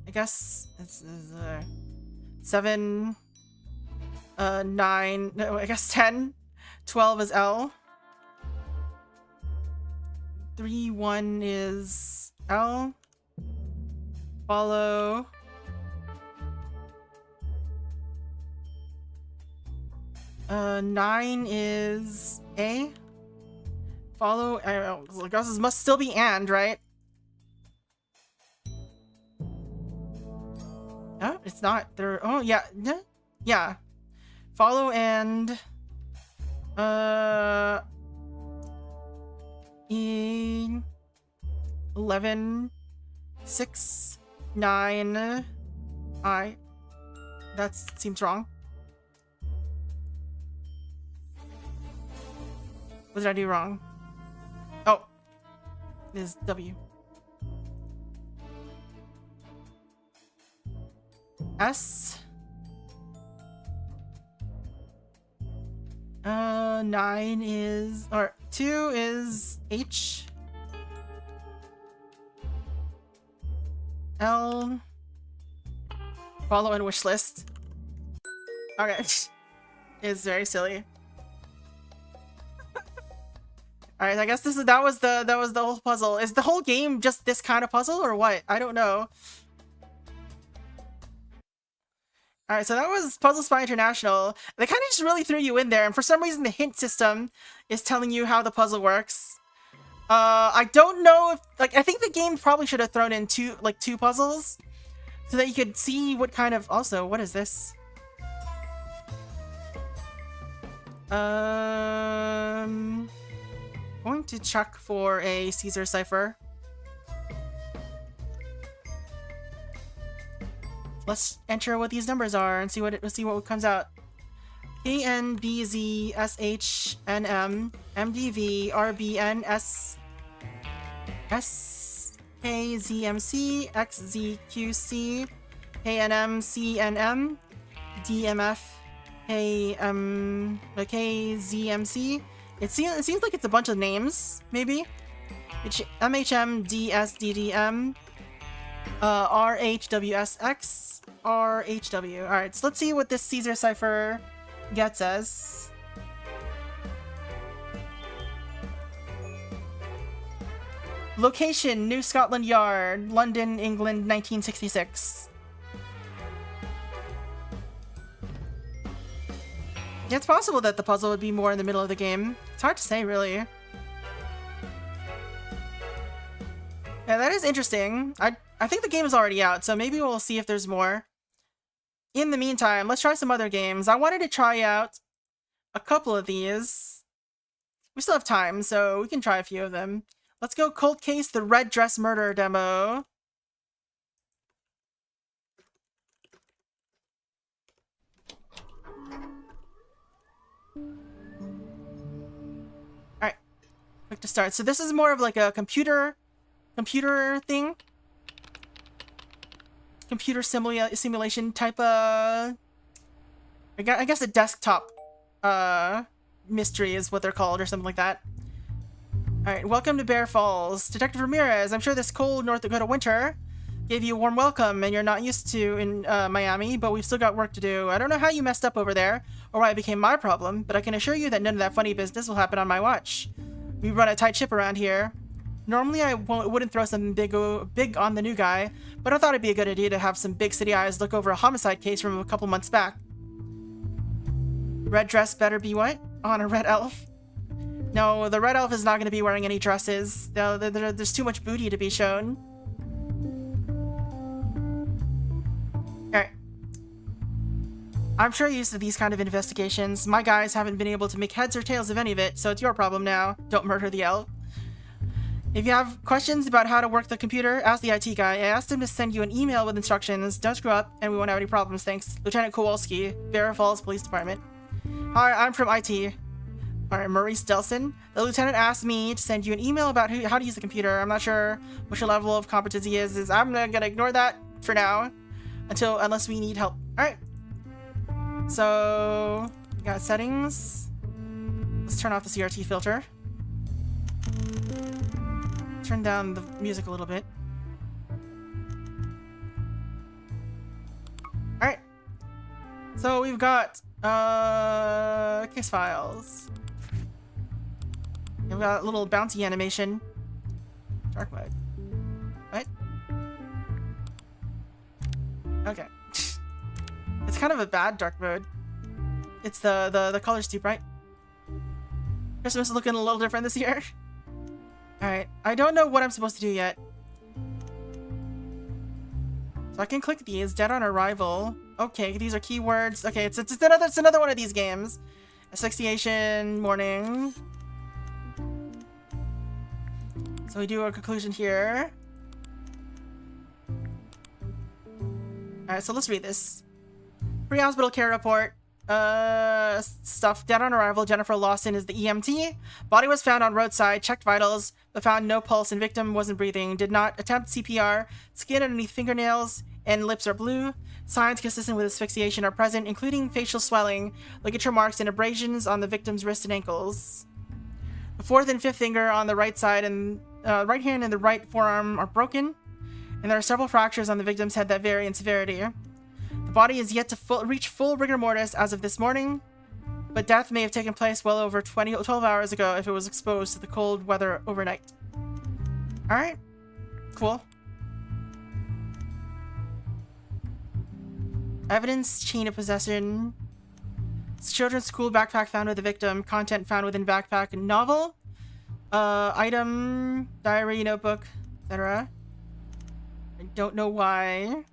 I guess this is 7, 9. No, I guess 10. 12 is L. 3, 1 is L. Follow. Nine is A. Follow. I guess this must still be and, right? No, it's not. There. Oh yeah, yeah. Follow and. In 11, 6, 9, I. That seems wrong. What did I do wrong? Oh, this is W. S. 9 is, or 2 is H. L. Follow and wish list. Okay. It's very silly. Alright, I guess that was the whole puzzle. Is the whole game just this kind of puzzle or what? I don't know. Alright, so that was Puzzle Spy International. They kind of just really threw you in there, and for some reason the hint system is telling you how the puzzle works. I don't know if, like, I think the game probably should have thrown in two puzzles so that you could see what kind of, also, what is this? Going to check for a Caesar cipher. Let's enter what these numbers are and see what comes out. A N B Z S H N M M D V R B N S S K Z M C X Z Q C K N M C N M D M F K Z M C. It seems like it's a bunch of names, maybe. It's M H M D S D D M R H W S X R H W. Alright, so let's see what this Caesar cipher gets us. Location: New Scotland Yard, London, England, 1966. Yeah, it's possible that the puzzle would be more in the middle of the game. It's hard to say, really. Yeah, that is interesting. I think the game is already out, so maybe we'll see if there's more. In the meantime, let's try some other games. I wanted to try out a couple of these. We still have time, so we can try a few of them. Let's go Cold Case, the Red Dress Murder demo. Alright, quick to start. So this is more of like a computer thing. Computer simulation type of... I guess a desktop mystery is what they're called, or something like that. Alright, welcome to Bear Falls. Detective Ramirez, I'm sure this cold North Dakota winter gave you a warm welcome and you're not used to in Miami, but we've still got work to do. I don't know how you messed up over there, or why it became my problem, but I can assure you that none of that funny business will happen on my watch. We run a tight ship around here. Normally I wouldn't throw something big on the new guy, but I thought it'd be a good idea to have some big city eyes look over a homicide case from a couple months back. Red dress better be what? On a red elf? No, the red elf is not going to be wearing any dresses. There's too much booty to be shown. Alright. I'm sure you're used to these kind of investigations. My guys haven't been able to make heads or tails of any of it, so it's your problem now. Don't murder the elf. If you have questions about how to work the computer, ask the IT guy. I asked him to send you an email with instructions. Don't screw up, and we won't have any problems, thanks. Lieutenant Kowalski, Bear Falls Police Department. Hi, I'm from IT. Alright, Maurice Delson. The lieutenant asked me to send you an email about how to use the computer. I'm not sure what your level of competency is. I'm gonna ignore that for now, unless we need help. Alright. So, we got settings. Let's turn off the CRT filter. Turn down the music a little bit. Alright. So we've got case files. We've got a little bouncy animation. Dark mode. What? Okay. It's kind of a bad dark mode. It's the color's too bright. Christmas is looking a little different this year. Alright, I don't know what I'm supposed to do yet. So I can click these. Dead on arrival. Okay, these are keywords. Okay, it's another one of these games. Asphyxiation, morning. So we do a conclusion here. Alright, so let's read this. Pre-hospital care report. Stuff. Dead on arrival. Jennifer Lawson is the EMT. Body was found on roadside. Checked vitals, but found no pulse and victim wasn't breathing. Did not attempt CPR. Skin underneath fingernails and lips are blue. Signs consistent with asphyxiation are present, including facial swelling, ligature marks, and abrasions on the victim's wrist and ankles. The fourth and fifth finger on the right side and right hand and the right forearm are broken, and there are several fractures on the victim's head that vary in severity. The body is yet to reach full rigor mortis as of this morning, but death may have taken place well over 12 hours ago if it was exposed to the cold weather overnight. Alright. Cool. Evidence, chain of possession. Children's school backpack found with the victim. Content found within backpack. Novel. Item, diary, notebook, etc. I don't know why.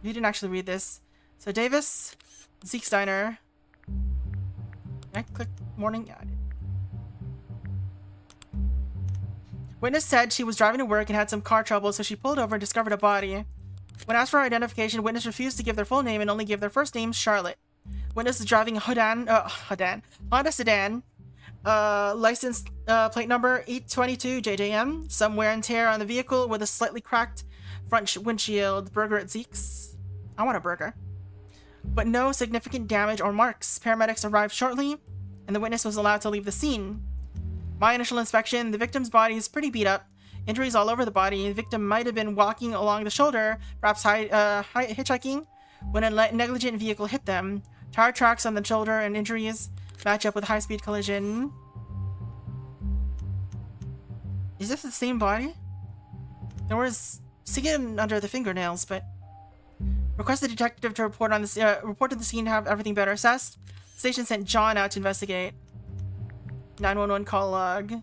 You didn't actually read this. So Davis, Zeke Steiner. Can I click morning? Yeah, I did. Witness said she was driving to work and had some car trouble, so she pulled over and discovered a body. When asked for identification, witness refused to give their full name and only gave their first name, Charlotte. Witness is driving a Honda sedan. License plate number 822 JJM. Some wear and tear on the vehicle with a slightly cracked front windshield. Burger at Zeke's. I want a burger. But no significant damage or marks. Paramedics arrived shortly, and the witness was allowed to leave the scene. My initial inspection, the victim's body is pretty beat up. Injuries all over the body. The victim might have been walking along the shoulder, perhaps hitchhiking, when a negligent vehicle hit them. Tire tracks on the shoulder and injuries match up with high-speed collision. Is this the same body? There was skin under the fingernails, but... Request the detective to report to the scene to have everything better assessed. The station sent John out to investigate. 911 call log.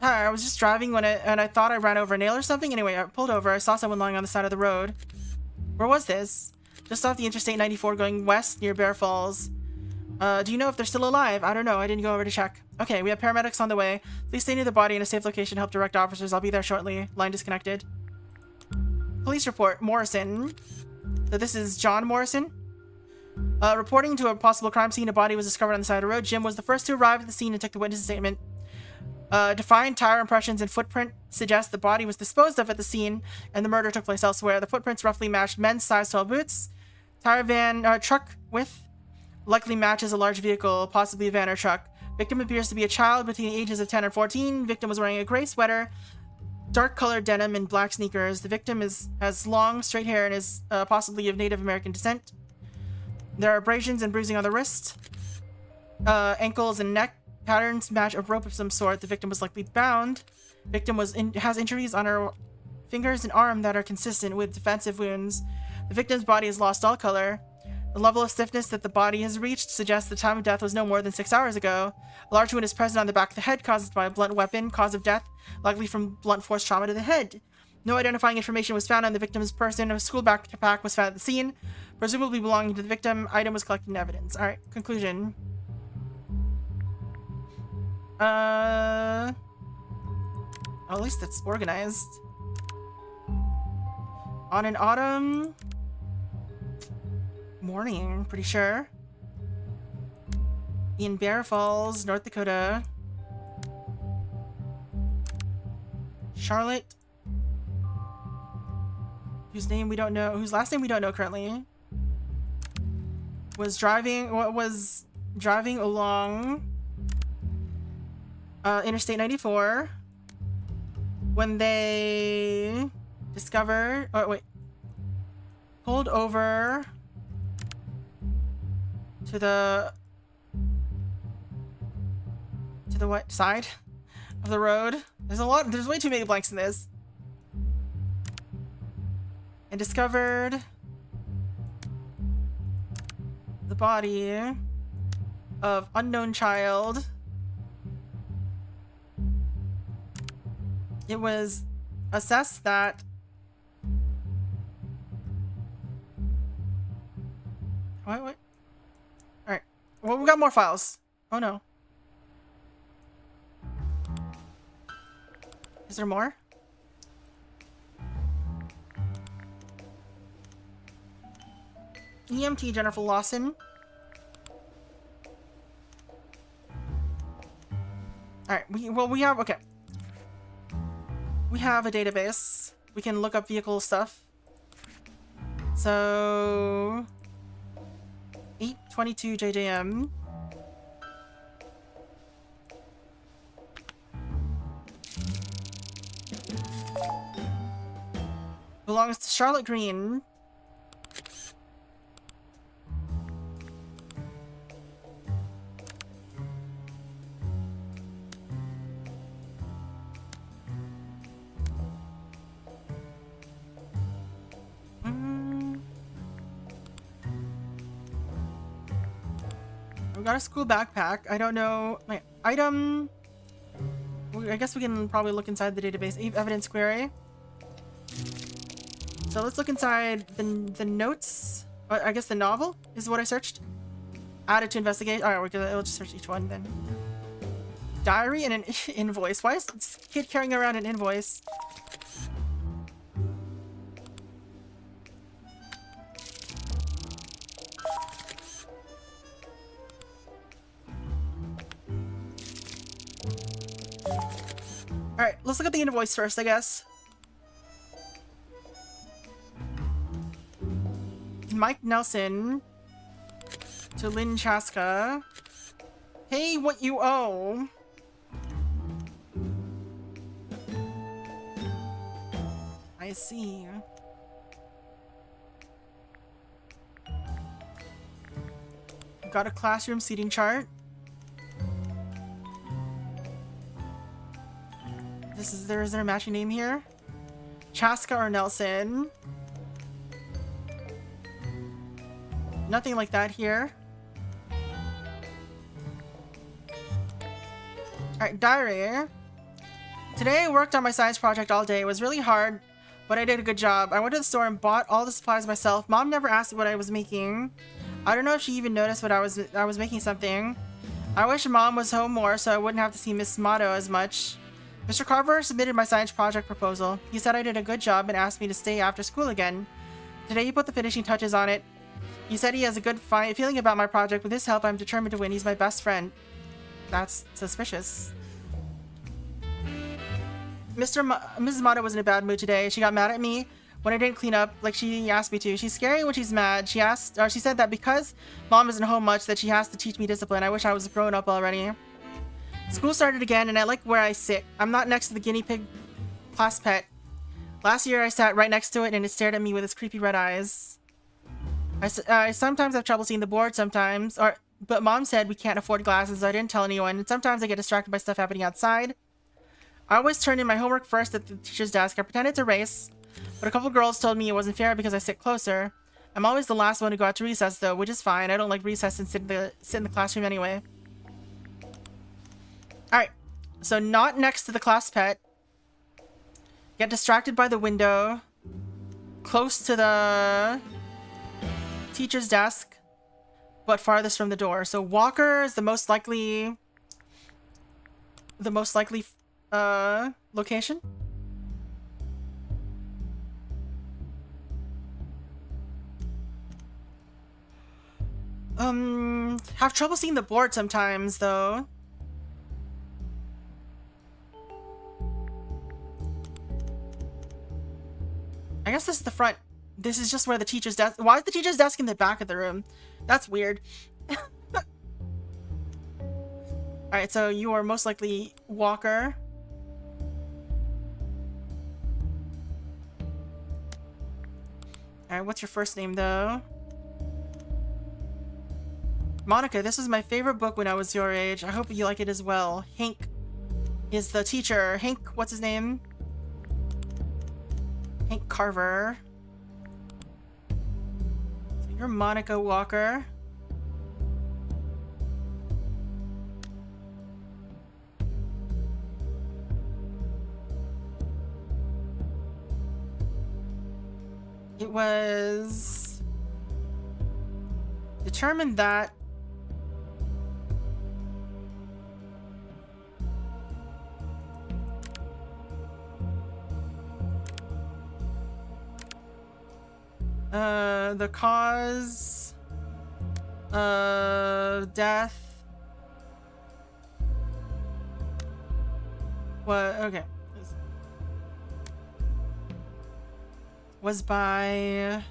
Hi, I was just driving and I thought I ran over a nail or something. Anyway, I pulled over. I saw someone lying on the side of the road. Where was this? Just off the Interstate 94 going west near Bear Falls. Do you know if they're still alive? I don't know. I didn't go over to check. Okay, we have paramedics on the way. Please stay near the body in a safe location to help direct officers. I'll be there shortly. Line disconnected. Police report. Morrison. So this is John Morrison. Reporting to a possible crime scene, a body was discovered on the side of the road. Jim was the first to arrive at the scene and took the witness statement. Defined tire impressions and footprint suggest the body was disposed of at the scene and the murder took place elsewhere. The footprints roughly matched men's size 12 boots. Truck width likely matches a large vehicle, possibly a van or truck. Victim appears to be a child between the ages of 10 and 14. Victim was wearing a gray sweater, dark colored denim, and black sneakers. The victim has long, straight hair and is possibly of Native American descent. There are abrasions and bruising on the wrist, ankles, and neck. Patterns match a rope of some sort. The victim was likely bound. Victim has injuries on her fingers and arm that are consistent with defensive wounds. The victim's body has lost all color. The level of stiffness that the body has reached suggests the time of death was no more than 6 hours ago. A large wound is present on the back of the head caused by a blunt weapon. Cause of death, likely from blunt force trauma to the head. No identifying information was found on the victim's person. A school backpack was found at the scene, presumably belonging to the victim. Item was collected in evidence. Alright, conclusion. At least it's organized. On an autumn morning, pretty sure. In Bear Falls, North Dakota. Charlotte, whose name we don't know, whose last name we don't know currently, was driving along Interstate 94 when they discovered, pulled over to the what side of the road? There's way too many blanks in this. And discovered the body of unknown child. It was assessed that what? Alright. Well, we got more files. Oh no. Is there more? EMT Jennifer Lawson. Alright, we have, okay. We have a database. We can look up vehicle stuff. So 822 JJM. Belongs to Charlotte Green. We got a school backpack. I don't know. My item. I guess we can probably look inside the database. Evidence query. So let's look inside the notes. I guess the novel is what I searched. Added to investigate. Alright, we'll just search each one then. Diary and an invoice. Why is this kid carrying around an invoice? Alright, let's look at the invoice first, I guess. Mike Nelson to Lynn Chaska. Hey, what you owe? I see. Got a classroom seating chart. Is there a matching name here? Chaska or Nelson? Nothing like that here. Alright, diary. Today I worked on my science project all day. It was really hard, but I did a good job. I went to the store and bought all the supplies myself. Mom never asked what I was making. I don't know if she even noticed what I was making something. I wish Mom was home more so I wouldn't have to see Miss Motto as much. Mr. Carver submitted my science project proposal. He said I did a good job and asked me to stay after school again. Today he put the finishing touches on it. He said he has a good feeling about my project. With his help, I'm determined to win. He's my best friend. That's suspicious. Mrs. Motto was in a bad mood today. She got mad at me when I didn't clean up like she asked me to. She's scary when she's mad. She said that because Mom isn't home much that she has to teach me discipline. I wish I was grown up already. School started again and I like where I sit. I'm not next to the guinea pig class pet. Last year I sat right next to it and it stared at me with its creepy red eyes. I sometimes have trouble seeing the board sometimes, but Mom said we can't afford glasses, so I didn't tell anyone, and sometimes I get distracted by stuff happening outside. I always turn in my homework first at the teacher's desk. I pretend it's a race, but a couple girls told me it wasn't fair because I sit closer. I'm always the last one to go out to recess though, which is fine. I don't like recess and sit in the classroom anyway. Alright, so not next to the class pet. Get distracted by the window. Close to the teacher's desk, but farthest from the door. So Walker is the most likely location. Have trouble seeing the board sometimes though. I guess this is the front. This is just where the teacher's desk. Why is the teacher's desk in the back of the room? That's weird. Alright, so you are most likely Walker. Alright, what's your first name though? Monica, this was my favorite book when I was your age. I hope you like it as well. Hank is the teacher. Hank, what's his name? Hank Carver. So you're Monica Walker. It was determined that the cause of death was by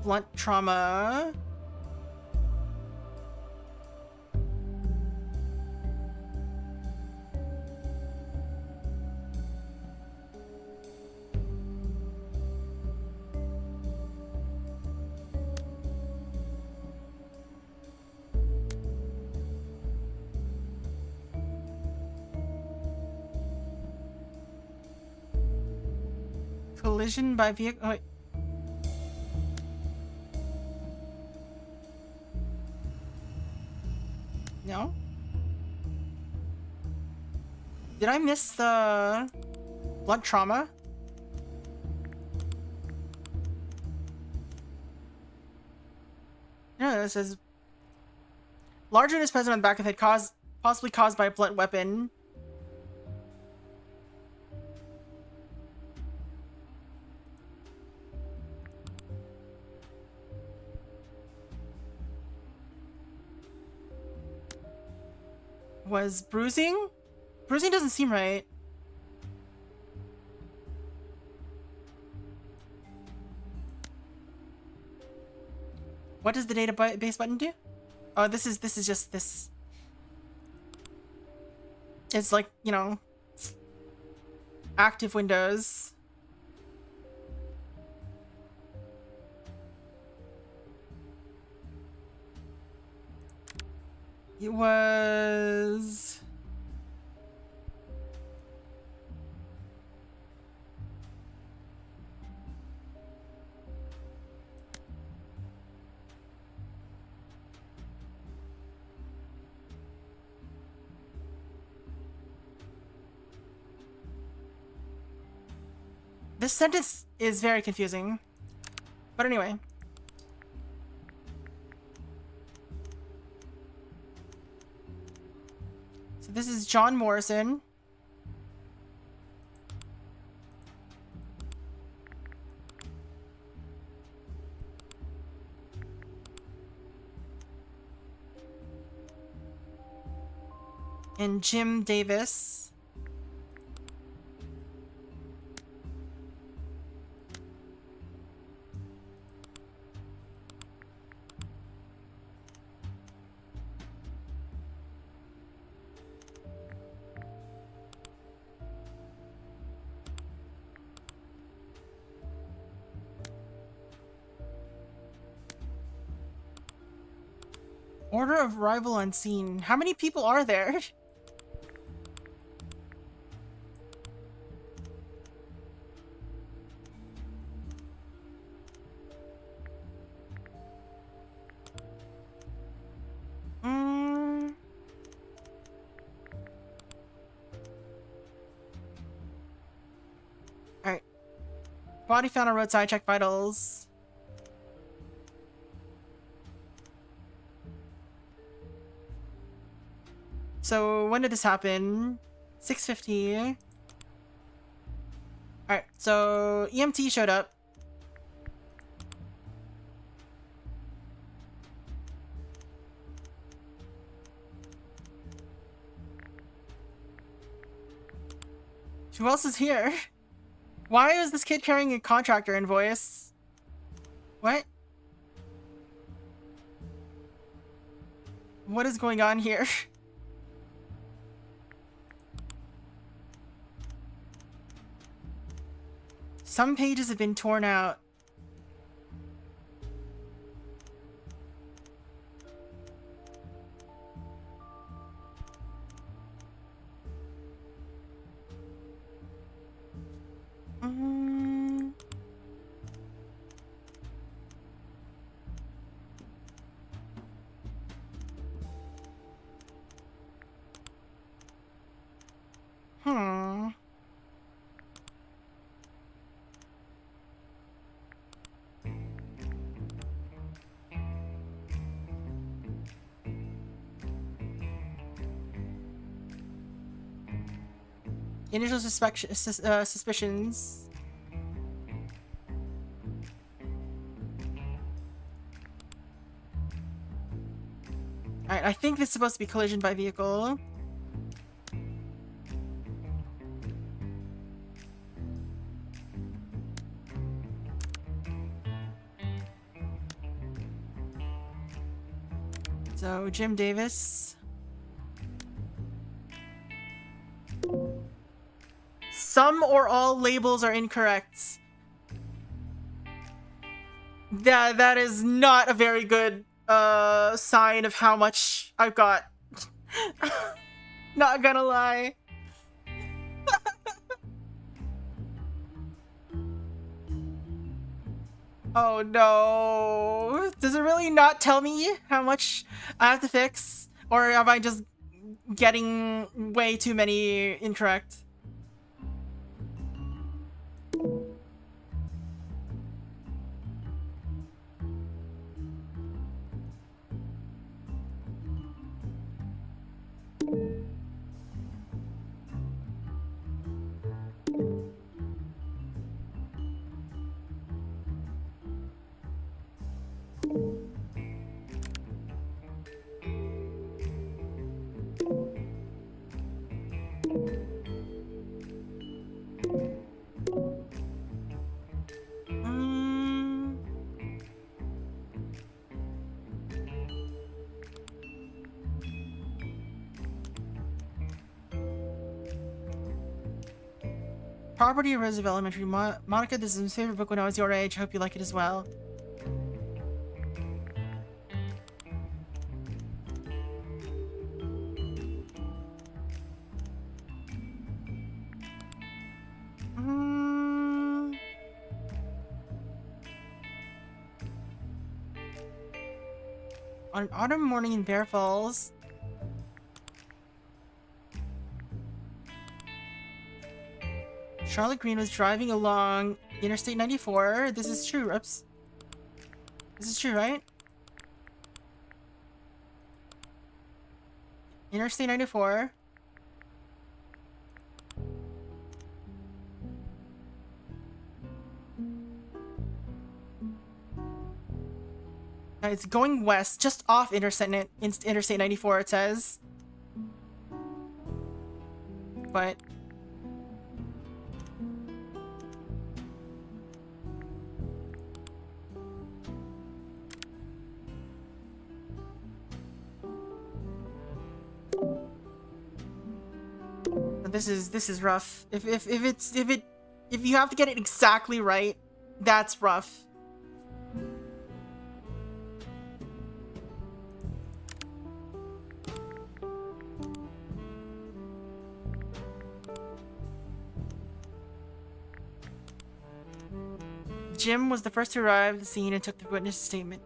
blunt trauma. Collision by vehicle. Oh, wait. No? Did I miss the blunt trauma? No, it says large wound is present on the back of the head, possibly caused by a blunt weapon. Was bruising? Bruising doesn't seem right. What does the database button do? Oh, this is just this. It's like, you know, active Windows. It was This sentence is very confusing. But anyway. So this is John Morrison. And Jim Davis. Order of arrival unseen. How many people are there? Alright. Body found on roadside, check vitals. So when did this happen? 6:50. Alright, so EMT showed up. Who else is here? Why is this kid carrying a contractor invoice? What? What is going on here? Some pages have been torn out. Initial suspicions. Alright, I think this is supposed to be collision by vehicle. So, Jim Davis. Some or all labels are incorrect. That is not a very good sign of how much I've got. Not gonna lie. Oh no. Does it really not tell me how much I have to fix? Or am I just getting way too many incorrect? Property of Roosevelt Elementary. Monica, this is my favorite book when I was your age. Hope you like it as well. On an autumn morning in Bear Falls, Charlotte Green was driving along Interstate 94. This is true. Oops. This is true, right? Interstate 94. It's going west, just off Interstate 94, it says. But... this is rough. If you have to get it exactly right, that's rough. Jim was the first to arrive at the scene and took the witness statement.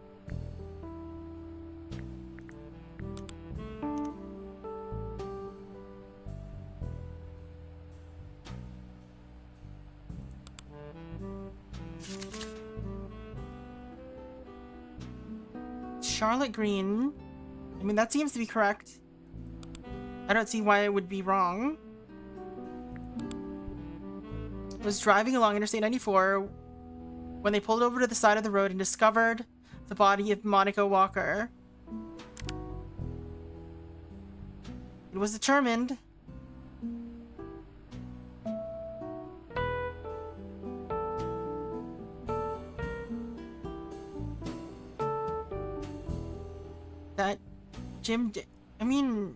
Charlotte Green. I mean, that seems to be correct. I don't see why it would be wrong. Was driving along Interstate 94 when they pulled over to the side of the road and discovered the body of Monica Walker. It was determined that Jim did. I mean...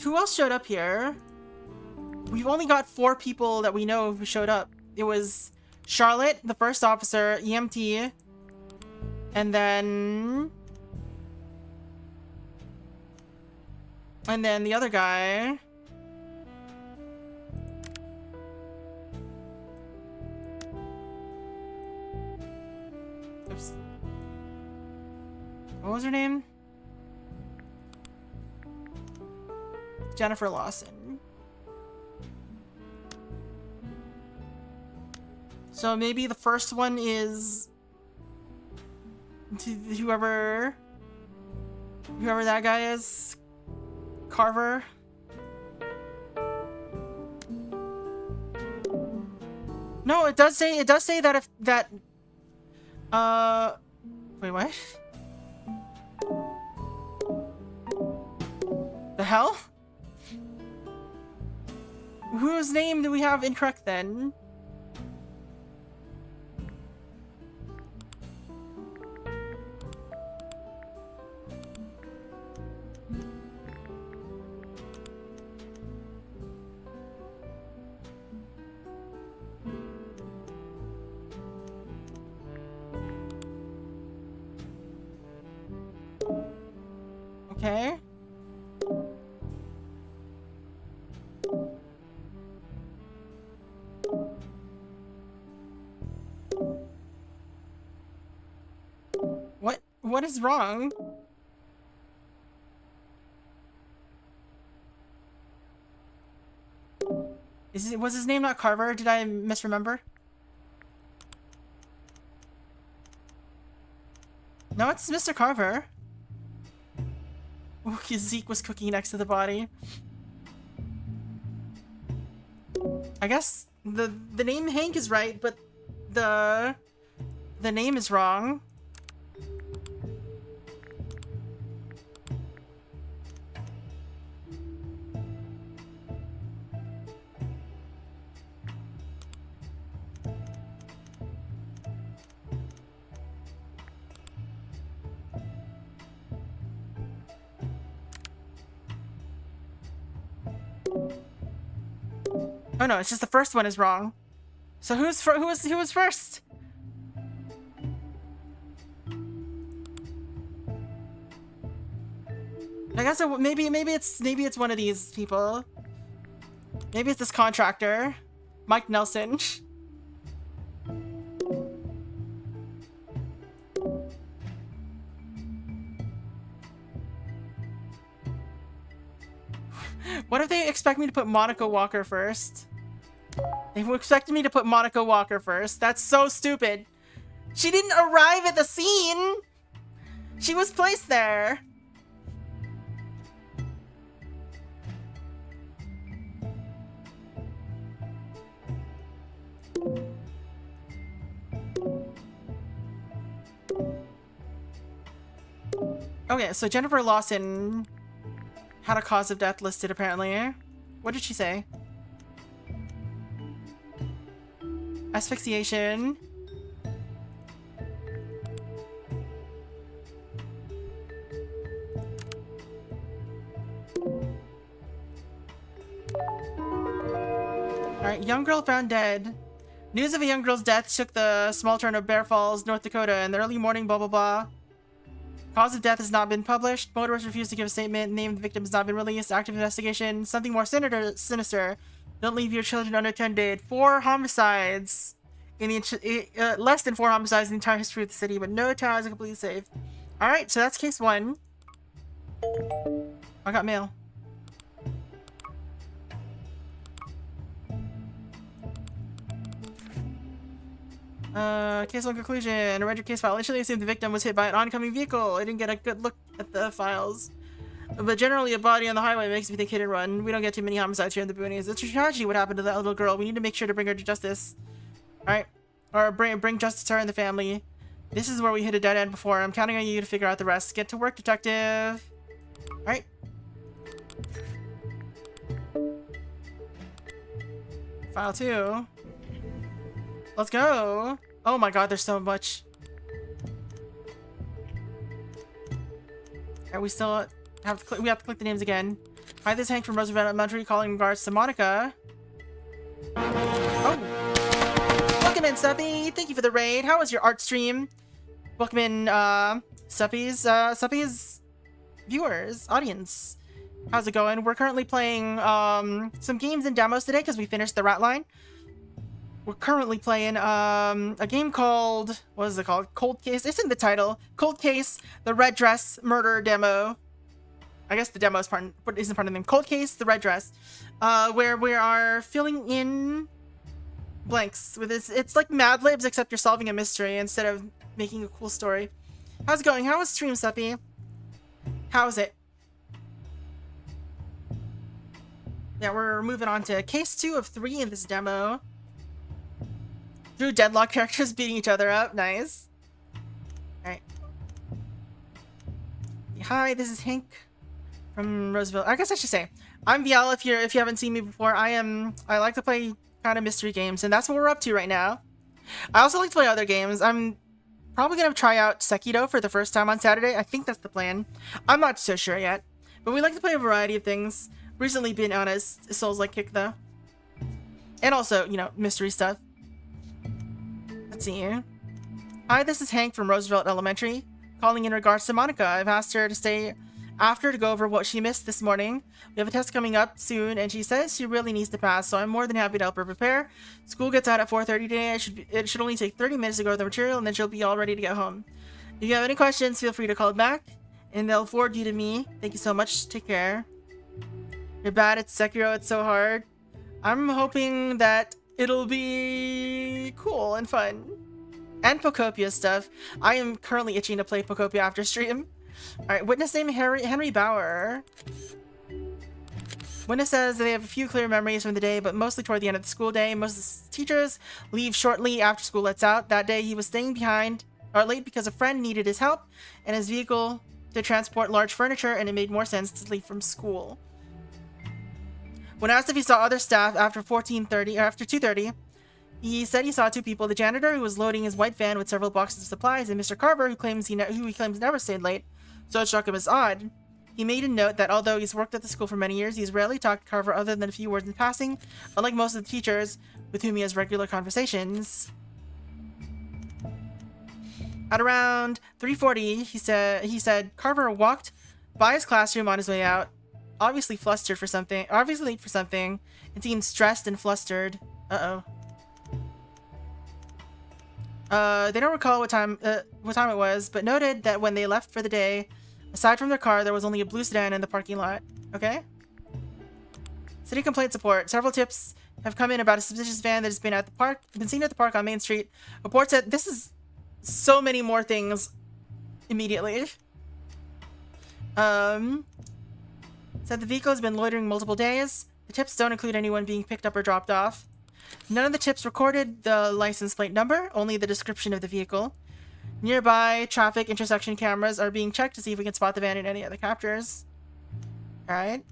Who else showed up here? We've only got 4 people that we know who showed up. It was Charlotte, the first officer, EMT, and then the other guy. Oops. What was her name? Jennifer Lawson. So maybe the first one is whoever that guy is. Carver. No, it does say that if that wait, what? The hell? Whose name do we have incorrect then? Okay. What is wrong? Was his name not Carver? Did I misremember? No, it's Mr. Carver. Ooh, Zeke was cooking next to the body. I guess the name Hank is right, but the name is wrong. Oh no, it's just the first one is wrong. So who was first? I guess maybe it's one of these people. Maybe it's this contractor, Mike Nelson. What if they expect me to put Monica Walker first? They expected me to put Monica Walker first. That's so stupid. She didn't arrive at the scene. She was placed there. Okay, so Jennifer Lawson had a cause of death listed apparently. What did she say? Asphyxiation. Alright, young girl found dead. News of a young girl's death shook the small town of Bear Falls, North Dakota in the early morning, blah blah blah. Cause of death has not been published. Motorists refused to give a statement. Name of the victim has not been released. Active investigation. Something more sinister. Don't leave your children unattended. 4 homicides. In the less than 4 homicides in the entire history of the city, but no town is completely safe. Alright, so that's case 1. I got mail. Case 1 conclusion. I read your case file. Initially assumed the victim was hit by an oncoming vehicle. I didn't get a good look at the files. But generally, a body on the highway makes me think hit and run. We don't get too many homicides here in the boonies. It's a tragedy what happened to that little girl. We need to make sure to bring her to justice. Alright? Or bring justice to her and the family. This is where we hit a dead end before. I'm counting on you to figure out the rest. Get to work, detective. Alright. File 2. Let's go. Oh my god, there's so much. Alright, we still have to click the names again. Hi, this is Hank from Roosevelt Elementary calling in regards to Monica. Oh. Welcome in, Suppy. Thank you for the raid. How was your art stream? Welcome in, Suppy's viewers, audience. How's it going? We're currently playing, some games and demos today because we finished the Ratline. We're currently playing a game called, what is it called? Cold Case. It's in the title. Cold Case, the Red Dress Murder Demo. I guess the demo is isn't part of the name. Cold Case, the Red Dress, where we are filling in blanks with this. It's like Mad Libs, except you're solving a mystery instead of making a cool story. How's it going? How was stream, Suppy? How is it? Yeah, we're moving on to case 2 of 3 in this demo. Drew deadlock characters beating each other up. Nice. Alright. Hi, this is Hank from Roosevelt. I guess I should say, I'm Vial if you haven't seen me before. I like to play kind of mystery games, and that's what we're up to right now. I also like to play other games. I'm probably gonna try out Sekiro for the first time on Saturday. I think that's the plan. I'm not so sure yet. But we like to play a variety of things. Recently been on a Souls-like kick though. And also, you know, mystery stuff. Let's see here. Hi, this is Hank from Roosevelt Elementary, calling in regards to Monica. I've asked her to stay after to go over what she missed this morning. We have a test coming up soon, and she says she really needs to pass, so I'm more than happy to help her prepare. School gets out at 4:30 today. It should only take 30 minutes to go over the material, and then she'll be all ready to get home. If you have any questions, feel free to call back, and they'll forward you to me. Thank you so much. Take care. You're bad at Sekiro. It's so hard. I'm hoping that it'll be cool and fun. And Pocopia stuff. I am currently itching to play Pocopia after stream. Alright, witness name Henry Bauer. Witness says they have a few clear memories from the day, but mostly toward the end of the school day. Most of the teachers leave shortly after school lets out. That day he was staying late because a friend needed his help and his vehicle to transport large furniture, and it made more sense to leave from school. When asked if he saw other staff after 2:30, he said he saw 2 people: the janitor who was loading his white van with several boxes of supplies, and Mr. Carver who he claims never stayed late. So it struck him as odd. He made a note that although he's worked at the school for many years, he's rarely talked to Carver other than a few words in passing, unlike most of the teachers with whom he has regular conversations. At around 3:40, he said Carver walked by his classroom on his way out, obviously late for something, and seemed stressed and flustered. They don't recall what time it was, but noted that when they left for the day, aside from their car, there was only a blue sedan in the parking lot. Okay? City complaint support. Several tips have come in about a suspicious van that has been seen at the park on Main Street. Reports that this is so many more things immediately. Said the vehicle has been loitering multiple days. The tips don't include anyone being picked up or dropped off. None of the tips recorded the license plate number, only the description of the vehicle. Nearby traffic intersection cameras are being checked to see if we can spot the van in any other captures. Alright.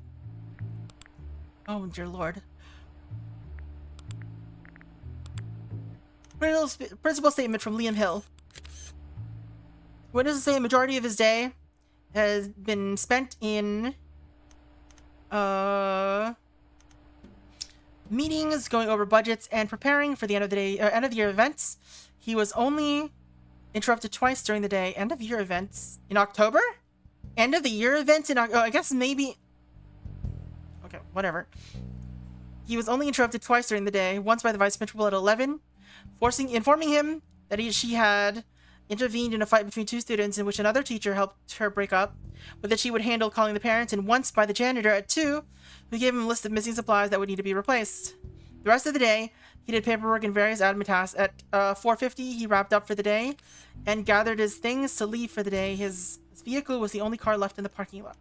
Oh, dear lord. Principal statement from Liam Hill. Witnesses say a majority of his day has been spent in meetings, going over budgets, and preparing for the end of the year events. He was only interrupted twice during the day. End of year events in October? End of the year events in October? I guess maybe. Okay, whatever. He was only interrupted twice during the day. Once by the vice principal at 11, informing him that she had intervened in a fight between two students in which another teacher helped her break up, but that she would handle calling the parents, and once by the janitor at 2, who gave him a list of missing supplies that would need to be replaced. The rest of the day, he did paperwork and various admin tasks. At 4:50, he wrapped up for the day and gathered his things to leave for the day. His vehicle was the only car left in the parking lot.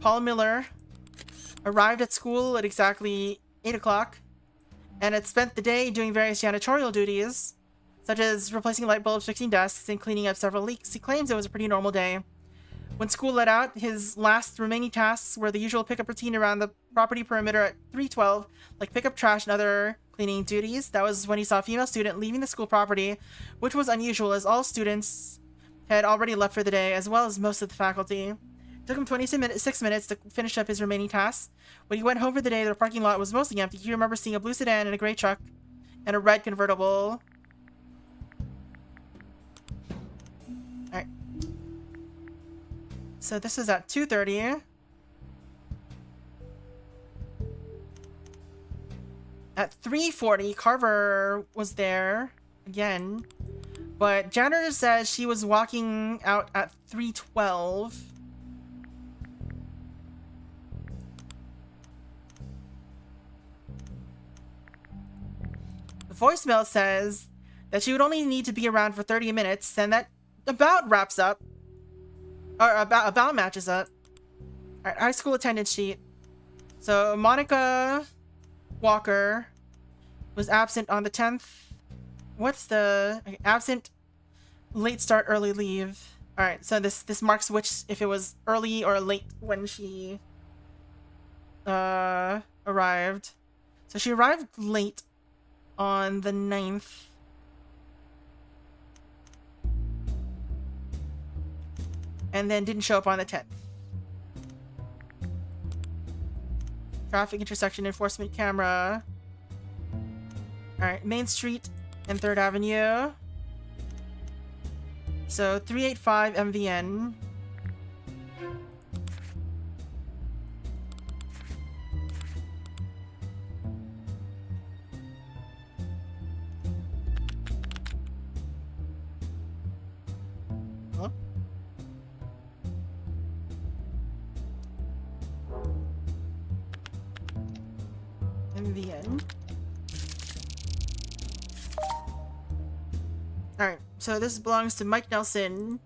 Paul Miller arrived at school at exactly 8 o'clock and had spent the day doing various janitorial duties, such as replacing light bulbs, fixing desks, and cleaning up several leaks. He claims it was a pretty normal day. When school let out, his last remaining tasks were the usual pickup routine around the property perimeter at 3:12, like pick up trash and other cleaning duties. That was when he saw a female student leaving the school property, which was unusual as all students had already left for the day, as well as most of the faculty. It took him 6 minutes to finish up his remaining tasks. When he went home for the day, the parking lot was mostly empty. He remembers seeing a blue sedan and a gray truck and a red convertible. Alright. So this is at 2:30. At 3:40, Carver was there again, but janitor says she was walking out at 3:12. The voicemail says that she would only need to be around for 30 minutes, and that about wraps up. Or about matches up. Alright, high school attendance sheet. So Monica Walker was absent on the 10th. What's the absent, late start, early leave? Alright, so this marks which, if it was early or late when she arrived. So she arrived late on the 9th. And then didn't show up on the 10th. Traffic intersection enforcement camera. Alright, Main Street and 3rd Avenue. So 385 MVN. Hello? MVN. Alright, so this belongs to Mike Nelson.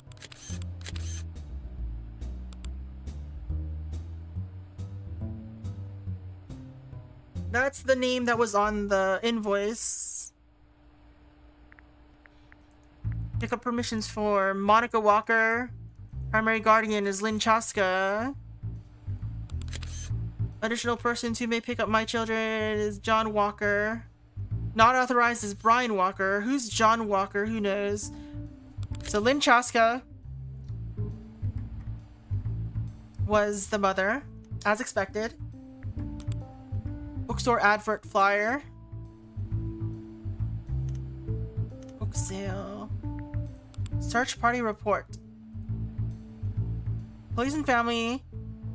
That's the name that was on the invoice. Pick up permissions for Monica Walker. Primary guardian is Lynn Chaska. Additional persons who may pick up my children is John Walker. Not authorized is Brian Walker. Who's John Walker? Who knows? So Lynn Chaska was the mother, as expected. Bookstore advert flyer. Book sale. Search party report. Police and family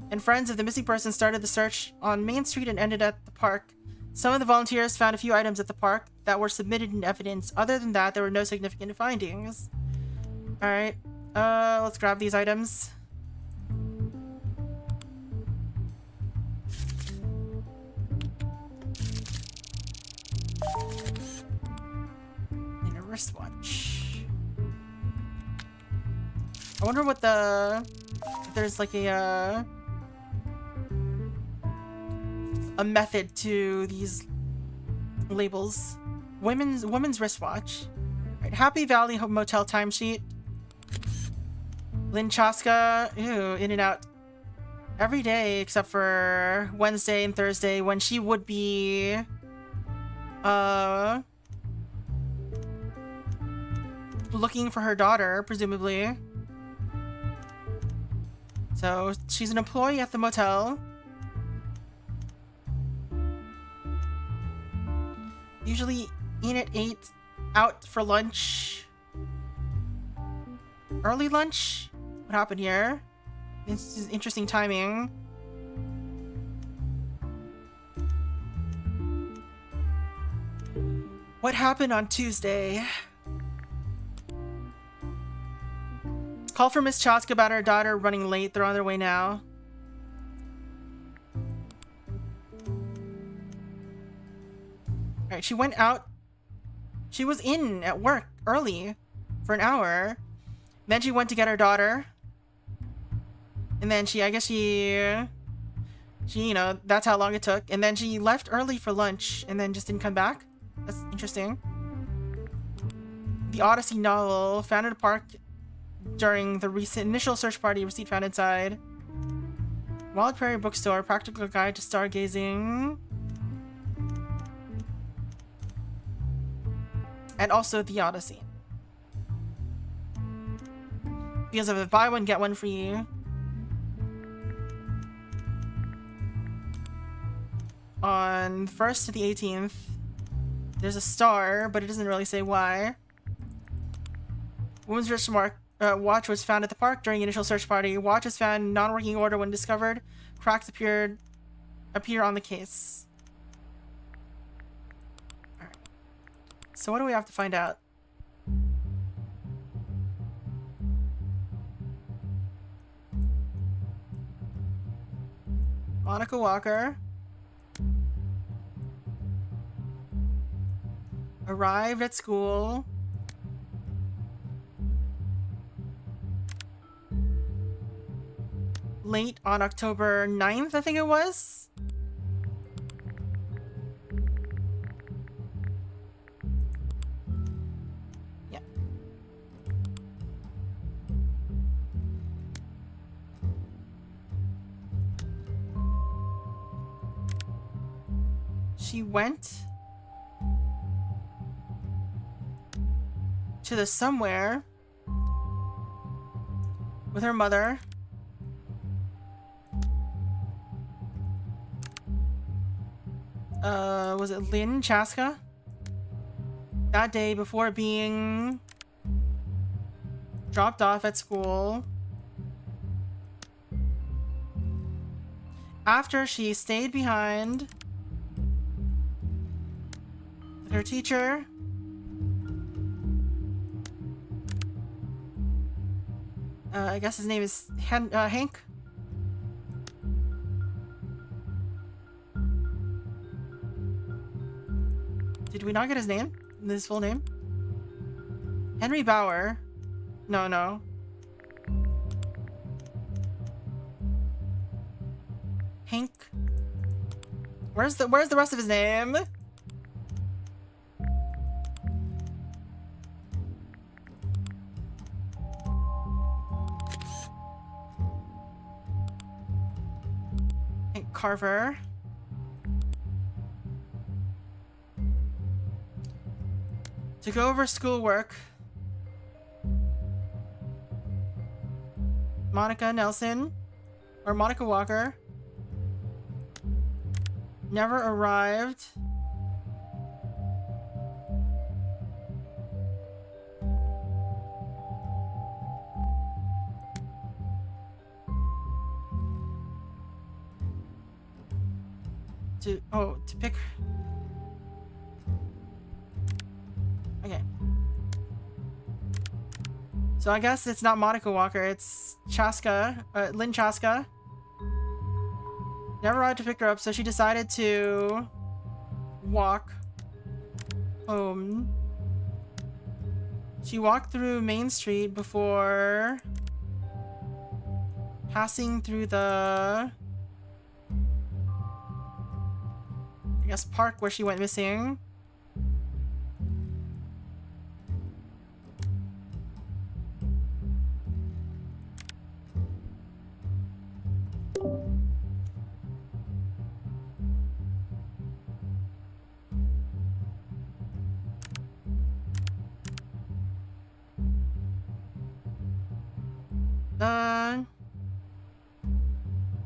and friends of the missing person started the search on Main Street and ended at the park. Some of the volunteers found a few items at the park that were submitted in evidence. Other than that, there were no significant findings. Alright, let's grab these items. Wristwatch. I wonder what if there's like a method to these labels. Women's wristwatch. Right, Happy Valley Motel timesheet. Lynn Chaska, ew, in and out every day except for Wednesday and Thursday when she would be looking for her daughter, presumably. So she's an employee at the motel. Usually in at 8, out for lunch. Early lunch? What happened here? This is interesting timing. What happened on Tuesday? Call for Miss Chaska about her daughter running late. They're on their way now. Alright, she went out. She was in at work early for an hour. Then she went to get her daughter. And then I guess she, you know, that's how long it took. And then she left early for lunch and then just didn't come back. That's interesting. The Odyssey novel, found in a park during the recent initial search party, receipt found inside. Wild Prairie Bookstore, practical guide to stargazing. And also the Odyssey. Because of a buy one, get one free. On 1st to the 18th, there's a star, but it doesn't really say why. Woman's wrist watch was found at the park during initial search party. Watch was found in non-working order when discovered. Cracks appear on the case. Alright. So what do we have to find out? Monica Walker arrived at school late on October 9th, I think it was. Yeah. She went to the somewhere with her mother. Was it Lynn Chaska? That day before being dropped off at school. After she stayed behind with her teacher. I guess his name is Hank. Did we not get his name? His full name? Henry Bauer. No. Hank. Where's the rest of his name? Hank Carver. To go over schoolwork. Monica Nelson or Monica Walker never arrived. To pick. Okay. So I guess it's not Monica Walker, it's Chaska, Lynn Chaska. Never arrived to pick her up, so she decided to walk home. She walked through Main Street before passing through the, I guess, park where she went missing.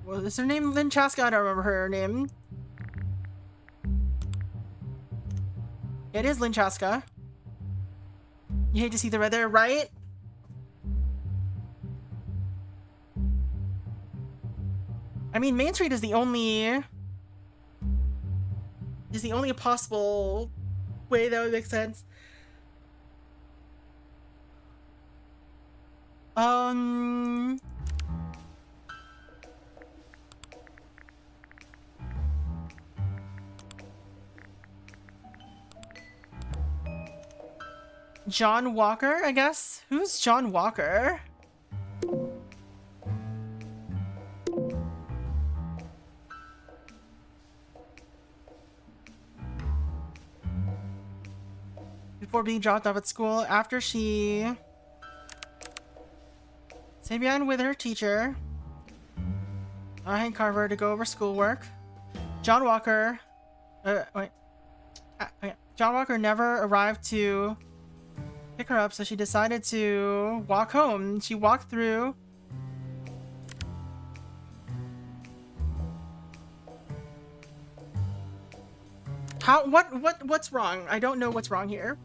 Well, is her name Lynn Chaska? I don't remember her name. It is Lynn Chaska. You hate to see the red there, right? I mean, Main Street is the only possible way that would make sense. John Walker, I guess? Who's John Walker? Before being dropped off at school, after she stayed behind with her teacher, Hank Carver, to go over schoolwork. John Walker, John Walker never arrived to pick her up, so she decided to walk home. She walked through what's wrong? I don't know what's wrong here.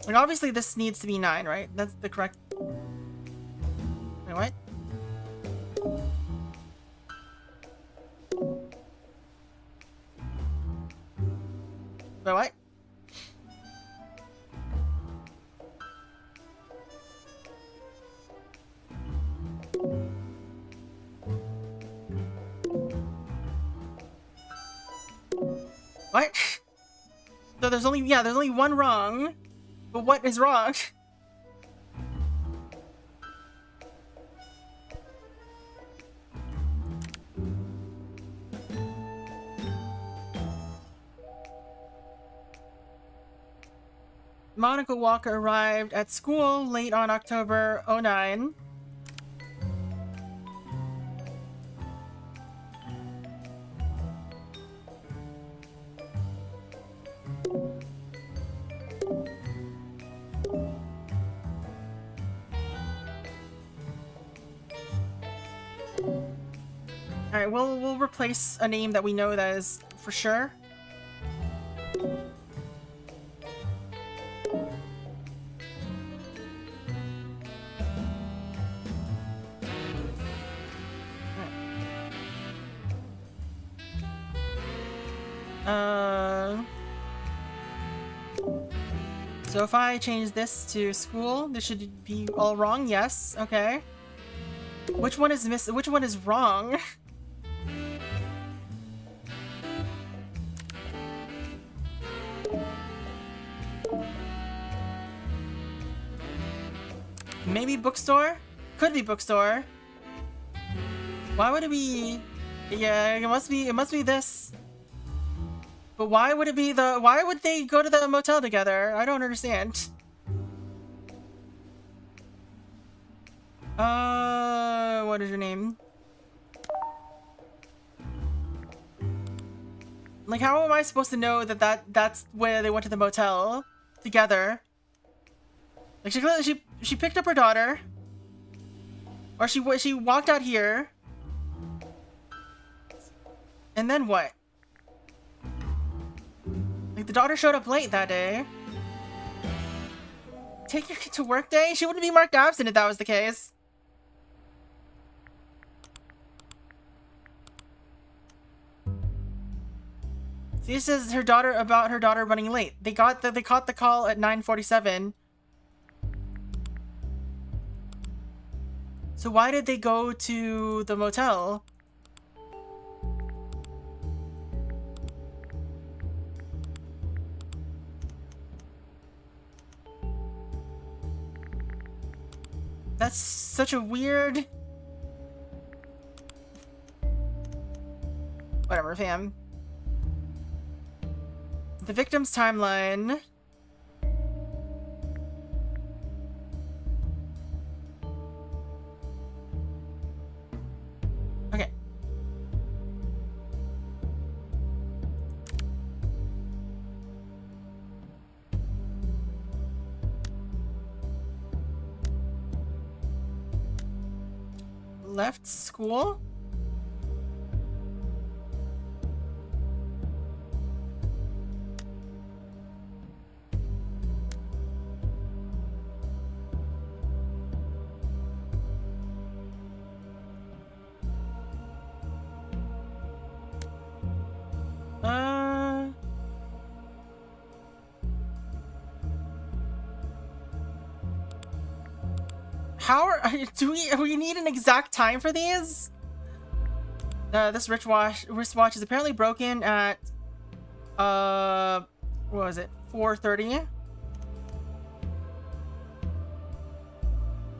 Like, obviously this needs to be 9, right? That's the correct... Wait, what? Wait, what? What? So there's only one wrong. But what is wrong? Monica Walker arrived at school late on October 09. Alright, we'll replace a name that we know that is for sure. So if I change this to school, this should be all wrong. Yes, okay. Which one is which one is wrong? Maybe bookstore? Could be bookstore. Why would it be... Yeah, it must be this. But why would it be the... Why would they go to the motel together? I don't understand. What is your name? Like, how am I supposed to know that's where they went to the motel together? Like, she picked up her daughter, or she walked out here, and then what? Like, the daughter showed up late that day. Take your kid to work day? She wouldn't be marked absent if that was the case. See, this is her daughter about her daughter running late. They caught the call at 9:47. So why did they go to the motel? That's such a weird... Whatever, fam. The victim's timeline... Okay. Left school? How are do we need an exact time for these? This wristwatch is apparently broken at what was it? 4:30.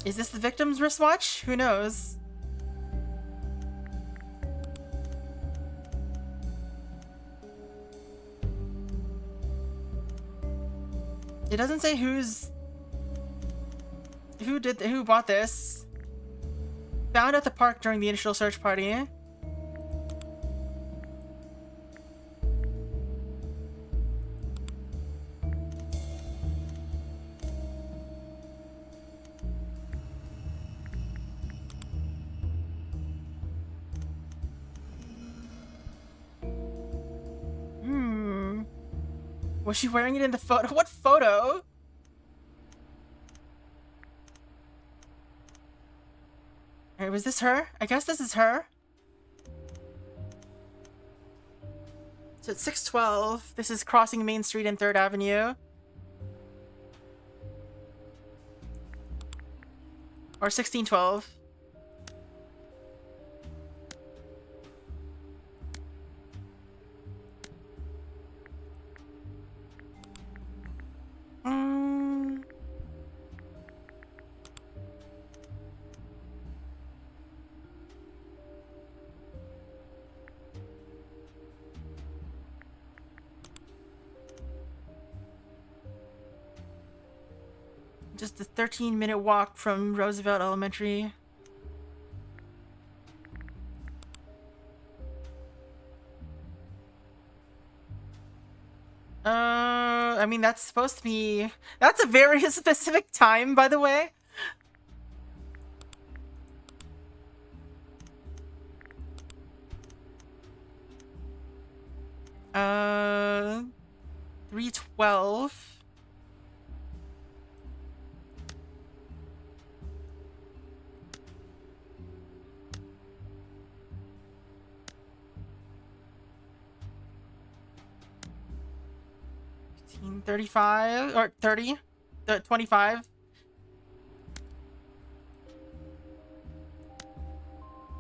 Is this the victim's wristwatch? Who knows? It doesn't say who bought this. Found at the park during the initial search party. Was she wearing it in the photo? What photo? Alright, was this her? I guess this is her. So it's 6:12. This is crossing Main Street and 3rd Avenue. Or 16:12. Just a 13-minute walk from Roosevelt Elementary. I mean, that's supposed to be... That's a very specific time, by the way. 3:12. $35 or 30, 25.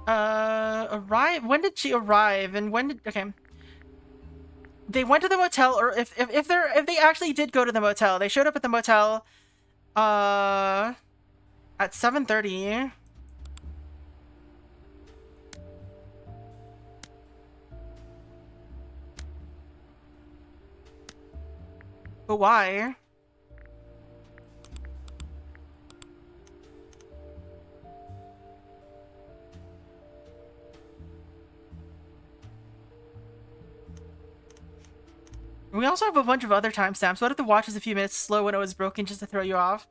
Arrive. When did she arrive? And when did? Okay. They went to the motel, or if they actually did go to the motel, they showed up at the motel, at 7:30. But why? We also have a bunch of other timestamps. What if the watch was a few minutes slow when it was broken just to throw you off?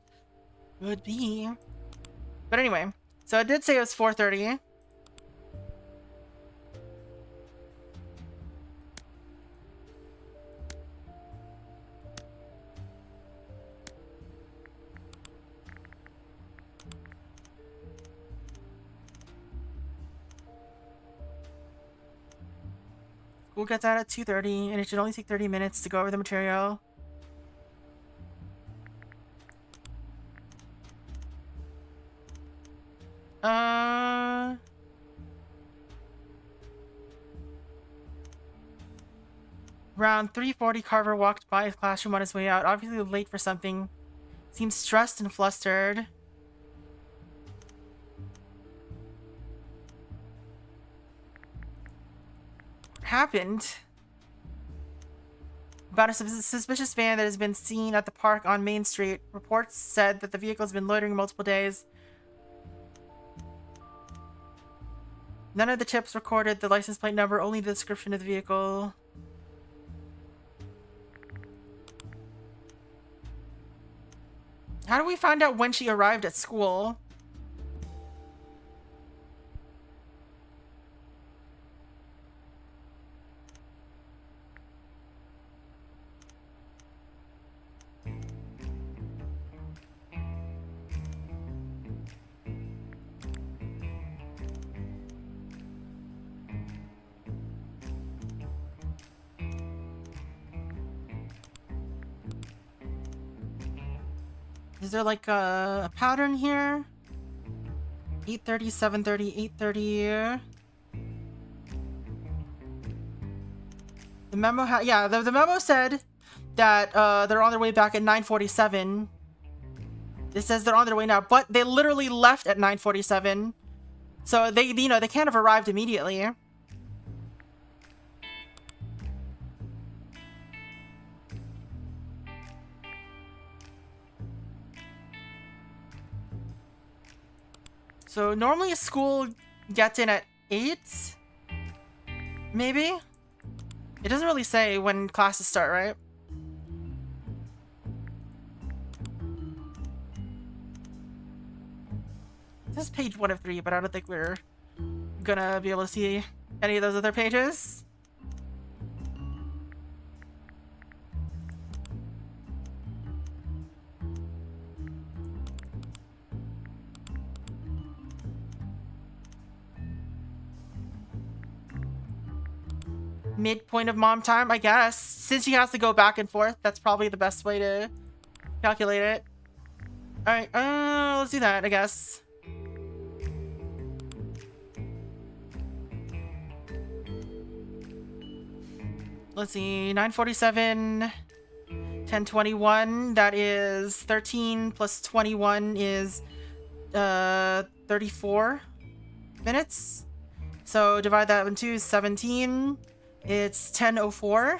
Would be. But anyway, so it did say it was 4:30. School gets out at 2:30, and it should only take 30 minutes to go over the material. Around 3:40, Carver walked by his classroom on his way out, obviously late for something. Seemed stressed and flustered. What happened? About a suspicious van that has been seen at the park on Main Street. Reports said that the vehicle has been loitering multiple days. None of the tips recorded the license plate number, only the description of the vehicle. How do we find out when she arrived at school? Is there like a pattern here? 8:30, 7:30, 8:30. The memo yeah, the memo said that they're on their way back at 9:47. It says they're on their way now, but they literally left at 9:47. So they, you know, they can't have arrived immediately. So normally a school gets in at 8? Maybe? It doesn't really say when classes start, right? This is page 1 of 3, but I don't think we're gonna be able to see any of those other pages. Midpoint of mom time, I guess. Since she has to go back and forth, that's probably the best way to calculate it. Alright, let's do that, I guess. Let's see, 9:47, 10:21, that is 13 plus 21 is 34 minutes. So divide that into 17. It's 10:04.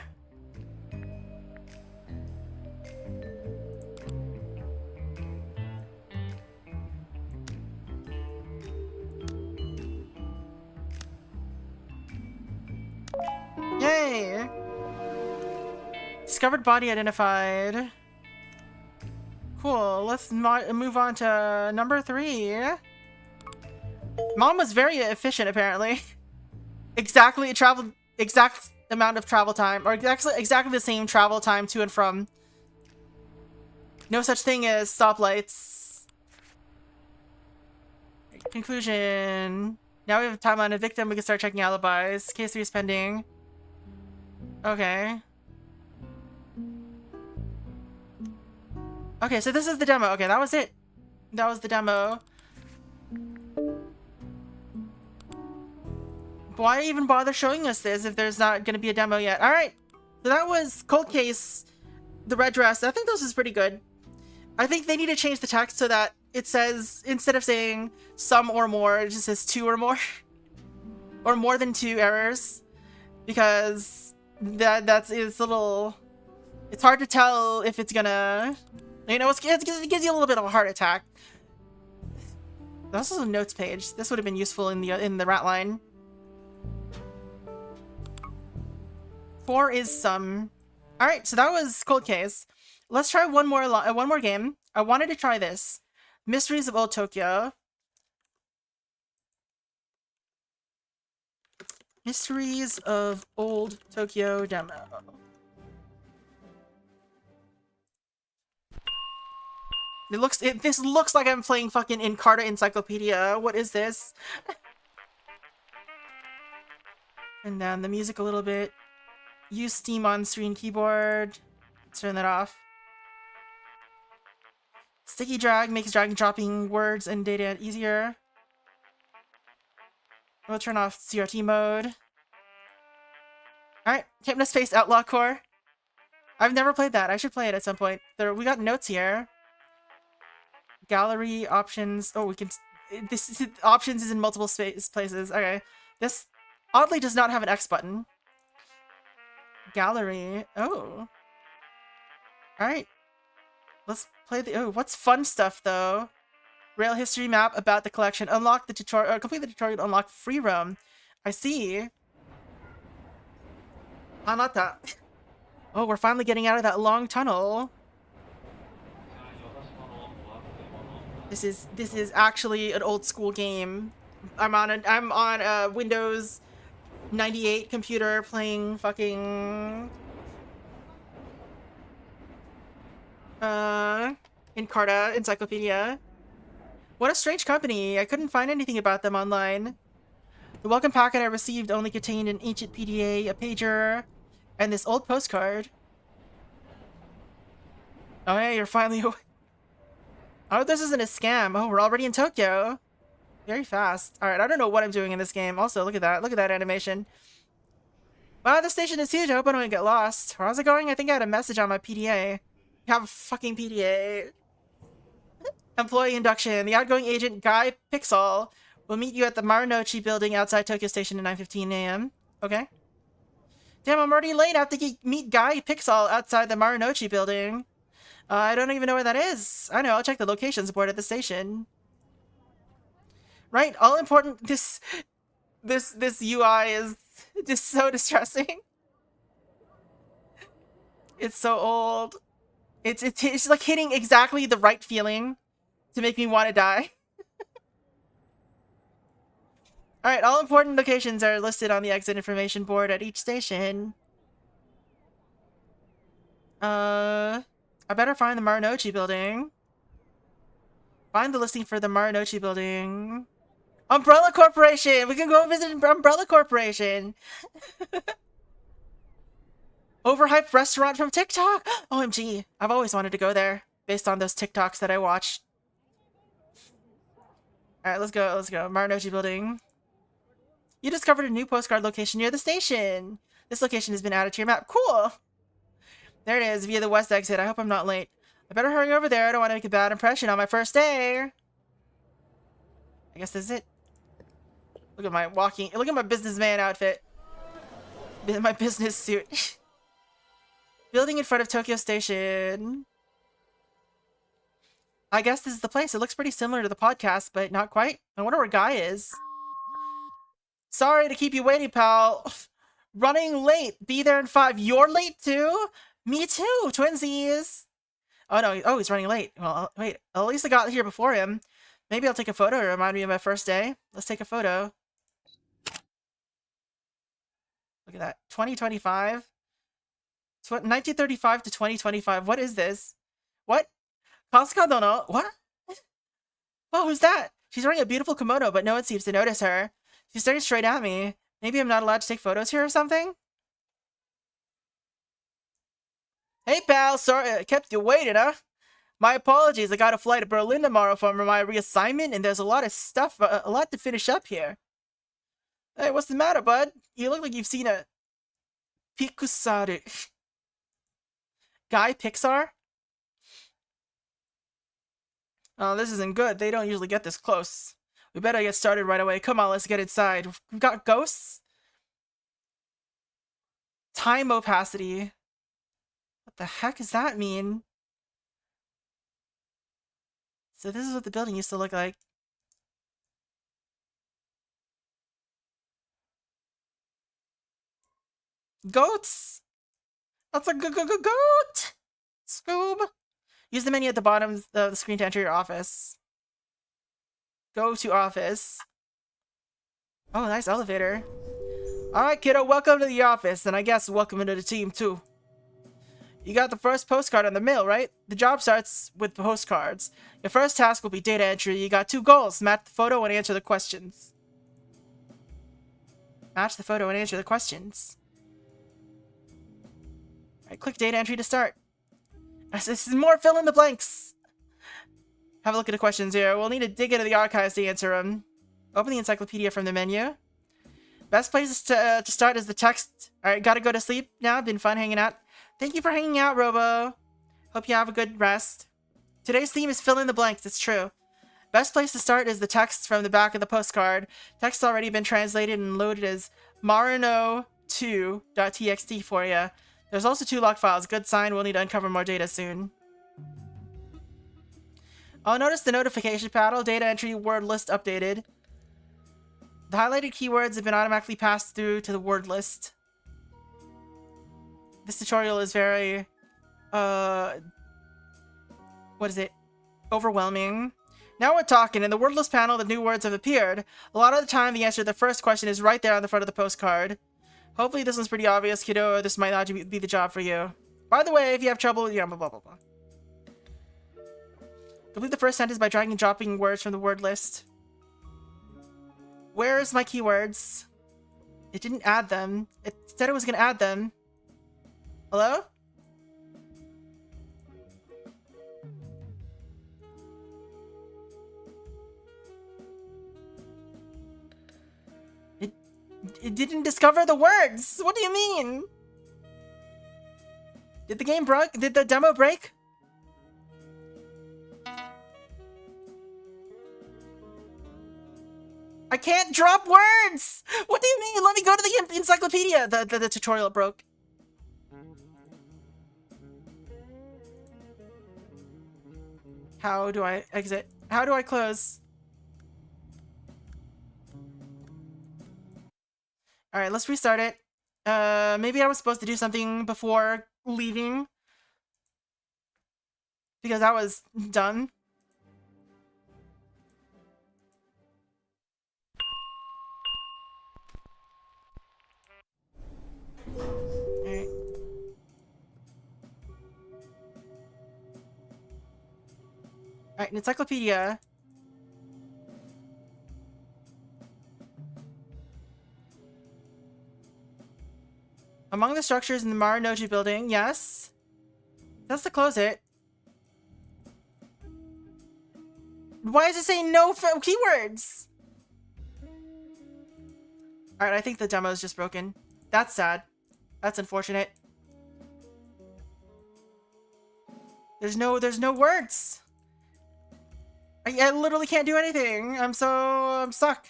Yay! Discovered body identified. Cool. Let's move on to number 3. Mom was very efficient, apparently. Exact amount of travel time, or exactly the same travel time to and from. No such thing as stoplights. Conclusion. Now we have a timeline of victim. We can start checking alibis. Case 3 is pending. Okay. Okay, so this is the demo. Okay, that was it. That was the demo. Why even bother showing us this if there's not going to be a demo yet? Alright, so that was Cold Case, the red dress. I think this is pretty good. I think they need to change the text so that it says, instead of saying some or more, it just says 2 or more. Or more than 2 errors. Because it's a little... It's hard to tell if it's gonna... You know, it gives you a little bit of a heart attack. This is a notes page. This would have been useful in the Ratline. 4 is some. All right, so that was Cold Case. Let's try one more game. I wanted to try this. Mysteries of Old Tokyo. Mysteries of Old Tokyo demo. This looks like I'm playing fucking Encarta Encyclopedia. What is this? And then the music a little bit. Use Steam on screen keyboard. Let's turn that off. Sticky drag makes drag and dropping words and data easier. We'll turn off CRT mode. Alright, Hypnospace Outlaw Core. I've never played that. I should play it at some point. We got notes here. Gallery, options. Oh, we can... options is in multiple places. Okay. This oddly does not have an X button. Gallery. Oh. Alright. Let's play the... Oh, what's fun stuff, though? Rail history map about the collection. Unlock the tutorial... complete the tutorial to unlock free roam. I see. Hanata. Oh, we're finally getting out of that long tunnel. This is actually an old school game. I'm on a Windows 98 computer playing fucking Encarta Encyclopedia. What a strange company. I couldn't find anything about them online. The welcome packet I received only contained an ancient PDA, a pager, and this old postcard. Oh yeah, you're finally... Oh, this isn't a scam. Oh, we're already in Tokyo. Very fast. Alright, I don't know what I'm doing in this game. Also, look at that. Look at that animation. Wow, the station is huge. I hope I don't get lost. Where was I going? I think I had a message on my PDA. You have a fucking PDA. Employee induction. The outgoing agent, Guy Pixel, will meet you at the Marunouchi building outside Tokyo Station at 9:15 a.m. Okay. Damn, I'm already late. I have to meet Guy Pixel outside the Marunouchi building. I don't even know where that is. I know, I'll check the locations board at the station. Right, all important. This UI is just so distressing. It's so old. It's like hitting exactly the right feeling to make me want to die. Alright, all important locations are listed on the exit information board at each station. I better find the Marunouchi building. Find the listing for the Marunouchi building. Umbrella Corporation! We can go visit Umbrella Corporation! Overhyped restaurant from TikTok! OMG, I've always wanted to go there, based on those TikToks that I watched. Alright, let's go. Marunouchi building. You discovered a new postcard location near the station! This location has been added to your map. Cool! There it is, via the west exit. I hope I'm not late. I better hurry over there. I don't want to make a bad impression on my first day. I guess this is it. Look at my look at my businessman outfit. My business suit. Building in front of Tokyo Station. I guess this is the place. It looks pretty similar to the podcast, but not quite. I wonder where Guy is. Sorry to keep you waiting, pal. Running late. Be there in 5. You're late too? Me too, twinsies. Oh no, oh, he's running late. Well, wait, at least I got here before him. Maybe I'll take a photo to remind me of my first day. Let's take a photo. Look at that, 2025. 1935 to 2025, what is this? What? Kasuka Dono? What? Oh, who's that? She's wearing a beautiful kimono, but no one seems to notice her. She's staring straight at me. Maybe I'm not allowed to take photos here or something? Hey pal, sorry I kept you waiting, huh? My apologies, I got a flight to Berlin tomorrow for my reassignment, and there's a lot of stuff, a lot to finish up here. Hey, what's the matter, bud? You look like you've seen a... Pikusaru. Guy Pixar? Oh, this isn't good. They don't usually get this close. We better get started right away. Come on, let's get inside. We've got ghosts? Time opacity. What the heck does that mean? So this is what the building used to look like. Goats! That's a goat! Scoob! Use the menu at the bottom of the screen to enter your office. Go to office. Oh, nice elevator. Alright, kiddo, welcome to the office, and I guess welcome into the team, too. You got the first postcard on the mail, right? The job starts with postcards. Your first task will be data entry. You got 2 goals. Match the photo and answer the questions. Match the photo and answer the questions. Alright, click data entry to start. This is more fill in the blanks. Have a look at the questions here. We'll need to dig into the archives to answer them. Open the encyclopedia from the menu. Best place to start is the text. Alright, gotta go to sleep now. Been fun hanging out. Thank you for hanging out, Robo. Hope you have a good rest. Today's theme is fill in the blanks. It's true. Best place to start is the text from the back of the postcard. Text's already been translated and loaded as marino2.txt for you. There's also 2 log files. Good sign. We'll need to uncover more data soon. Oh, notice the notification panel. Data entry word list updated. The highlighted keywords have been automatically passed through to the word list. This tutorial is very, what is it? Overwhelming. Now we're talking. In the word list panel, the new words have appeared. A lot of the time, the answer to the first question is right there on the front of the postcard. Hopefully this one's pretty obvious, kiddo, or this might not be the job for you. By the way, if you have trouble, yeah, blah, blah, blah, blah. Complete the first sentence by dragging and dropping words from the word list. Where's my keywords? It didn't add them. It said it was going to add them. Hello? It didn't discover the words! What do you mean? Did the game break? Did the demo break? I can't drop words! What do you mean? Let me go to the encyclopedia! The tutorial broke. How do I exit? How do I close? Alright, let's restart it. Maybe I was supposed to do something before leaving. Because that was done. Alright. Alright, an encyclopedia. Among the structures in the Marunouchi building, yes. That's to close it. Why is it saying no keywords? Alright, I think the demo is just broken. That's sad. That's unfortunate. There's no words. I literally can't do anything. I'm stuck.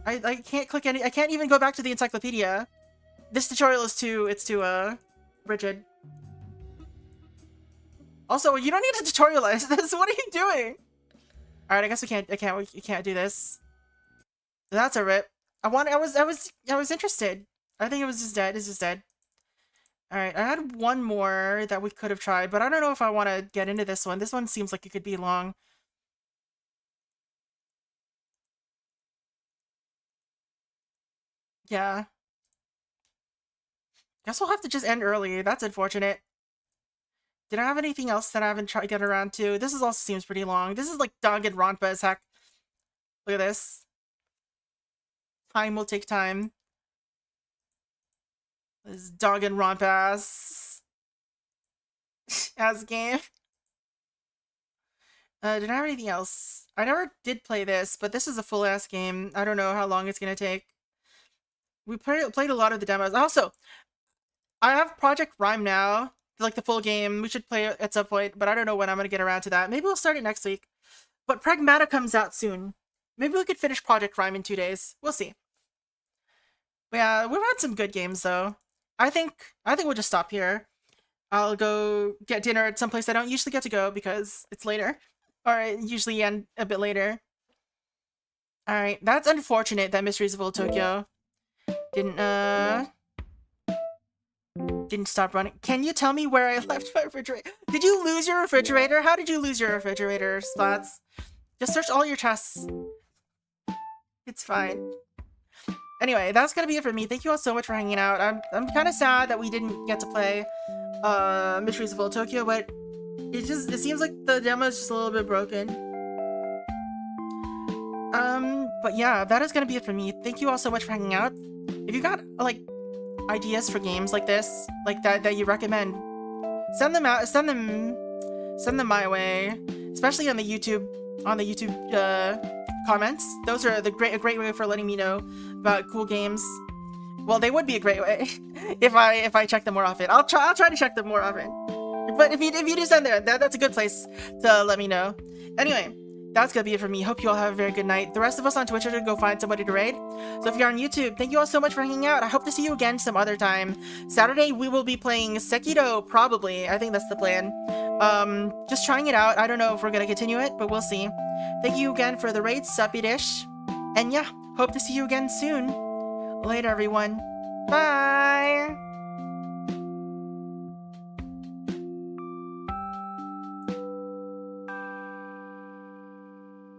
I can't click any. I can't even go back to the encyclopedia. This tutorial is too rigid. Also, you don't need to tutorialize this. What are you doing? All right, I guess we can't do this. That's a rip. I was interested. I think it was just dead. It's just dead. All right, I had one more that we could have tried, but I don't know if I want to get into this one. This one seems like it could be long. Yeah. Guess we'll have to just end early. That's unfortunate. Did I have anything else that I haven't tried to get around to? This also seems pretty long. This is like Danganronpa as heck. Look at this. Time will take time. This Danganronpa ass game. Did I have anything else? I never did play this, but this is a full ass game. I don't know how long it's gonna take. We played a lot of the demos. Also, I have Project Rhyme now, like the full game. We should play it at some point, but I don't know when I'm going to get around to that. Maybe we'll start it next week. But Pragmata comes out soon. Maybe we could finish Project Rhyme in 2 days. We'll see. Yeah, we've had some good games, though. I think we'll just stop here. I'll go get dinner at some place I don't usually get to go because it's later. Or I usually end a bit later. Alright, that's unfortunate that Mysteries of Old Tokyo didn't stop running. Can you tell me where I left my refrigerator? Did you lose your refrigerator? How did you lose your refrigerator, Spots? Just search all your chests. It's fine. Anyway, that's gonna be it for me. Thank you all so much for hanging out. I'm kind of sad that we didn't get to play Mysteries of Old Tokyo, but it seems like the demo is just a little bit broken. But yeah, that is gonna be it for me. Thank you all so much for hanging out. If you got like ideas for games like this, like that you recommend, send them out. Send them my way, especially on the YouTube on the YouTube comments. Those are a great way for letting me know about cool games. Well, they would be a great way if I check them more often. I'll try to check them more often. But if you do send there, that's a good place to let me know. Anyway, that's gonna be it for me. Hope you all have a very good night. The rest of us on Twitch are gonna go find somebody to raid. So if you're on YouTube, thank you all so much for hanging out. I hope to see you again some other time. Saturday we will be playing Sekiro, probably. I think that's the plan. Just trying it out. I don't know if we're gonna continue it, but we'll see. Thank you again for the raid, Suppy Dish. And yeah, hope to see you again soon. Later, everyone. Bye!